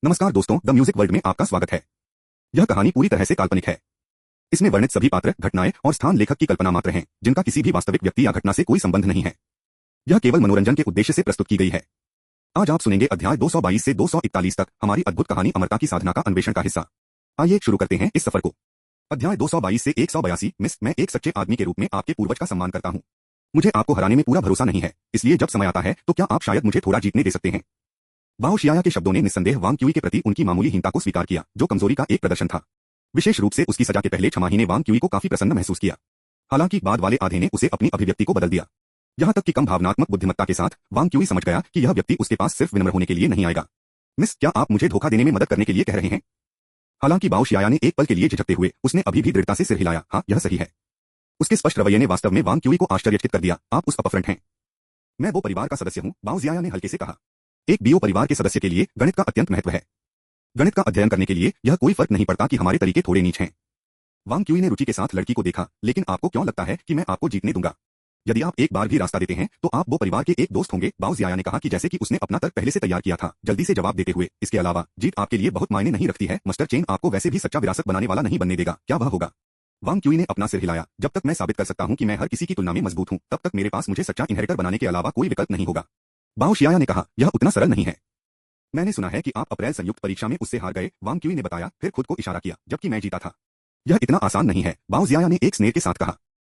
नमस्कार दोस्तों, the music world में आपका स्वागत है। यह कहानी पूरी तरह से काल्पनिक है। इसमें वर्णित सभी पात्र, घटनाएं और स्थान लेखक की कल्पना मात्र हैं, जिनका किसी भी वास्तविक व्यक्ति या घटना से कोई संबंध नहीं है। यह केवल मनोरंजन के उद्देश्य से प्रस्तुत की गई है। आज आप सुनेंगे अध्याय 222 से 241 तक हमारी अद्भुत कहानी अमरता की साधना का अन्वेषण का हिस्सा। आइए शुरू करते हैं इस सफर को। अध्याय 222 से 182। मिस, मैं एक सच्चे आदमी के रूप में आपके पूर्वज का सम्मान करता हूँ। मुझे आपको हराने में पूरा भरोसा नहीं है, इसलिए जब समय आता है तो क्या आप शायद मुझे थोड़ा जीतने दे सकते हैं। बाओ शियाया के शब्दों ने निस्संदेह वांग क्यूई के प्रति उनकी मामूली हीनता को स्वीकार किया, जो कमजोरी का एक प्रदर्शन था। विशेष रूप से उसकी सजा के पहले छमाही ने वांग क्यूई को काफी प्रसन्न महसूस किया। हालांकि बाद वाले आधे ने उसे अपनी अभिव्यक्ति को बदल दिया। यहां तक कि कम भावनात्मक बुद्धिमत्ता के साथ वांग क्यूई समझ गया कि यह व्यक्ति उसके पास सिर्फ विनम्र होने के लिए नहीं आएगा। मिस, क्या आप मुझे धोखा देने में मदद करने के लिए कह रहे हैं? हालांकि बाओ शियाया ने एक पल के लिए झिझकते हुए उसने अभी भी दृढ़ता से सिर हिलाया। हाँ, यह सही है। उसके स्पष्ट रवैये ने वास्तव में वांग क्यूई को आश्चर्यचकित कर दिया। आप उस अपफ्रंट हैं। मैं वो परिवार का सदस्य हूं, बाओ जियाया ने हल्के से कहा। एक बीओ परिवार के सदस्य के लिए गणित का अत्यंत महत्व है। गणित का अध्ययन करने के लिए यह कोई फर्क नहीं पड़ता कि हमारे तरीके थोड़े नीच हैं। वांग क्यूई ने रुचि के साथ लड़की को देखा। लेकिन आपको क्यों लगता है कि मैं आपको जीतने दूंगा? यदि आप एक बार भी रास्ता देते हैं तो आप वो परिवार के एक दोस्त होंगे, बाओ जियाया ने कहा कि जैसे कि उसने अपना तर्क पहले से तैयार किया था, जल्दी से जवाब देते हुए। इसके अलावा जीत आपके लिए बहुत मायने नहीं रखती है। मास्टर चेन आपको वैसे भी सच्चा विरासत बनाने वाला नहीं बनने देगा। क्या वह होगा? वांग क्यूई ने अपना सिर हिलाया। जब तक मैं साबित कर सकता हूं कि मैं हर किसी की तुलना में मजबूत हूं, तब तक मेरे पास मुझे सच्चा इनहेरिटर बनाने के अलावा कोई विकल्प नहीं होगा। बाओ शियाया ने कहा, यह उतना सरल नहीं है। मैंने सुना है कि आप अप्रैल संयुक्त परीक्षा में उससे हार गए, वांग क्यूई ने बताया, फिर खुद को इशारा किया, जबकि मैं जीता था। यह इतना आसान नहीं है, बाओ जियाया ने एक स्नेह के साथ कहा।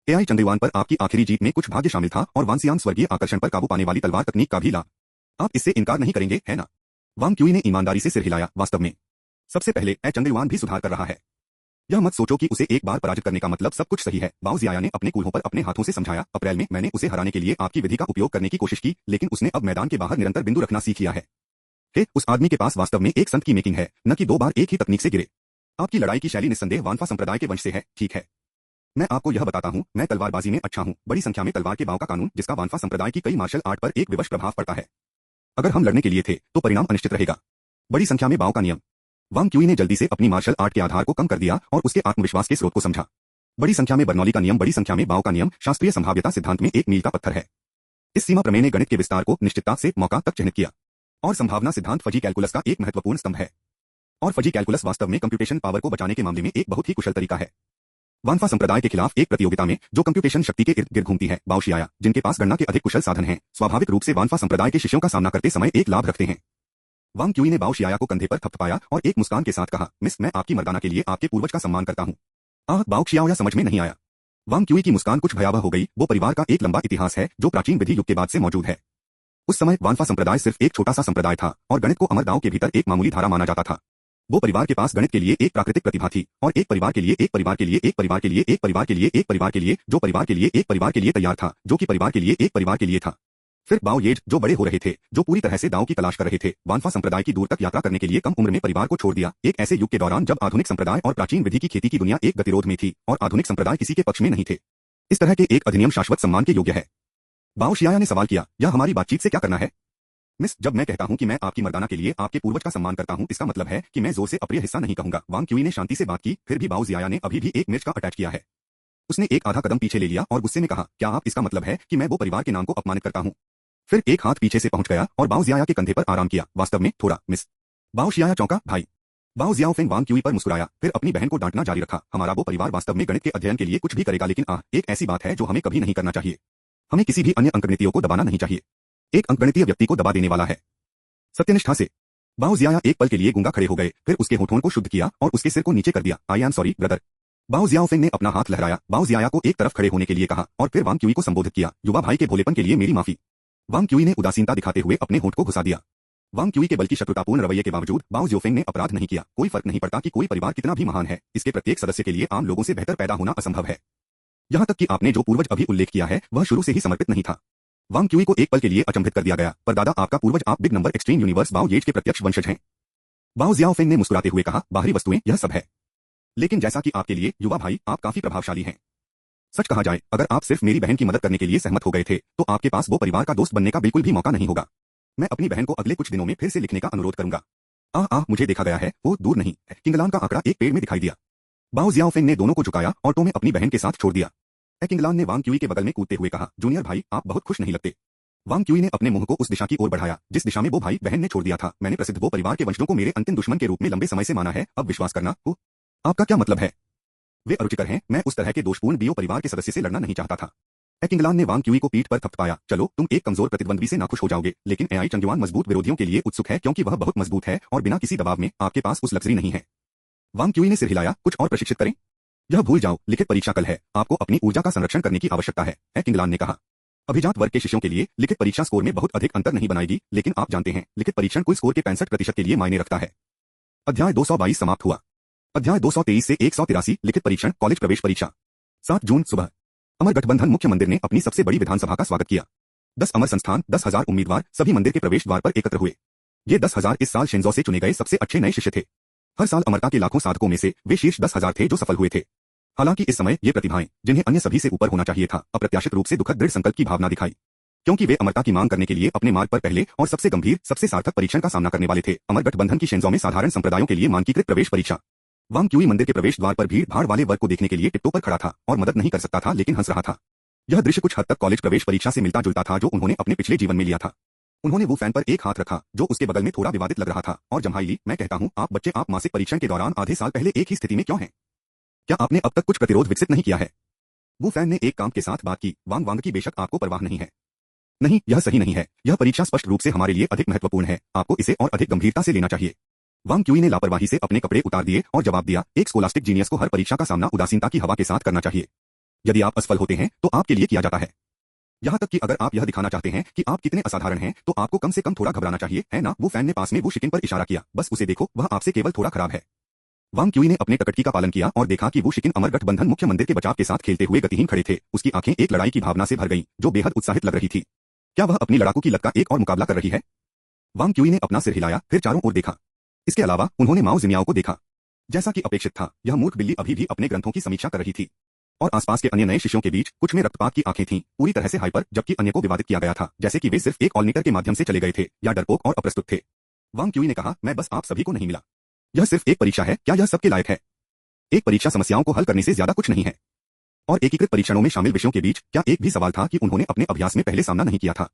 एआई चंद्रयान पर आपकी आखिरी जीत में कुछ भाग्य शामिल था और वानसियांग स्वर्गीय आकर्षण पर काबू पाने वाली तलवार तकनीक का भी लाभ। आप इससे इनकार नहीं करेंगे, है ना? वांग क्यूई ने ईमानदारी से सिर हिलाया। वास्तव में सबसे पहले चंद्रयान भी सुधार कर रहा है। यह मत सोचो कि उसे एक बार पराजित करने का मतलब सब कुछ सही है, बाओ जियाया ने अपने कूल्हों पर अपने हाथों से समझाया। अप्रैल में मैंने उसे हराने के लिए आपकी विधि का उपयोग करने की कोशिश की, लेकिन उसने अब मैदान के बाहर निरंतर बिंदु रखना सीख लिया है। उस आदमी के पास वास्तव में एक संत की मेकिंग है, न कि 2 बार एक ही तकनीक से गिरे। आपकी लड़ाई की शैली निस्संदेह वानफा संप्रदाय के वंश से है, ठीक है। मैं आपको यह बताता हूं, मैं तलवारबाजी में अच्छा हूं। बड़ी संख्या में तलवार के बाव का कानून, जिसका वानफा संप्रदाय की कई मार्शल आर्ट पर एक विवश प्रभाव पड़ता है। अगर हम लड़ने के लिए थे तो परिणाम अनिश्चित रहेगा। बड़ी संख्या में बाव का नियम। वांग क्यूई ने जल्दी से अपनी मार्शल आर्ट के आधार को कम कर दिया और उसके आत्मविश्वास के स्रोत को समझा। बड़ी संख्या में बर्नौली का नियम, बड़ी संख्या में बाव का नियम शास्त्रीय संभाव्यता सिद्धांत में एक मील का पत्थर है। इस सीमा प्रमेय ने गणित के विस्तार को निश्चितता से मौका तक चिह्नित किया। और संभावना सिद्धांत फजी कैलकुलस का एक महत्वपूर्ण स्तंभ है। और फजी कैलकुलस वास्तव में कंप्यूटेशन पावर को बचाने के मामले में एक बहुत ही कुशल तरीका है। वानफा संप्रदाय के खिलाफ एक प्रतियोगिता में जो कंप्यूटेशन शक्ति के इर्द गिर्द घूमती है, बाओ शियाया, जिनके पास गणना के अधिक कुशल साधन हैं, स्वाभाविक रूप से वानफा संप्रदाय के शिष्यों का सामना करते समय एक लाभ रखते हैं। वांग क्यूई ने बाओ शियाया को कंधे पर थपथपाया और एक मुस्कान के साथ कहा, मिस, मैं आपकी मर्दाना के लिए आपके पूर्वज का सम्मान करता हूँ। बाओ शियाया समझ में नहीं आया। वांग क्यूई की मुस्कान कुछ भयावह हो गई। वो परिवार का एक लंबा इतिहास है जो प्राचीन विधि युग के बाद से मौजूद है। उस समय वानफा संप्रदाय सिर्फ एक छोटा सा संप्रदाय था और गणित को अमर दांव के भीतर एक मामूली धारा माना जाता था। वो परिवार के पास गणित के लिए एक प्राकृतिक प्रतिभा थी और एक परिवार के लिए, एक परिवार के लिए, एक परिवार के लिए, एक परिवार के लिए, एक परिवार के लिए, जो परिवार के लिए, एक परिवार के लिए तैयार था, जो कि परिवार के लिए, एक परिवार के लिए था। फिर बाओ येज, जो बड़े हो रहे थे, जो पूरी तरह से दांव की तलाश कर रहे थे, वानफा संप्रदाय की दूर तक यात्रा करने के लिए कम उम्र में परिवार को छोड़ दिया। एक ऐसे युग के दौरान जब आधुनिक संप्रदाय और प्राचीन विधि की खेती की दुनिया एक गतिरोध में थी और आधुनिक संप्रदाय किसी के पक्ष में नहीं थे। इस तरह के एक अधिनियम शाश्वत सम्मान के योग्य है। बाओ शियाया ने सवाल किया, यह हमारी बातचीत से क्या करना है? मिस, जब मैं कहता हूं कि मैं आपकी मर्दाना के लिए आपके पूर्वज का सम्मान करता हूं, इसका मतलब है कि मैं जोर से अप्रिय हिस्सा नहीं कहूंगा। वांग क्यूई ने शांति से बात की, फिर भी बाओ जियाया ने अभी भी एक मिर्च का अटैच किया है। उसने एक आधा कदम पीछे ले लिया और गुस्से में कहा, क्या आप इसका मतलब है कि मैं वो परिवार के नाम को अपमानित करता हूं? फिर एक हाथ पीछे से पहुंच गया और बाओ जियाया के कंधे पर आराम किया। वास्तव में थोड़ा, मिस। बाओ शियाया चौंका। भाई। बाओ जियाओफेंग वांग क्यूई पर मुस्कुराया, फिर अपनी बहन को डांटना जारी रखा। हमारा वो परिवार वास्तव में गणित के अध्ययन के लिए कुछ भी करेगा, लेकिन एक ऐसी बात है जो हमें कभी नहीं करना चाहिए। हमें किसी भी अन्य अंकगणितीयों को दबाना नहीं चाहिए। एक अंकगणितीय व्यक्ति को दबा देने वाला है। सत्यनिष्ठा से। बाओ जियाया एक पल के लिए गूंगा खड़े हो गए, फिर उसके होठों को शुद्ध किया और उसके सिर को नीचे कर दिया। I am sorry brother. बाओ जियाओफेंग ने अपना हाथ लहराया, बाओ जियाया को एक तरफ खड़े होने के लिए कहा और फिर वांग क्यूई को संबोधित किया, युवा भाई के भोलेपन के लिए मेरी माफी। वांग क्यूई ने उदासीनता दिखाते हुए अपने होंठ को घुसा दिया। वांग क्यूई के बल्कि शत्रुतापूर्ण रवैये के बावजूद बाओ जियाओफेंग ने अपराध नहीं किया। कोई फर्क नहीं पड़ता कि कोई परिवार कितना भी महान है, इसके प्रत्येक सदस्य के लिए आम लोगों से बेहतर पैदा होना असंभव है। यहां तक कि आपने जो पूर्वज अभी उल्लेख किया है वह शुरू से ही समर्पित नहीं था। वांग क्यूई को एक पल के लिए अचंभित कर दिया गया, पर दादा, आपका पूर्वज आप बिग नंबर एक्सट्रीम यूनिवर्स बाओ येज के प्रत्यक्ष वंशज हैं। बाओ जियाओफेंग ने मुस्कुराते हुए कहा, बाहरी वस्तुएं यह सब है, लेकिन जैसा कि आपके लिए युवा भाई, आप काफी प्रभावशाली हैं। सच कहा जाए, अगर आप सिर्फ मेरी बहन की मदद करने के लिए सहमत हो गए थे तो आपके पास वो परिवार का दोस्त बनने का बिल्कुल भी मौका नहीं होगा। मैं अपनी बहन को अगले कुछ दिनों में फिर से लिखने का अनुरोध करूंगा। मुझे देखा गया है, वो दूर नहीं। किंगलान का आंकड़ा एक पेड़ में दिखाई दिया। बाओ जियाओफेंग ने दोनों को झुकाया, ऑटो में अपनी बहन के साथ छोड़ दिया। किंगलान ने वांग क्यूई के बगल में कूदते हुए कहा, जूनियर भाई, आप बहुत खुश नहीं लगते। वांग क्यूई ने अपने मुंह को उस दिशा की ओर बढ़ाया जिस दिशा में वो भाई बहन ने छोड़ दिया था। मैंने प्रसिद्ध वो परिवार के वंशजों को मेरे अंतिम दुश्मन के रूप में लंबे समय से माना है, अब विश्वास करना हो। आपका क्या मतलब है? वे अरुचिकर हैं, मैं उस तरह के दोषपूर्ण बियो परिवार के सदस्य से लड़ना नहीं चाहता था। किंगलान ने वांग क्यूई को पीठ पर थपथपाया। चलो, तुम एक कमजोर प्रतिद्वंद्वी से नाखुश हो जाओगे, लेकिन एआई चंगयुआन मजबूत विरोधियों के लिए उत्सुक है क्योंकि वह बहुत मजबूत है और बिना किसी दबाव में आपके पास उस लग्जरी नहीं है। वांग क्यूई ने सिर हिलाया, कुछ और प्रशिक्षित करें? यह भूल जाओ, लिखित परीक्षा कल है, आपको अपनी ऊर्जा का संरक्षण करने की आवश्यकता है, किंगलान ने कहा। अभिजात वर्ग के शिष्यों के लिए लिखित परीक्षा स्कोर में बहुत अधिक अंतर नहीं बनाएगी, लेकिन आप जानते हैं, लिखित परीक्षण कुल स्कोर के 65% के लिए मायने रखता है। अध्याय 222 समाप्त हुआ। अध्याय 223 से 183 लिखित परीक्षण कॉलेज प्रवेश परीक्षा। 7 जून सुबह अमर गठबंधन मुख्य मंदिर ने अपनी सबसे बड़ी विधानसभा का स्वागत किया। 10 अमर संस्थान, 10,000 उम्मीदवार सभी मंदिर के प्रवेश द्वार पर एकत्र हुए। ये 10,000 इस साल शिंजो से चुने गए सबसे अच्छे नए शिष्य थे। हर साल अमरता के लाखों साधकों में से वे शीर्ष 10,000 थे जो सफल हुए थे। हालांकि इस समय ये प्रतिभाएं, जिन्हें अन्य सभी से ऊपर होना चाहिए था, अप्रत्याशित रूप से दुखद दृढ़ संकल्प की भावना दिखाई, क्योंकि वे अमरता की मांग करने के लिए अपने मार्ग पर पहले और सबसे गंभीर, सबसे सार्थक परीक्षण का सामना करने वाले थे। अमर गठबंधन की शिंजो में साधारण संप्रदायों के लिए मानकीकृत प्रवेश परीक्षा। वांग क्यूई मंदिर के प्रवेश द्वार पर भीड़ भाड़ वाले वर्ग को देखने के लिए टिप्टो पर खड़ा था और मदद नहीं कर सकता था, लेकिन हंस रहा था। यह दृश्य कुछ हद तक कॉलेज प्रवेश परीक्षा से मिलता जुलता था जो उन्होंने अपने पिछले जीवन में लिया था। उन्होंने वो फैन पर एक हाथ रखा जो उसके बगल में थोड़ा विवादित लग रहा था और जम्हाई ली। मैं कहता हूं, आप बच्चे, आप मासिक परीक्षण के दौरान आधे साल पहले एक ही स्थिति में क्यों हैं? क्या आपने अब तक कुछ प्रतिरोध विकसित नहीं किया है? वो फैन ने एक काम के साथ बात की। वांग की बेशक आपको परवाह नहीं है। नहीं, यह सही नहीं है। यह परीक्षा स्पष्ट रूप से हमारे लिए अधिक महत्वपूर्ण है। आपको इसे और अधिक गंभीरता से लेना चाहिए। वांग क्यूई ने लापरवाही से अपने कपड़े उतार दिए और जवाब दिया, एक स्कोलास्टिक जीनियस को हर परीक्षा का सामना उदासीनता की हवा के साथ करना चाहिए। यदि आप असफल होते हैं तो आपके लिए किया जाता है। यहाँ तक कि अगर आप यह दिखाना चाहते हैं कि आप कितने असाधारण हैं, तो आपको कम से कम थोड़ा घबराना चाहिए, है ना? वो फैन ने पास में वो शिकिन पर इशारा किया। बस उसे देखो, वह आपसे केवल थोड़ा खराब है। वांग क्यूई ने अपने टकटकी का पालन किया और देखा कि वो शिकिन अमर गठबंधन मुख्य मंदिर के बचाव के साथ खेलते हुए गतिहीन खड़े थे। उसकी आंखें एक लड़ाई की भावना से भर गईं, जो बेहद उत्साहित लग रही थी। क्या वह अपनी लड़ाकू की लत का एक और मुकाबला कर रही है? वांग क्यूई ने अपना सिर हिलाया, फिर चारों ओर देखा। इसके अलावा उन्होंने माओ जिमियाओ को देखा। जैसा कि अपेक्षित था, यह मूर्ख बिल्ली अभी भी अपने ग्रंथों की समीक्षा कर रही थी और आसपास के अन्य नए शिष्यों के बीच कुछ में रक्तपात की आंखें थीं, पूरी तरह से हाइपर, जबकि अन्य को विवादित किया गया था, जैसे कि वे सिर्फ एक ऑलनीटर के माध्यम से चले गए थे या डरपोक और अप्रस्तुत थे। वांग क्यूई ने कहा, मैं बस आप सभी को नहीं मिला। यह सिर्फ एक परीक्षा है, क्या यह सबके लायक है? एक परीक्षा समस्याओं को हल करने से ज्यादा कुछ नहीं है। और एकीकृत परीक्षणों में शामिल विषयों के बीच क्या एक भी सवाल था कि उन्होंने अपने अभ्यास में पहले सामना नहीं किया था?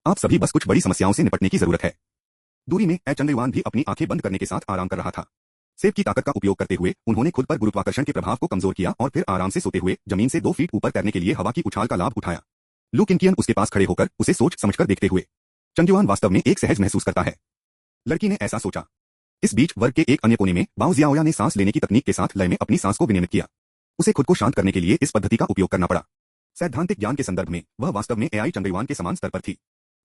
आप सभी बस कुछ बड़ी समस्याओं से निपटने की जरूरत है। दूरी में चंगयुआन भी अपनी आंखें बंद करने के साथ आराम कर रहा था। सेब की ताकत का उपयोग करते हुए उन्होंने खुद पर गुरुत्वाकर्षण के प्रभाव को कमजोर किया और फिर आराम से सोते हुए जमीन से 2 फीट ऊपर तैरने के लिए हवा की उछाल का लाभ उठाया। लू किनकियन उसके पास खड़े होकर उसे सोच समझकर देखते हुए, चंगयुआन वास्तव में एक सहज महसूस करता है। लड़की ने ऐसा सोचा। इस बीच वर्ग के एक अन्य कोने में बाओ जियाओया ने सांस लेने की तकनीक के साथ लय में अपनी सांस को विनियमित किया। उसे खुद को शांत करने के लिए इस पद्धति का उपयोग करना पड़ा। सैद्धांतिक ज्ञान के संदर्भ में वह वास्तव में एआई चंगयुआन के समान स्तर पर थी।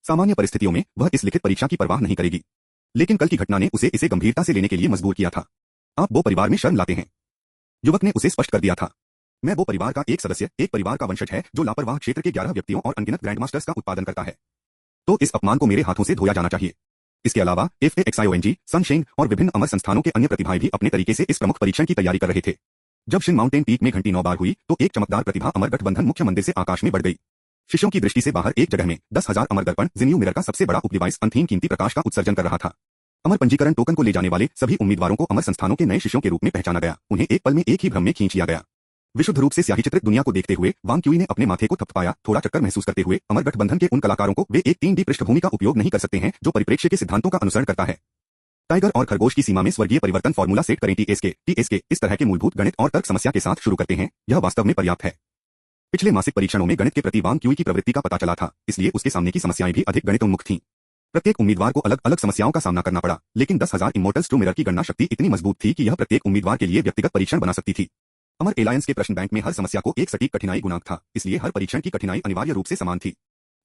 सामान्य परिस्थितियों में वह इस लिखित परीक्षा की परवाह नहीं करेगी, लेकिन कल की घटना ने उसे इसे गंभीरता से लेने के लिए मजबूर किया था। आप वो परिवार में शर्म लाते हैं। युवक ने उसे स्पष्ट कर दिया था। मैं वो परिवार का एक सदस्य, एक परिवार का वंशज है जो लापरवाह क्षेत्र के 11 व्यक्तियों और अनगिनत ग्रैंडमास्टर्स का उत्पादन करता है। तो इस अपमान को मेरे हाथों से धोया जाना चाहिए। इसके अलावा FAXIONG, सन शेंग और विभिन्न अमर संस्थानों के अन्य प्रतिभाएं भी अपने तरीके से इस प्रमुख परीक्षण की तैयारी कर रहे थे। जब शिन माउंटेन पीक में घंटी 9 बार हुई तो एक चमकदार प्रतिभा अमर गठबंधन मुख्य मंदिर से आकाश में बढ़ गई। शिष्यों की दृष्टि से बाहर एक जगह में 10,000 अमर दर्पण जिन्यू मिरर का सबसे बड़ा उपडिवाइस अनथीन कीमती प्रकाश का उत्सर्जन कर रहा था। अमर पंजीकरण टोकन को ले जाने वाले सभी उम्मीदवारों को अमर संस्थानों के नए शिष्यों के रूप में पहचाना गया। उन्हें एक पल में एक ही भ्रम में खींच लिया गया। विशुद्ध रूप से स्याही चित्रित दुनिया को देखते हुए वांग क्यूई ने अपने माथे को थपथपाया, थोड़ा चक्कर महसूस करते हुए। अमर गठबंधन के उन कलाकारों को वे एक 3D पृष्ठभूमि का उपयोग नहीं कर सकते हैं जो परिप्रेक्ष्य के सिद्धांतों का अनुसरण करता है। टाइगर और खरगोश की सीमा में स्वर्गीय परिवर्तन फॉर्मूला सेट करें। TSK इस तरह के मूलभूत गणित और तर्क समस्या के साथ शुरू करते हैं। यह वास्तव में पर्याप्त है। पिछले मासिक परीक्षणों में गणित के प्रति वांग क्यूई की प्रवृत्ति का पता चला था, इसलिए उसके सामने की समस्याएं भी अधिक गणितोन्मुख थीं। प्रत्येक उम्मीदवार को अलग अलग समस्याओं का सामना करना पड़ा, लेकिन 10,000 इमोर्टल्स टू मिरर की गणना शक्ति इतनी मजबूत थी कि यह प्रत्येक उम्मीदवार के लिए व्यक्तिगत परीक्षण बना सकती थी। अमर एलायंस के प्रश्न बैंक में हर समस्या को एक सटीक कठिनाई गुणांक था, इसलिए हर परीक्षण की कठिनाई अनिवार्य रूप से समान थी।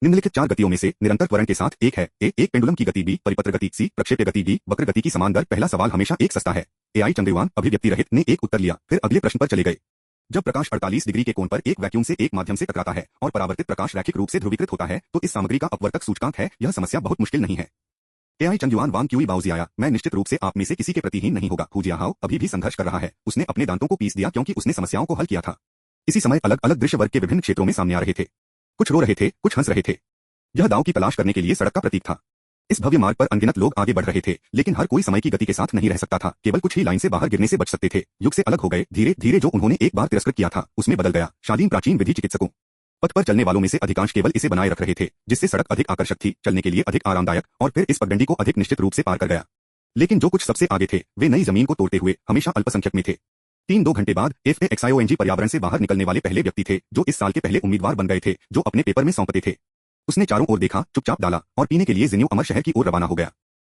निम्नलिखित 4 गतियों में से निरंतर त्वरण के साथ एक है। एक पेंडुलम की गति, B परिपत्र गति, C प्रक्षेप्य गति, D वक्र गति की समान दर। पहला सवाल हमेशा एक सस्ता है। एआई चंगयुआन अभिव्यक्ति रहित ने एक उत्तर लिया, फिर अगले प्रश्न पर चले गए। जब प्रकाश 48 डिग्री के कोण पर एक वैक्यूम से एक माध्यम से टकराता है और परावर्तित प्रकाश रैखिक रूप से ध्रुवीकृत होता है तो इस सामग्री का अपवर्तक सूचकांक है। यह समस्या बहुत मुश्किल नहीं है। एआई चंगयुआन वांग क्यूई बाओ जियाया, मैं निश्चित रूप से आप में से किसी के प्रति हीन नहीं होगा। हू जियाहाओ अभी भी संघर्ष कर रहा है। उसने अपने दांतों को पीस दिया क्योंकि उसने समस्याओं को हल किया था। इसी समय अलग अलग दृश्य वर्ग के विभिन्न क्षेत्रों में सामने आ रहे थे। कुछ रो रहे थे, कुछ हंस रहे थे। यह दाव की तलाश करने के लिए सड़क का प्रतीक था। इस भव्य मार्ग पर अनगिनत लोग आगे बढ़ रहे थे, लेकिन हर कोई समय की गति के साथ नहीं रह सकता था। केवल कुछ ही लाइन से बाहर गिरने से बच सकते थे। युग से अलग हो गए। धीरे धीरे जो उन्होंने एक बार तिरस्कृत किया था उसमें बदल गया। शालीन प्राचीन विधि चिकित्सकों पथ पर चलने वालों में से अधिकांश केवल इसे बनाए रख रहे थे, जिससे सड़क अधिक आकर्षक थी, चलने के लिए अधिक आरामदायक, और फिर इस पगडंडी को अधिक निश्चित रूप से पार कर गया। लेकिन जो कुछ सबसे आगे थे, वे नई जमीन को तोड़ते हुए हमेशा अल्पसंख्यक में थे। 3-2 घंटे बाद FAXIONG पर्यावरण से बाहर निकलने वाले पहले व्यक्ति थे, जो इस साल के पहले उम्मीदवार बन गए थे, जो अपने पेपर में सौंपते थे। उसने चारों ओर देखा, चुपचाप डाला और पीने के लिए जिन्यू अमर शहर की ओर रवाना हो गया।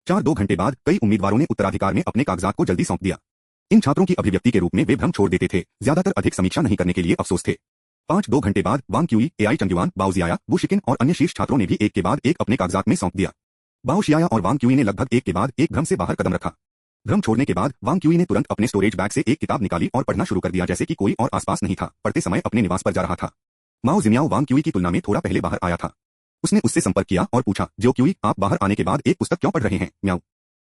4-2 घंटे बाद कई उम्मीदवारों ने उत्तराधिकार में अपने कागजात को जल्दी सौंप दिया। इन छात्रों की अभिव्यक्ति के रूप में वे भ्रम छोड़ देते थे, ज्यादातर अधिक समीक्षा नहीं करने के लिए अफसोस थे। 5-2 घंटे बाद वांग क्यूई, AI चंगयुआन, बाओ जियाया, वू शिकिन और अन्य शीर्ष छात्रों ने भी एक के बाद एक अपने कागजात में सौंप दिया। बाओ शियाया और वांग क्यूई ने लगभग एक के बाद एक भ्रम से बाहर कदम रखा। भ्रम छोड़ने के बाद वांग क्यूई ने तुरंत अपने स्टोरेज बैग से एक किताब निकाली और पढ़ना शुरू कर दिया जैसे कि कोई और आसपास नहीं था, पढ़ते समय अपने निवास पर जा रहा था। माओ जिमियाओ वांग क्यूई की तुलना में थोड़ा पहले बाहर आया था। उसने उससे संपर्क किया और पूछा, जो क्यूई, आप बाहर आने के बाद एक पुस्तक क्यों पढ़ रहे हैं? म्याऊ।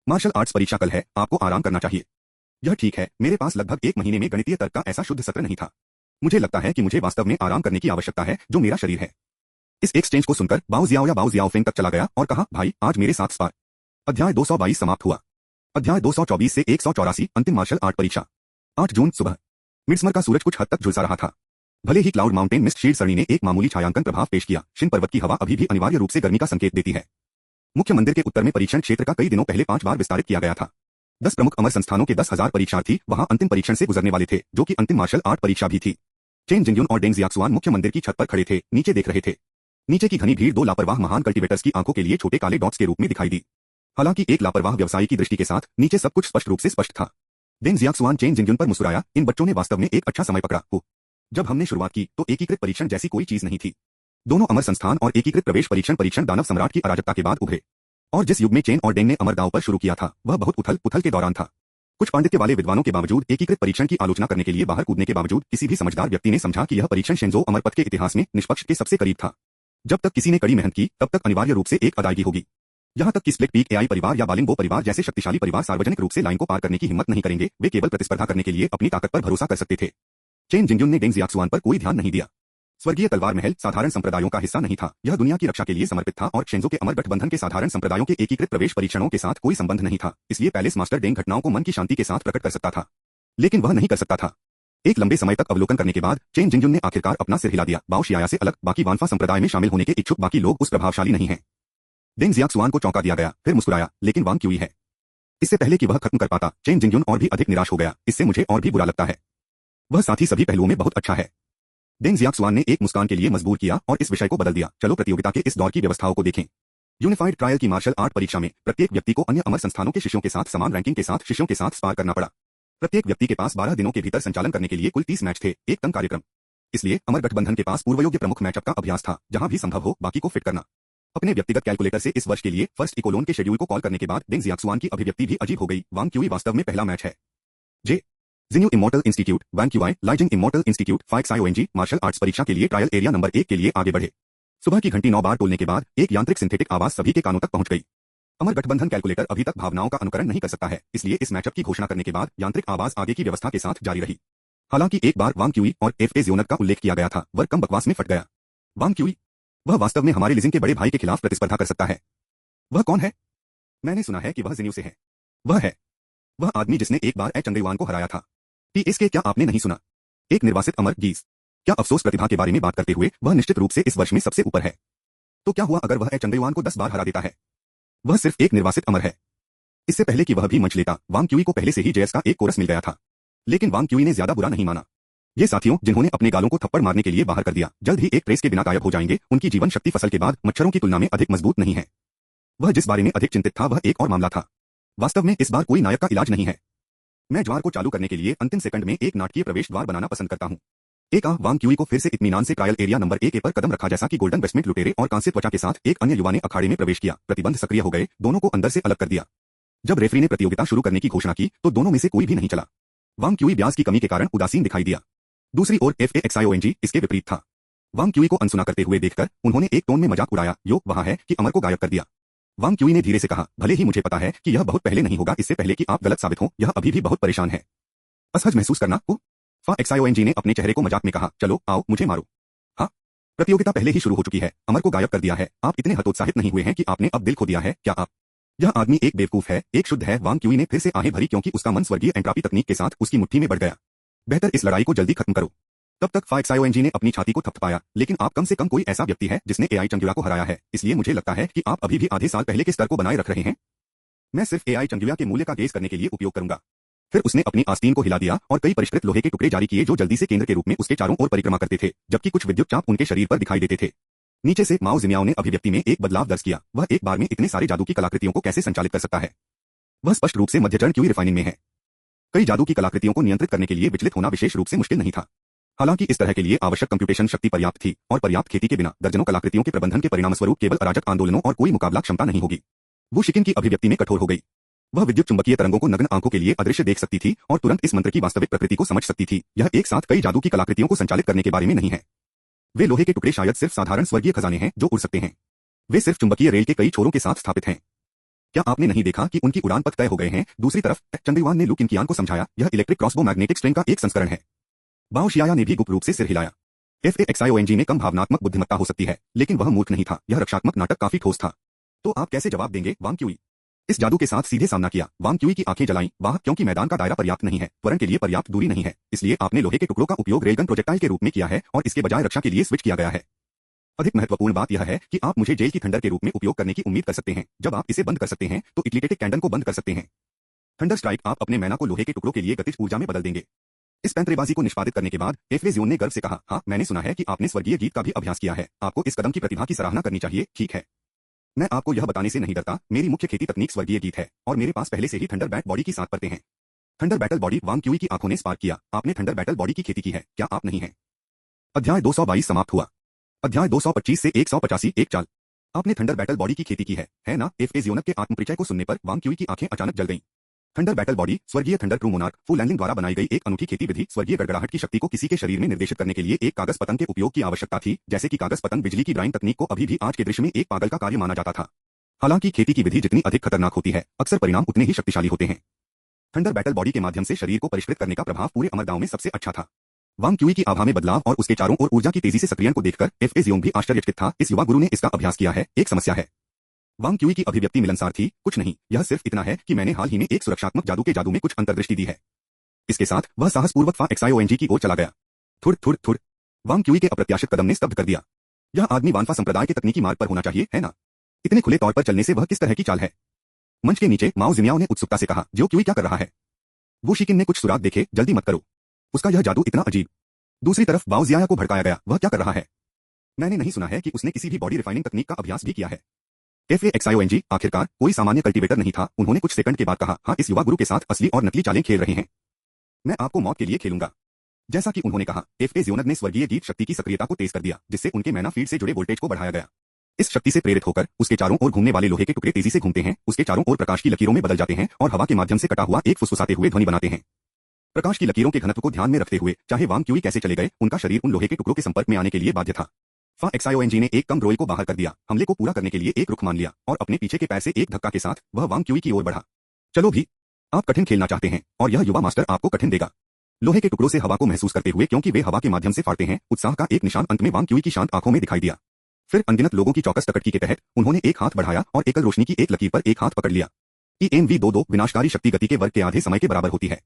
मार्शल आर्ट्स परीक्षा कल है, आपको आराम करना चाहिए। यह ठीक है, मेरे पास लगभग 1 महीने में गणितीय तर्क का ऐसा शुद्ध सत्र नहीं था। मुझे लगता है कि मुझे वास्तव में आराम करने की आवश्यकता है, जो मेरा शरीर है। इस एक्सचेंज को सुनकर बाओ जियाओ या बाओ जियाओफेंग तक चला गया और कहा, भाई, आज मेरे साथ स्पार। अध्याय 222 समाप्त हुआ। अध्याय 224 से 184 अंतिम मार्शल आर्ट परीक्षा। 8 जून सुबह। मिडसमर का सूरज कुछ हद तक झुलसा रहा था। भले ही क्लाउड माउंटेन मिस्ट शील्ड सरणी ने एक मामूली छायांकन प्रभाव पेश किया, शिन पर्वत की हवा अभी भी अनिवार्य रूप से गर्मी का संकेत देती है। मुख्य मंदिर के उत्तर में परीक्षण क्षेत्र का कई दिनों पहले 5 बार विस्तारित किया गया था। 10 प्रमुख अमर संस्थानों के 10,000 परीक्षार्थी वहां अंतिम परीक्षण से गुजरने वाले थे, जो कि अंतिम मार्शल आर्ट परीक्षा भी थी। चेन जिंगयुन और डेंग जियाक्सुआन मुख्य मंदिर की छत पर खड़े थे, नीचे देख रहे थे। नीचे की घनी भीड़ 2 लापरवाह महान कल्टीवेटर्स की आंखों के लिए छोटे काले डॉट्स के रूप में दिखाई दी। हालांकि एक लापरवाह व्यवसायी की दृष्टि के साथ नीचे सब कुछ स्पष्ट रूप से स्पष्ट था। डेंग जियाक्सुआन चेन जिंगयुन पर मुस्कुराया, इन बच्चों ने वास्तव में एक अच्छा समय पकड़ा हो। जब हमने शुरुआत की तो एकीकृत परीक्षण जैसी कोई चीज नहीं थी। दोनों अमर संस्थान और एकीकृत प्रवेश परीक्षण दानव सम्राट की अराजकता के बाद उभरे। और जिस युग में चेन और डेंग ने अमर दांव पर शुरू किया था, वह बहुत उथल पुथल के दौरान था। कुछ पांडित्य वाले विद्वानों के बावजूद, एकीकृत परीक्षण की आलोचना करने के लिए बाहर कूदने के बावजूद, किसी भी समझदार व्यक्ति ने समझा कि यह परीक्षण शेंजो अमर पथ के इतिहास में निष्पक्ष के सबसे करीब था। जब तक किसी ने कड़ी मेहनत की, तब तक अनिवार्य रूप से एक अदायगी होगी। यहां तक कि स्प्लिट पीक AI परिवार या बालिंगबो परिवार जैसे शक्तिशाली परिवार सार्वजनिक रूप से लाइन को पार करने की हिम्मत नहीं करेंगे, वे केवल प्रतिस्पर्धा करने के लिए अपनी ताकत पर भरोसा कर सकते थे। चेन जिंगयुन ने डेंग जियाक्सुआन पर कोई ध्यान नहीं दिया। स्वर्गीय तलवार महल साधारण संप्रदायों का हिस्सा नहीं था, यह दुनिया की रक्षा के लिए समर्पित था और शेंजो के अमर गठबंधन के साधारण संप्रदायों के एकीकृत प्रवेश परीक्षणों के साथ कोई संबंध नहीं था। इसलिए पैलेस मास्टर डेंग घटनाओं को मन की शांति के साथ प्रकट कर सकता था, लेकिन वह नहीं कर सकता था। एक लंबे समय तक अवलोकन करने के बाद चेन जिंगयुन ने आखिरकार अपना सिर हिला दिया। बाओ शियाया से अलग बाकी वानफा संप्रदाय में शामिल होने के इच्छुक बाकी लोग उस प्रभावशाली नहीं हैं। डेंग जियाक्सुआन को चौंका दिया गया, फिर मुस्कुराया, लेकिन वांग क्यूई है। इससे पहले कि वह खत्म कर पाता, चेन जिंगयुन और भी अधिक निराश हो गया, इससे मुझे और भी बुरा लगता है। वह साथ ही सभी पहलुओं में बहुत अच्छा है। डेंग जियाक्सुआन ने एक मुस्कान के लिए मजबूर किया और इस विषय को बदल दिया। चलो प्रतियोगिता के इस दौर की व्यवस्थाओं को देखें। यूनिफाइड ट्रायल की मार्शल आर्ट परीक्षा में प्रत्येक व्यक्ति को अन्य अमर संस्थानों के शिष्यों के साथ समान रैंकिंग के साथ शिष्यों के साथ स्पार करना पड़ा। प्रत्येक व्यक्ति के पास 12 दिनों के भीतर संचालन करने के लिए कुल 30 मैच थे, एक तंग कार्यक्रम। इसलिए अमर गठबंधन के पास पूर्वयोग्य प्रमुख मैचअप का अभ्यास था, जहां भी संभव हो बाकी को फिट करना। अपने व्यक्तिगत कैलकुलेटर से इस वर्ष के लिए फर्स्ट इकोलोन के शेड्यूल को कॉल करने के बाद डेंग जियाक्सुआन की अभिव्यक्ति भी अजीब हो गई। वांग क्यूई वास्तव में पहला मैच है। जे जिन्यू इमॉर्टल इंस्टीट्यूट, वांग क्यूई, लाइजिंग immortal institute, FAXIONG martial arts परीक्षा के लिए ट्रायल एरिया नंबर 1 के लिए आगे बढ़े। सुबह की घंटी 9 बार टोलने के बाद एक यांत्रिक सिंथेटिक आवाज सभी के कानों तक पहुंच गई। अमर गठबंधन कैलकुलेटर अभी तक भावनाओं का अनुकरण नहीं कर सकता है, इसलिए इस मैचअप की घोषणा करने के बाद यांत्रिक आवाज आगे की व्यवस्था के साथ जारी रही। हालांकि एक बार वांग क्यूई और FA जियोनग का उल्लेख किया गया था, वह कम बकवास में फट गया। वांग क्यूई, वह वास्तव में हमारे लिजिंग के बड़े भाई के खिलाफ प्रतिस्पर्धा कर सकता है। वह कौन है? मैंने सुना है कि वह जिन्यू से है। वह आदमी जिसने एक बार चंगयुआन को हराया था। इसके क्या आपने नहीं सुना? एक निर्वासित अमर गीज। क्या अफसोस प्रतिभा के बारे में बात करते हुए वह निश्चित रूप से इस वर्ष में सबसे ऊपर है। तो क्या हुआ अगर वह चंगयुआन को 10 बार हरा देता है? वह सिर्फ एक निर्वासित अमर है। इससे पहले कि वह भी मंच लेता, वांग क्यूई को पहले से ही जयस का एक कोरस मिल गया था। लेकिन वांग क्यूई ने ज्यादा बुरा नहीं माना। ये साथियों जिन्होंने अपने गालों को थप्पड़ मारने के लिए बाहर कर दिया, जल्द ही एक ट्रेस के बिना गायब हो जाएंगे। उनकी जीवन शक्ति फसल के बाद मच्छरों की तुलना में अधिक मजबूत नहीं है। वह जिस बारे में अधिक चिंतित था वह एक और मामला था। वास्तव में इस बार कोई नायक का इलाज नहीं है। मैं ज्वार को चालू करने के लिए अंतिम सेकंड में एक नाटकीय प्रवेश द्वार बनाना पसंद करता हूं। वांग क्यूई को फिर से इत्मीनान से ट्रायल एरिया नंबर 1 पर कदम रखा जैसा कि गोल्डन वेस्टमिंट लुटेरे और कांस्य त्वचा के साथ एक अन्य युवा ने अखाड़े में प्रवेश किया। प्रतिबंध सक्रिय हो गए, दोनों को अंदर से अलग कर दिया। जब रेफरी ने प्रतियोगिता शुरू करने की घोषणा की तो दोनों में से कोई भी नहीं चला। वांग क्यूई ब्याज की कमी के कारण उदासीन दिखाई दिया। दूसरी ओर FAXIONG इसके विपरीत था। वांग क्यूई को अनसुना करते हुए देखकर उन्होंने एक टोन में मजाक उड़ाया, यो वहां है, कि अमर को गायब कर दिया। वांग क्यूई ने धीरे से कहा, भले ही मुझे पता है कि यह बहुत पहले नहीं होगा, इससे पहले कि आप गलत साबित हो, यह अभी भी बहुत परेशान है। असहज महसूस करना। FAXIONG ने अपने चेहरे को मजाक में कहा, चलो आओ मुझे मारो। हाँ, प्रतियोगिता पहले ही शुरू हो चुकी है, अमर को गायब कर दिया है। आप इतने हतोत्साहित नहीं हुए हैं कि आपने अब दिल खो दिया है क्या आप? यह आदमी एक बेवकूफ है, एक शुद्ध है। वांग क्यूई ने फिर से आहें भरी क्योंकि उसका मन स्वर्गीय एंट्रापी तकनीक के साथ उसकी मुट्ठी में बढ़ गया। बेहतर इस लड़ाई को जल्दी खत्म करो। तब तक फाइक्सायोएनजी ने अपनी छाती को थपथपाया, लेकिन आप कम से कम कोई ऐसा व्यक्ति है जिसने एआई चंगुआ को हराया है, इसलिए मुझे लगता है कि आप अभी भी आधे साल पहले के स्तर को बनाए रख रहे हैं। मैं सिर्फ एआई चंगुआ के मूल्य का गेस करने के लिए उपयोग करूंगा। फिर उसने अपनी आस्तीन को हिला दिया और कई परिष्कृत लोहे के टुकड़े जारी किए जो जल्दी से केंद्र के रूप में उसके चारों ओर परिक्रमा करते थे, जबकि कुछ विद्युत चाप उनके शरीर पर दिखाई देते थे। नीचे से माओ जिमियाओ ने अभिव्यक्ति में एक बदलाव दर्ज किया। वह एक बार में इतने सारे जादू की कलाकृतियों को कैसे संचालित कर सकता है? वह स्पष्ट रूप से मध्यचरण क्यूई रिफाइनिंग में है। कई जादू की कलाकृतियों को नियंत्रित करने के लिए विचलित होना विशेष रूप से मुश्किल नहीं था। हालांकि इस तरह के लिए आवश्यक कंप्यूटेशन शक्ति पर्याप्त थी, और पर्याप्त खेती के बिना दर्जनों कलाकृतियों के प्रबंधन के परिणामस्वरूप केवल अराजक आंदोलनों और कोई मुकाबला क्षमता नहीं होगी। वो शिकिन की अभिव्यक्ति में कठोर हो गई। वह विद्युत चुंबकीय तरंगों को नग्न आंखों के लिए अदृश्य देख सकती थी और तुरंत इस मंत्र की वास्तविक प्रकृति को समझ सकती थी। यह एक साथ कई जादू की कलाकृतियों को संचालित करने के बारे में नहीं है। वे लोहे के टुकड़े शायद सिर्फ साधारण स्वर्गीय खजाने हैं जो उड़ सकते हैं। वे सिर्फ चुंबकीय रेल के कई छोरों के साथ स्थापित हैं। क्या आपने नहीं देखा कि उनकी उड़ान पथ तय हो गए हैं? दूसरी तरफ चंद्रयान ने लू किनकियान को समझाया, यह इलेक्ट्रिक क्रॉसबो मैग्नेटिक स्ट्रिंग का एक संस्करण है। बाओ शियाया ने भी गुप्त रूप से सिर हिलाया। फाइक्सायोएनजी में कम भावनात्मक बुद्धिमत्ता हो सकती है, लेकिन वह मूर्ख नहीं था। यह रक्षात्मक नाटक काफी ठोस था। तो आप कैसे जवाब देंगे? वांग क्यूई इस जादू के साथ सीधे सामना किया। वांग क्यूई की आंखें जलाईं। वाह, क्योंकि मैदान का दायरा पर्याप्त नहीं है, त्वरण के लिए पर्याप्त दूरी नहीं है, इसलिए आपने लोहे के टुकड़ों का उपयोग रेलगन प्रोजेक्टाइल के रूप में किया है और इसके बजाय रक्षा के लिए स्विच किया गया है। अधिक महत्वपूर्ण बात यह है कि आप मुझे जेल की थंडर के रूप में उपयोग करने की उम्मीद कर सकते हैं। जब आप इसे बंद कर सकते हैं तो इक्लिटेटिक कैंडन को बंद कर सकते हैं। थंडर स्ट्राइक, आप अपने मैना को लोहे के टुकड़ों के लिए गतिज ऊर्जा में बदल देंगे। इस पैंतरेबाजी को निष्पादित करने के बाद एफवेजियोन ने गर्व से कहा, हाँ, मैंने सुना है कि आपने स्वर्गीय गीत का भी अभ्यास किया है। आपको इस कदम की प्रतिभा की सराहना करनी चाहिए। ठीक है, मैं आपको यह बताने से नहीं डरता। मेरी मुख्य खेती तकनीक स्वर्गीय गीत है और मेरे पास पहले से ही थंडर बैट बॉडी की 7 परतें हैं। थंडर बैटल बॉडी, वांग क्यूई की आंखों ने स्पार्क किया। आपने थंडर बैटल बॉडी की खेती की है, क्या आप नहीं हैं? अध्याय 222 समाप्त हुआ। अध्याय 225 से 185 एक चाल। आपने थंडर बैटल बॉडी की खेती की है ना? एफवेजियोनक के आत्मपरिचय को सुनने पर वांग क्यूई की आंखें अचानक जल गईं। थंडर बैटल बॉडी, स्वर्गीय thunder crew monarch full landing द्वारा बनाई गई एक अनूठी खेती विधि। स्वर्गीय गड़गड़ाहट की शक्ति को किसी के शरीर में निर्देशित करने के लिए एक कागज पतंग के उपयोग की आवश्यकता थी। जैसे कि कागज पतंग बिजली की ड्राइंग तकनीक को अभी भी आज के दृश्य में एक पागल का कार्य माना जाता था। हालांकि खेती की विधि जितनी अधिक खतरनाक होती है, अक्सर परिणाम उतने ही शक्तिशाली होते हैं। थंडर बैटल बॉडी के माध्यम से शरीर को परिष्कृत करने का प्रभाव पूरे अमरदाव में सबसे अच्छा था। वांग क्यूई की आभा में बदलाव और उसके चारों ओर ऊर्जा की तेजी से सक्रियण को देखकर एफवेजियोन भी आश्चर्यचकित था। इस युवा गुरु ने इसका अभ्यास किया है, एक समस्या है। वांग क्यूई की अभिव्यक्ति मिलनसार थी। कुछ नहीं, यह सिर्फ इतना है कि मैंने हाल ही में एक सुरक्षात्मक जादू के जादू में कुछ अंतर्दृष्टि दी है। इसके साथ वह साहसपूर्वक फाइक्सायोएनजी की ओर चला गया। थुड़ थुड़ थुड़। वांग क्यूई के अप्रत्याशित कदम ने स्तब्ध कर दिया। यह आदमी वानफा संप्रदाय के तकनीकी मार्ग पर होना चाहिए, है ना? इतने खुले तौर पर चलने से वह किस तरह की चाल है? मंच के नीचे माओ जिमियाओ ने उत्सुकता से कहा, जो क्यूई क्या कर रहा है? वो शिकिन ने कुछ सुराग देखे, जल्दी मत करो, उसका यह जादू इतना अजीब। दूसरी तरफ बाओ जियाया को भड़काया गया, वह क्या कर रहा है? मैंने नहीं सुना है कि उसने किसी भी बॉडी रिफाइनिंग तकनीक का अभ्यास भी किया है। फाइक्सायोएनजी आखिरकार कोई सामान्य कल्टीवेटर नहीं था। उन्होंने कुछ सेकंड के बाद कहा, हाँ, इस युवा गुरु के साथ असली और नकली चालें खेल रहे हैं। मैं आपको मौत के लिए खेलूंगा। जैसा कि उन्होंने कहा, एफवेजियोनक ने स्वर्गीय गीत शक्ति की सक्रियता को तेज कर दिया, जिससे उनके मैना फील्ड से जुड़े वोल्टेज को बढ़ाया गया। इस शक्ति से प्रेरित होकर उसके चारों ओर घूमने वाले लोहे के टुकड़े तेजी से घूमते हैं, उसके चारों ओर प्रकाश की लकीरों में बदल जाते हैं और हवा के माध्यम से कटा हुआ एक फुसफुसाते हुए ध्वनि बनाते हैं। प्रकाश की लकीरों के घनत्व को ध्यान में रखते हुए, चाहे वांग क्यूई कैसे चले गए, उनका शरीर उन लोहे के टुकड़ों के संपर्क में आने के लिए बाध्य था। फाइक्सायोएनजी ने एक कम रोल को बाहर कर दिया, हमले को पूरा करने के लिए एक रुख मान लिया और अपने पीछे के पैर से एक धक्का के साथ वह वांग क्यूई की ओर बढ़ा। चलो भी, आप कठिन खेलना चाहते हैं और यह युवा मास्टर आपको कठिन देगा। लोहे के टुकड़ों से हवा को महसूस करते हुए, क्योंकि वे हवा के माध्यम से फाड़ते हैं, उत्साह का एक निशान अंत में वांग क्यूई की शांत आंखों में दिखाई दिया। फिर अनगिनत लोगों की चौकस टकटकी के तहत उन्होंने एक हाथ बढ़ाया और एकल रोशनी की एक लकीर पर एक हाथ पकड़ लिया। EMV-22 विनाशकारी शक्ति गति के वर्ग के आधे समय के बराबर होती है।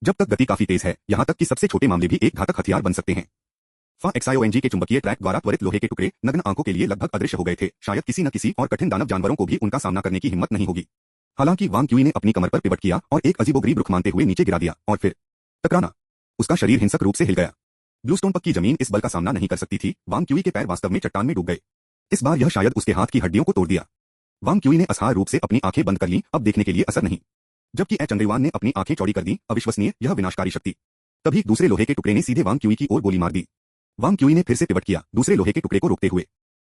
जब तक गति काफी तेज है, यहाँ तक कि सबसे छोटे मामले भी एक घातक हथियार बन सकते हैं। फाइक्सायोएनजी के चुंबकीय ट्रैक द्वारा त्वरित लोहे के टुकड़े नग्न आंखों के लिए लगभग अदृश्य हो गए थे। शायद किसी न किसी और कठिन दानव जानवरों को भी उनका सामना करने की हिम्मत नहीं होगी। हालांकि वांग क्यूई ने अपनी कमर पर पिवट किया और एक अजीबोगरीब रुख मानते हुए नीचे गिरा दिया और फिर टकराना। उसका शरीर हिंसक रूप से हिल गया। ब्लूस्टोन पक की जमीन इस बल का सामना नहीं कर सकती थी। वांग क्यूई के पैर वास्तव में चट्टान में डूब गए। इस बार यह शायद उसके हाथ की हड्डियों को तोड़ दिया। वांग क्यूई ने असहाय रूप से अपनी आंखें बंद कर लीं, अब देखने के लिए असर नहीं। जबकि चंद्रयान ने अपनी आंखें चौड़ी कर दी। अविश्वसनीय, यह विनाशकारी शक्ति। तभी दूसरे लोहे के टुकड़े ने सीधे वांग क्यूई की ओर गोली मार दी। वांग क्यूई ने फिर से पिवट किया, दूसरे लोहे के टुकड़े को रोकते हुए।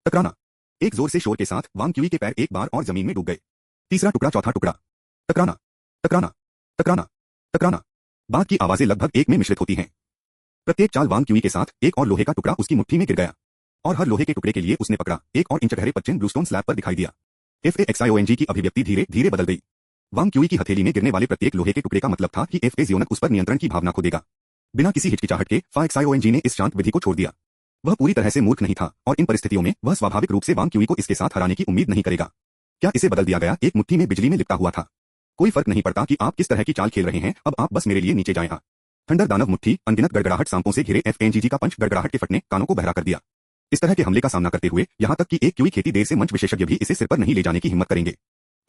टकराना। एक जोर से शोर के साथ वांग क्यूई के पैर एक बार और जमीन में डूब गए। तीसरा टुकड़ा, चौथा टुकड़ा। टकराना, टकराना, टकराना, टकराना। बाद की आवाजें लगभग एक में मिश्रित होती हैं। प्रत्येक चाल वांग क्यूई के साथ एक और लोहे का टुकड़ा उसकी मुट्ठी में गिर गया और हर लोहे के टुकड़े के लिए उसने पकड़ा एक और इंच गहरे पच्चीन ब्लूस्टोन स्लैब पर दिखाई दिया। फाइक्सायोएनजी की अभिव्यक्ति धीरे धीरे बदल गई। वांग क्यूई की हथेली में गिरने वाले प्रत्येक लोहे के टुकड़े का मतलब था कि एफवेजियोनक उस पर नियंत्रण की भावना खो देगा। बिना किसी हिचकिचाहट के फाइक्सायोएनजी ने इस शांत विधि को छोड़ दिया। वह पूरी तरह से मूर्ख नहीं था और इन परिस्थितियों में वह स्वाभाविक रूप से वांग क्यूई को इसके साथ हराने की उम्मीद नहीं करेगा। क्या इसे बदल दिया गया? एक मुट्ठी में बिजली में लिपटा हुआ था। कोई फर्क नहीं पड़ता कि आप किस तरह की चाल खेल रहे हैं, अब आप बस मेरे लिए नीचे जाएं। थंडर दानव मुट्ठी अनगिनत गड़गड़ाहट सांपों से घिरे एफएनजीजी का पंच गड़गड़ाहट के फटने कानों को बहरा कर दिया। इस तरह के हमले का सामना करते हुए यहां तक कि एक क्यूई खेती देर से मंच विशेषज्ञ भी इसे सिर पर नहीं ले जाने की हिम्मत करेंगे।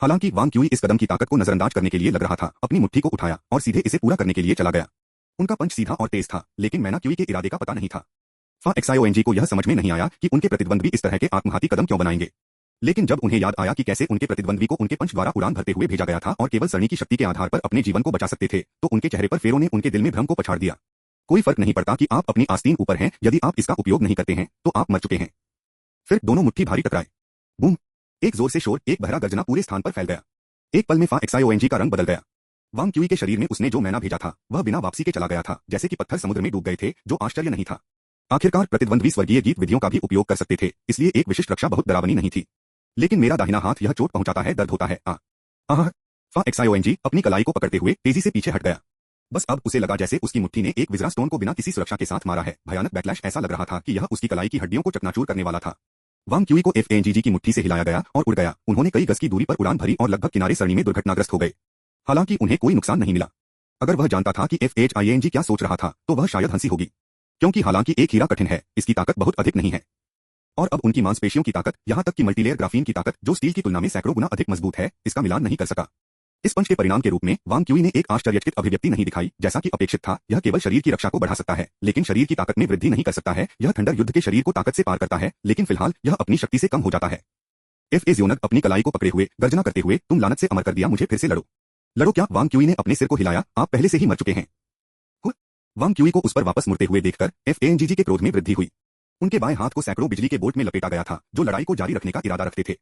हालांकि वांग क्यूई इस कदम की ताकत को नजरअंदाज करने के लिए लग रहा था, अपनी मुट्ठी को उठाया और सीधे इसे पूरा करने के लिए चला गया। उनका पंच सीधा और तेज था, लेकिन मैना क्यूई के इरादे का पता नहीं था। फा एक्सायोएनजी को यह समझ में नहीं आया कि उनके प्रतिद्वंद्वी इस तरह के आत्मघाती कदम क्यों बनाएंगे। लेकिन जब उन्हें याद आया कि कैसे उनके प्रतिद्वंद्वी को उनके पंच द्वारा उड़ान भरते हुए भेजा गया था और केवल सरणी की शक्ति के आधार पर अपने जीवन को बचा सकते थे, तो उनके चेहरे पर फेरों ने उनके दिल में भ्रम को पछाड़ दिया। कोई फर्क नहीं पड़ता कि आप अपनी आस्तीन ऊपर हैं, यदि आप इसका उपयोग नहीं करते हैं तो आप मर चुके हैं। फिर दोनों मुट्ठी भारी टकराए। बूम! एक जोर से शोर, एक बहरा गर्जना पूरे स्थान पर फैल गया। एक पल में फा एक्सायोएनजी का रंग बदल गया। वांग क्यूई के शरीर में उसने जो मैना भेजा था वह बिना वापसी के चला गया था, जैसे कि पत्थर समुद्र में डूब गए थे, जो आश्चर्य नहीं था। आखिरकार प्रतिद्वंद्वी स्वर्गीय गीत विधियों का भी उपयोग कर सकते थे, इसलिए एक विशिष्ट रक्षा बहुत डरावनी नहीं थी। लेकिन मेरा दाहिना हाथ यह चोट पहुंचाता है, दर्द होता है। आह! फा एक्सायोएनजी अपनी कलाई को पकड़ते हुए तेजी से पीछे हट गया। बस अब उसे लगा जैसे उसकी मुट्ठी ने एक विजरा स्टोन को बिना किसी सुरक्षा के साथ मारा है। भयानक बैकलैश, ऐसा लग रहा था कि यह उसकी कलाई की हड्डियों को चकनाचूर करने वाला था। वांग क्यूई को एफएनजीजी की मुट्ठी से हिलाया गया और उड़ गया। उन्होंने कई गज की दूरी पर उड़ान भरी और लगभग किनारे सरणी में दुर्घटनाग्रस्त हो गए। हालांकि उन्हें कोई नुकसान नहीं मिला। अगर वह जानता था कि एफएचआईएनजी क्या सोच रहा था तो वह शायद हंसी होगी, क्योंकि हालांकि एक हीरा कठिन है, इसकी ताकत बहुत अधिक नहीं है। और अब उनकी मांसपेशियों की ताकत, यहां तक कि मल्टीलेयर ग्राफीन की ताकत जो स्टील की तुलना में सैकड़ों गुना अधिक मजबूत है, इसका मिलान नहीं कर सका। इस पंच के परिणाम के रूप में वांग क्यूई ने एक आश्चर्यचकित अभिव्यक्ति नहीं दिखाई, जैसा कि अपेक्षित था। यह केवल शरीर की रक्षा को बढ़ा सकता है, लेकिन शरीर की ताकत में वृद्धि नहीं कर सकता है। यह थंडर युद्ध के शरीर को ताकत से पार करता है, लेकिन फिलहाल यह अपनी शक्ति से कम हो जाता है। एफए ज़ियोनग अपनी कलाई को पकड़े हुए गर्जना करते हुए, तुम लानत से अमर कर दिया मुझे, फिर से लड़ो। लड़ो क्या? वांग क्यूई ने अपने सिर को हिलाया। आप पहले से ही मर चुके हैं। वांग क्यूई को उस पर वापस मुड़ते हुए देखकर एफएनजीजी के क्रोध में वृद्धि हुई। उनके बाएं हाथ को सैकड़ों बिजली के बोल्ट में लपेटा गया था, जो लड़ाई को जारी रखने का इरादा रखते थे।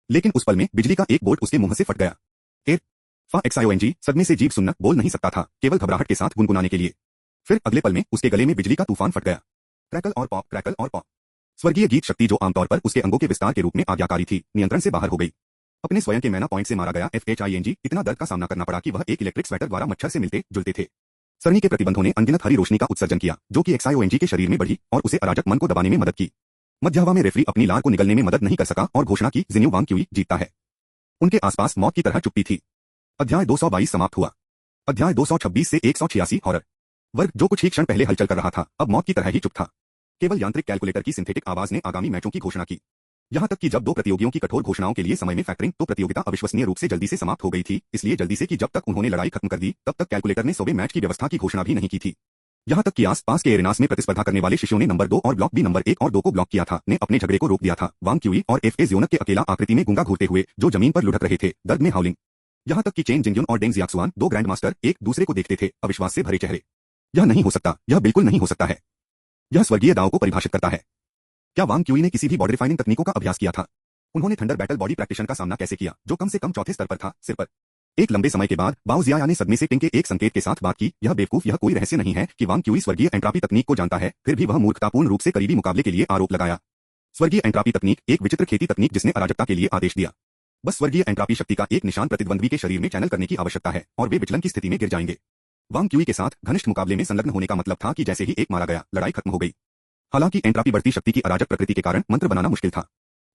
लेकिन उस पल में बिजली का एक बोल्ट उसके मुंह से फट गया। फा एक्सायोएनजी सदमे से जीभ सुन्न बोल नहीं सकता था, केवल घबराहट के साथ गुनगुनाने के लिए। फिर अगले पल में उसके गले में बिजली का तूफान फट गया। क्रैकल और पॉप, क्रैकल और पॉप। स्वर्गीय गीत शक्ति, जो आमतौर पर उसके अंगों के विस्तार के रूप में आज्ञाकारी थी, नियंत्रण से बाहर हो गई। अपने स्वयं के मैना पॉइंट से मारा गया एफएचआईएनजी इतना दर्द का सामना करना पड़ा कि वह एक इलेक्ट्रिक स्वेटर द्वारा मच्छर से मिलते जुलते थे। सरणी के प्रतिबंधों ने अनगिनत हरी रोशनी का उत्सर्जन किया, जो कि एक्सायोएनजी के शरीर में बढ़ी और उसे अराजक मन को दबाने में मदद की। मध्य हवा में रेफरी अपनी लार को निगलने में मदद नहीं कर सका और घोषणा की, जिन्यू वांग क्यूई जीतता है। उनके आसपास मौत की तरह चुप्पी थी। अध्याय 222 समाप्त हुआ। अध्याय 226 से 186 हॉरर वर्ग, जो कुछ ही क्षण पहले हलचल कर रहा था, अब मौत की तरह ही चुप था। केवल यांत्रिक कैलकुलेटर की सिंथेटिक आवाज ने आगामी मैचों की घोषणा की। यहां तक कि जब दो प्रतियोगियों की कठोर घोषणाओं के लिए समय में फैक्टरिंग, तो प्रतियोगिता अविश्वसनीय रूप से जल्दी से समाप्त हो गई थी, इसलिए जल्दी से कि जब तक उन्होंने लड़ाई खत्म कर दी, तब तक कैलकुलेटर ने सोवे मैच की व्यवस्था की घोषणा भी नहीं की थी। यहां तक कि आस-पास के एरेनास में प्रतिस्पर्धा करने वाले शिष्यों ने नंबर 2 और ब्लॉक बी नंबर 1 और 2 को ब्लॉक किया था, ने अपने झगड़े को रोक दिया था। वांग क्यूई और एफए ज़ियोनग के अकेला आकृति में गूंगा घूरते हुए, जो जमीन पर लुढ़क रहे थे, दर्द में हाउलिंग। यहां तक कि चेन जिंगयुन और डेंग जियाक्सुआन, दो ग्रैंड मास्टर, एक दूसरे को देखते थे, अविश्वास से भरे चेहरे। यह नहीं हो सकता, यह बिल्कुल नहीं हो सकता है। यह स्वर्गीय दाव को परिभाषित करता है। क्या वांग क्यूई ने किसी भी बॉडी रिफाइनिंग तकनीकों का अभ्यास किया था? उन्होंने थंडर बैटल बॉडी प्रैक्टिशन का सामना कैसे किया, जो कम से कम चौथे स्तर पर था, सिर पर? एक लंबे समय के बाद बाओ ज़ियाया ने सदमे से टिंग के एक संकेत के साथ बात की। यह बेवकूफ, यह कोई रहस्य नहीं है कि वांग क्यूई स्वर्गीय एंट्रापी तकनीक को जानता है, फिर भी वह मूर्खतापूर्ण रूप से करीबी मुकाबले के लिए आरोप लगाया। स्वर्गीय एंट्रापी तकनीक एक विचित्र खेती तकनीक जिसने अराजकता के लिए आदेश दिया। बस स्वर्गीय एंट्रापी शक्ति का एक निशान प्रतिद्वंद्वी के शरीर में चैनल करने की आवश्यकता है, और वे विचलन की स्थिति में गिर जाएंगे। वांग क्यूई के साथ घनिष्ठ मुकाबले में संलग्न होने का मतलब था कि जैसे ही एक मारा गया, लड़ाई खत्म हो गई। हालांकि एंट्रापी बढ़ती शक्ति की अराजक प्रकृति के कारण मंत्र बनाना मुश्किल था।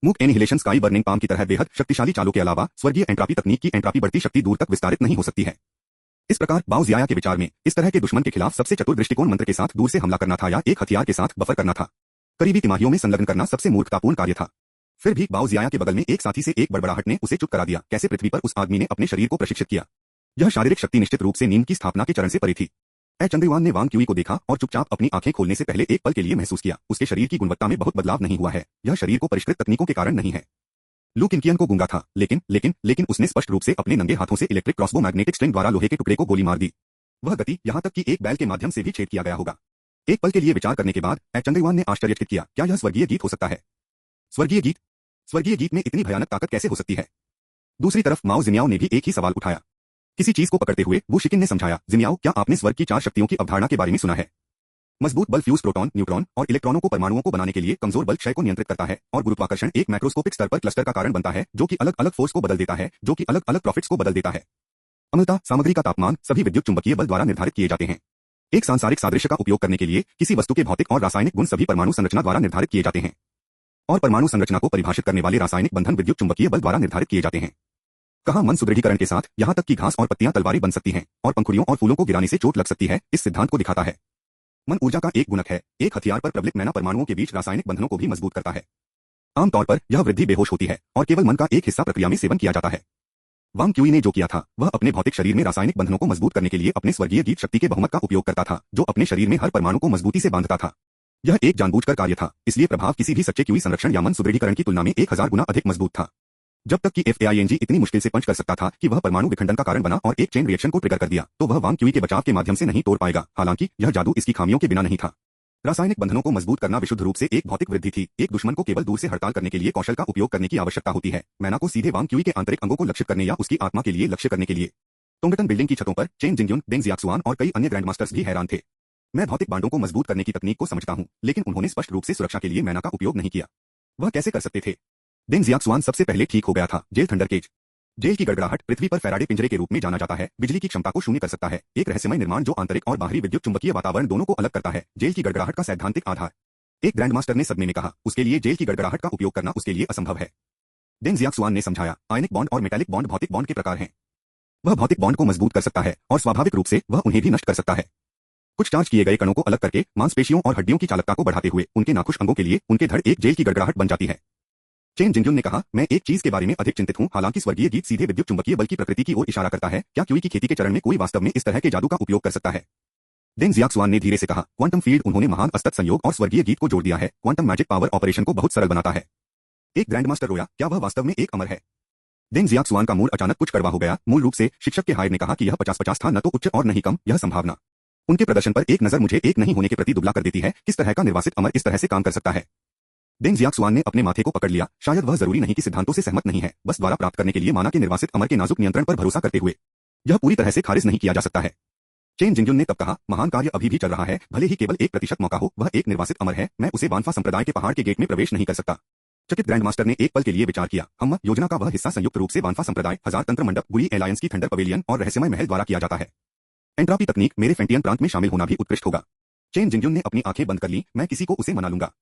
मूक एनिहिलेशन स्काई बर्निंग पाम की तरह बेहद शक्तिशाली चालों के अलावा स्वर्गीय एंट्रापी तकनीक की एंट्रापी बढ़ती शक्ति दूर तक विस्तारित नहीं हो सकती है। इस प्रकार बाओ ज़ियाया के विचार में इस तरह के दुश्मन के खिलाफ सबसे चतुर दृष्टिकोण मंत्र के साथ दूर से हमला करना था, या एक हथियार के साथ बफर करना था। करीबी तिमाहियों में संलग्न करना सबसे मूर्खतापूर्ण कार्य था। फिर भी बाओ ज़ियाया के बगल में एक साथी से एक बड़बड़ाहट ने उसे चुप करा दिया। कैसे पृथ्वी पर उस आदमी ने अपने शरीर को प्रशिक्षित किया। यह शारीरिक शक्ति निश्चित रूप से नींद की स्थापना के चरण से परे थी। चंद्रवान ने वांग क्यूई को देखा और चुपचाप अपनी आंखें खोलने से पहले एक पल के लिए महसूस किया, उसके शरीर की गुणवत्ता में बहुत बदलाव नहीं हुआ है। यह शरीर को परिष्कृत तकनीकों के कारण नहीं है। लू किनकियन को गूंगा था, लेकिन उसने स्पष्ट रूप से अपने नंगे हाथों से इलेक्ट्रिक क्रॉसबो मैग्नेटिक स्ट्रिंग द्वारा लोहे के टुकड़े को गोली मार दी। वह गति, यहां तक कि एक बैल के माध्यम से भी छेद किया गया होगा। एक पल के लिए विचार करने के बाद चंद्रवान ने आश्चर्यचकित किया, क्या यह स्वर्गीय गीत हो सकता है? स्वर्गीय गीत? स्वर्गीय गीत में इतनी भयानक ताकत कैसे हो सकती है? दूसरी तरफ माओ जिन्याओ ने भी एक ही सवाल उठाया। किसी चीज को पकड़ते हुए वू शिकिन ने समझाया, जिन्याओ, क्या आपने स्वर्ग की 4 शक्तियों की अवधारणा के बारे में सुना है? मजबूत बल फ्यूज प्रोटॉन, न्यूट्रॉन और इलेक्ट्रॉनों को परमाणुओं को बनाने के लिए कमजोर बल क्षय को नियंत्रित करता है, और गुरुत्वाकर्षण एक मैक्रोस्कोपिक स्तर पर क्लस्टर का कारण बनता है, जो कि अलग अलग फोर्स को बदल देता है, जो कि अलग अलग प्रॉफिट्स को बदल देता है। अम्लता, सामग्री का तापमान सभी विद्युत चुंबकीय बल द्वारा निर्धारित किए जाते हैं। एक सांसारिक सादृश्य का उपयोग करने के लिए किसी वस्तु के भौतिक और रासायनिक गुण सभी परमाणु संरचना द्वारा निर्धारित किए जाते हैं, और परमाणु संरचना को परिभाषित करने वाले रासायनिक बंधन विद्युत चुंबकीय बल द्वारा निर्धारित किए जाते हैं। कहा मन सुदृढ़ीकरण के साथ यहाँ तक कि घास और पत्तियां तलवारें बन सकती हैं और पंखुड़ियों और फूलों को गिराने से चोट लग सकती है, इस सिद्धांत को दिखाता है। मन ऊर्जा का एक गुणक है, एक हथियार पर प्रबलित मैना परमाणुओं के बीच रासायनिक बंधनों को भी मजबूत करता है। आमतौर पर यह वृद्धि बेहोश होती है और केवल मन का एक हिस्सा प्रक्रिया में सेवन किया जाता है। वांग क्यूई ने जो किया था वह अपने भौतिक शरीर में रासायनिक बंधनों को मजबूत करने के लिए अपने स्वर्गीय गीत शक्ति के बहुमत का उपयोग करता था, जो अपने शरीर में हर परमाणु को मजबूती से बांधता था। यह एक जानबूझकर कार्य था, इसलिए प्रभाव किसी भी सच्चे क्यूई संरक्षण या मन सुदृढ़ीकरण की तुलना में 1000 गुना अधिक मजबूत था। जब तक कि FAING इतनी मुश्किल से पंच कर सकता था कि वह परमाणु विखंडन का कारण बना और एक चेन रिएक्शन को ट्रिगर कर दिया, तो वह वांग क्यूई के बचाव के माध्यम से नहीं तोड़ पाएगा। हालांकि यह जादू इसकी खामियों के बिना नहीं था। रासायनिक बंधनों को मजबूत करना विशुद्ध रूप से एक भौतिक वृद्धि थी। एक दुश्मन को केवल दूर से हड़ताल करने के लिए कौशल का उपयोग करने की आवश्यकता होती है, मैना को सीधे वांग क्यूई के आंतरिक अंगों को लक्षित करने या उसकी आत्मा के लिए लक्ष्य करने के लिए। टोंगटन बिल्डिंग की छतों पर चेन जिंगयुन, डेंग जियाक्सुआन और कई अन्य ग्रैंडमास्टर्स भी हैरान थे। मैं भौतिक बांडों को मजबूत करने की तकनीक को समझता हूं, लेकिन उन्होंने स्पष्ट रूप से सुरक्षा के लिए मैना का उपयोग नहीं किया। वह कैसे कर सकते थे? डेंग जियाक्सुआन सबसे पहले ठीक हो गया था। Jail thunder cage. जेल की गड़गड़ाहट पृथ्वी पर फैराडे पिंजरे के रूप में जाना जाता है, बिजली की क्षमता को शून्य कर सकता है, एक रहस्यमय निर्माण जो आंतरिक और बाहरी विद्युत चुंबकीय वातावरण दोनों को अलग करता है। जेल की गड़गड़ाहट का सैद्धांतिक आधार। एक ग्रैंडमास्टर ने सदमे में कहा, उसके लिए जेल की गड़गड़ाहट का उपयोग करना उसके लिए असंभव है। डेंग जियाक्सुआन ने समझाया, आयनिक बॉन्ड और मेटालिक बॉन्ड भौतिक बॉन्ड के प्रकार हैं। वह भौतिक बॉन्ड को मजबूत कर सकता है और स्वाभाविक रूप से वह उन्हें भी नष्ट कर सकता है। कुछ चार्ज किए गए कणों को अलग करके मांसपेशियों और हड्डियों की चालकता को बढ़ाते हुए उनके नाखुश अंगों के लिए उनके धड़ एक जेल की गड़गड़ाहट बन जाती है। चेन जिंगयुन ने कहा, मैं एक चीज के बारे में अधिक चिंतित हूं। हालांकि स्वर्गीय गीत सीधे विद्युत चुंबकीय बल की प्रकृति की ओर इशारा करता है, क्या क्यूई की खेती के चरण में कोई वास्तव में इस तरह के जादू का उपयोग कर सकता है? डेंग जियाक्सुआन ने धीरे से कहा, क्वांटम फील्ड। उन्होंने महान असतत संयोग और स्वर्गीय गीत को जोड़ दिया है। क्वांटम मैजिक पावर ऑपरेशन को बहुत सरल बनाता है। एक ग्रैंडमास्टर रोया, क्या वह वास्तव में एक अमर है? डेंग जियाक्सुआन का मूड अचानक कुछ कड़वा हो गया। मूल रूप से शिक्षक के हायर ने कहा कि यह 50-50 था, न तो उच्च और नहीं कम, यह संभावना। उनके प्रदर्शन पर एक नजर मुझे एक नहीं होने के प्रति दुबला कर देती है। किस तरह का निर्वासित अमर इस तरह से काम कर सकता है? डेंग जियाक्सुआन ने अपने माथे को पकड़ लिया। शायद वह जरूरी नहीं कि सिद्धांतों से सहमत नहीं है, बस द्वारा प्राप्त करने के लिए माना के निर्वासित अमर के नाजुक नियंत्रण पर भरोसा करते हुए। यह पूरी तरह से खारिज नहीं किया जा सकता है। चेन जिंगयुन ने तब कहा, महान कार्य अभी भी चल रहा है, भले ही केवल 1% मौका हो। वह एक निर्वासित अमर है, मैं उसे वानफा संप्रदाय के पहाड़ के गेट में प्रवेश नहीं कर सकता। चकित ग्रैंडमास्टर ने एक पल के लिए विचार किया। हम योजना का वह हिस्सा संयुक्त रूप से वानफा संप्रदाय, 1000 तंत्र मंडप, बुरी एलायंस की थंडर पवेलियन और रहस्यमय महल द्वारा किया जाता है। एंट्रापी तकनीक मेरे फेंटियन प्रांत में शामिल होना भी उत्कृष्ट होगा। चेन जिंगयुन ने अपनी आंखें बंद कर ली। मैं किसी को उसे मना लूंगा।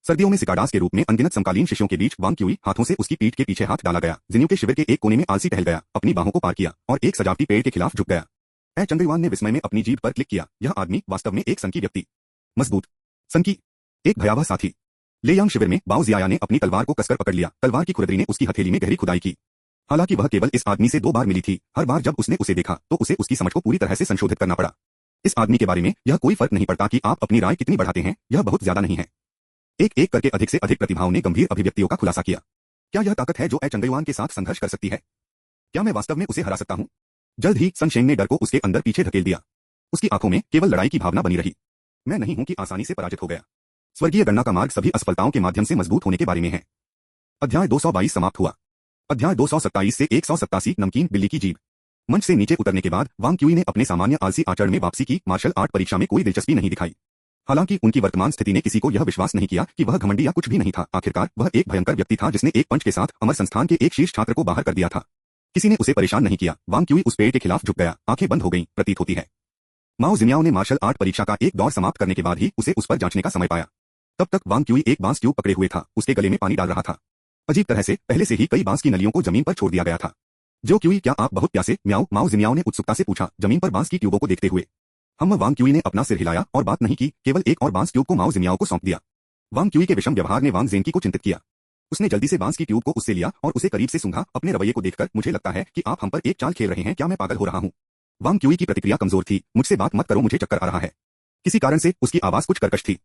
सर्दियों में सिकाडास के रूप में अनगिनत समकालीन शिष्यों के बीच वांग क्यूई हाथों से उसकी पीठ के पीछे हाथ डाला गया, जिन्यू के शिविर के एक कोने में आलसी टहल गया, अपनी बाहों को पार किया और एक सजावटी पेड़ के खिलाफ झुक गया। चंगयुआन ने विस्मय में अपनी जीभ पर क्लिक किया। यह आदमी वास्तव में एक सन की व्यक्ति, मजबूत सन की, एक भयावह साथी। लेयांग शिविर में बाओ जियाया ने अपनी तलवार को कसकर पकड़ लिया। तलवार की खुरदरी ने उसकी हथेली में गहरी खुदाई की। हालांकि वह केवल इस आदमी से 2 बार मिली थी। हर बार जब उसने उसे देखा तो उसे उसकी समझ को पूरी तरह से संशोधित करना पड़ा। इस आदमी के बारे में यह कोई फर्क नहीं पड़ता कि आप अपनी राय कितनी बढ़ाते हैं, यह बहुत ज्यादा नहीं है। एक एक करके अधिक से अधिक प्रतिभाओं ने गंभीर अभिव्यक्तियों का खुलासा किया। क्या यह ताकत है जो चंगयुआन के साथ संघर्ष कर सकती है? क्या मैं वास्तव में उसे हरा सकता हूं? जल्द ही सन शेंग ने डर को उसके अंदर पीछे धकेल दिया। उसकी आंखों में केवल लड़ाई की भावना बनी रही। मैं नहीं हूं कि आसानी से पराजित हो गया। स्वर्गीय गणना का मार्ग सभी असफलताओं के माध्यम से मजबूत होने के बारे में है। अध्याय 222 समाप्त हुआ। अध्याय 227 से 187 नमकीन बिल्ली की जीभ। मंच से नीचे उतरने के बाद वांग क्यूई ने अपने सामान्य आलसी आचरण में वापसी की। मार्शल आर्ट परीक्षा में कोई दिलचस्पी नहीं दिखाई। हालांकि उनकी वर्तमान स्थिति ने किसी को यह विश्वास नहीं किया कि वह घमंडी या कुछ भी नहीं था। आखिरकार वह एक भयंकर व्यक्ति था जिसने एक पंच के साथ अमर संस्थान के एक शीर्ष छात्र को बाहर कर दिया था। किसी ने उसे परेशान नहीं किया। वांग क्यूई उस पेड़ के खिलाफ झुक गया। आंखें बंद हो गईं, प्रतीत होती है माओ जिन्याओ ने मार्शल आर्ट परीक्षा का एक दौर समाप्त करने के बाद ही उसे उस पर जांचने का समय पाया। तब तक वांग क्यूई एक बांस ट्यूब पकड़े हुए था, उसके गले में पानी डाल रहा था। अजीब तरह से पहले से ही कई बांस की नलियों को जमीन पर छोड़ दिया गया था। जो क्यूई, क्या आप बहुत प्यासे? म्याओ, माओ जिन्याओ ने उत्सुकता से पूछा, जमीन पर बांस की ट्यूबों को देखते हुए। वांग क्यूई ने अपना सिर हिलाया और बात नहीं की, केवल एक और बांस ट्यूब को माओ जिन्याओ को सौंप दिया। वांग क्यूई के विषम व्यवहार ने वांग जेनकी को चिंतित किया। उसने जल्दी से बांस की ट्यूब को उससे लिया और उसे करीब से सूंघा। अपने रवैये को देखकर मुझे लगता है कि आप हम पर एक चाल खेल रहे हैं। क्या मैं पागल हो रहा हूं? वांग क्यूई की प्रतिक्रिया कमजोर थी। मुझसे बात मत करो, मुझे चक्कर आ रहा है। किसी कारण से उसकी आवाज कुछ कर्कश थी।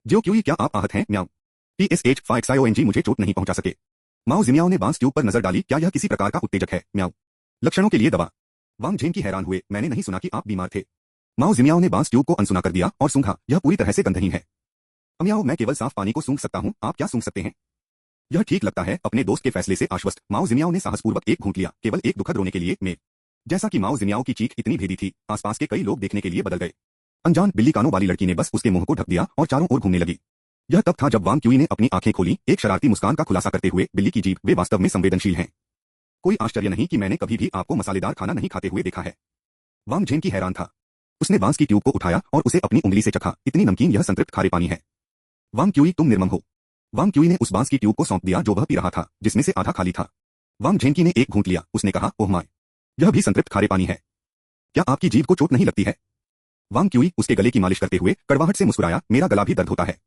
जो क्यूई, क्या आप आहत हैं? म्याओ। PSH फाइक्सायोएनजी मुझे चोट नहीं पहुंचा सके। माओ जिन्याओ ने बांस ट्यूब पर नजर डाली। क्या यह किसी प्रकार का उत्तेजक है? म्याओ। लक्षणों के लिए दवा। वांग झेन की हैरान हुए, मैंने नहीं सुना कि आप बीमार थे। माओ जिन्याओ ने बांस ट्यूब को अनसुना कर दिया और सूंघा। यह पूरी तरह से गंधहीन है। म्याओ, मैं केवल साफ पानी को सूंघ सकता हूं, आप क्या सूंघ सकते हैं? यह ठीक लगता है। अपने दोस्त के फैसले से आश्वस्त माओ जिन्याओ ने साहसपूर्वक एक घूंट लिया, केवल एक दुखद रोने के लिए। में जैसा कि माओ जिन्याओ की चीख इतनी भेदी थी, आसपास के कई लोग देखने के लिए बदल गए। अनजान बिल्ली कानों वाली लड़की ने बस उसके मुंह को ढक दिया और चारों ओर घूमने लगी। यह तब था जब वांग क्यूई ने अपनी आंखें खोली, एक शरारती मुस्कान का खुलासा करते हुए, बिल्ली की जीभ, वे वास्तव में संवेदनशील हैं। कोई आश्चर्य नहीं कि मैंने कभी भी आपको मसालेदार खाना नहीं खाते हुए देखा है। वांग झेन की हैरान था। उसने बांस की ट्यूब को उठाया और उसे अपनी उंगली से चखा। इतनी नमकीन, यह संतृप्त खारे पानी है। वांग क्यूई, तुम निर्मम हो। वांग क्यूई ने उस बांस की ट्यूब को सौंप दिया जो वह पी रहा था, जिसमें से आधा खाली था। वांग झेंकी ने एक घूंट लिया। उसने कहा, ओह माय, यह भी संतृप्त खारे पानी है। क्या आपकी जीभ को चोट नहीं लगती है? वांग क्यूई उसके गले की मालिश करते हुए कड़वाहट से मुस्कुराया, मेरा गला भी दर्द होता है।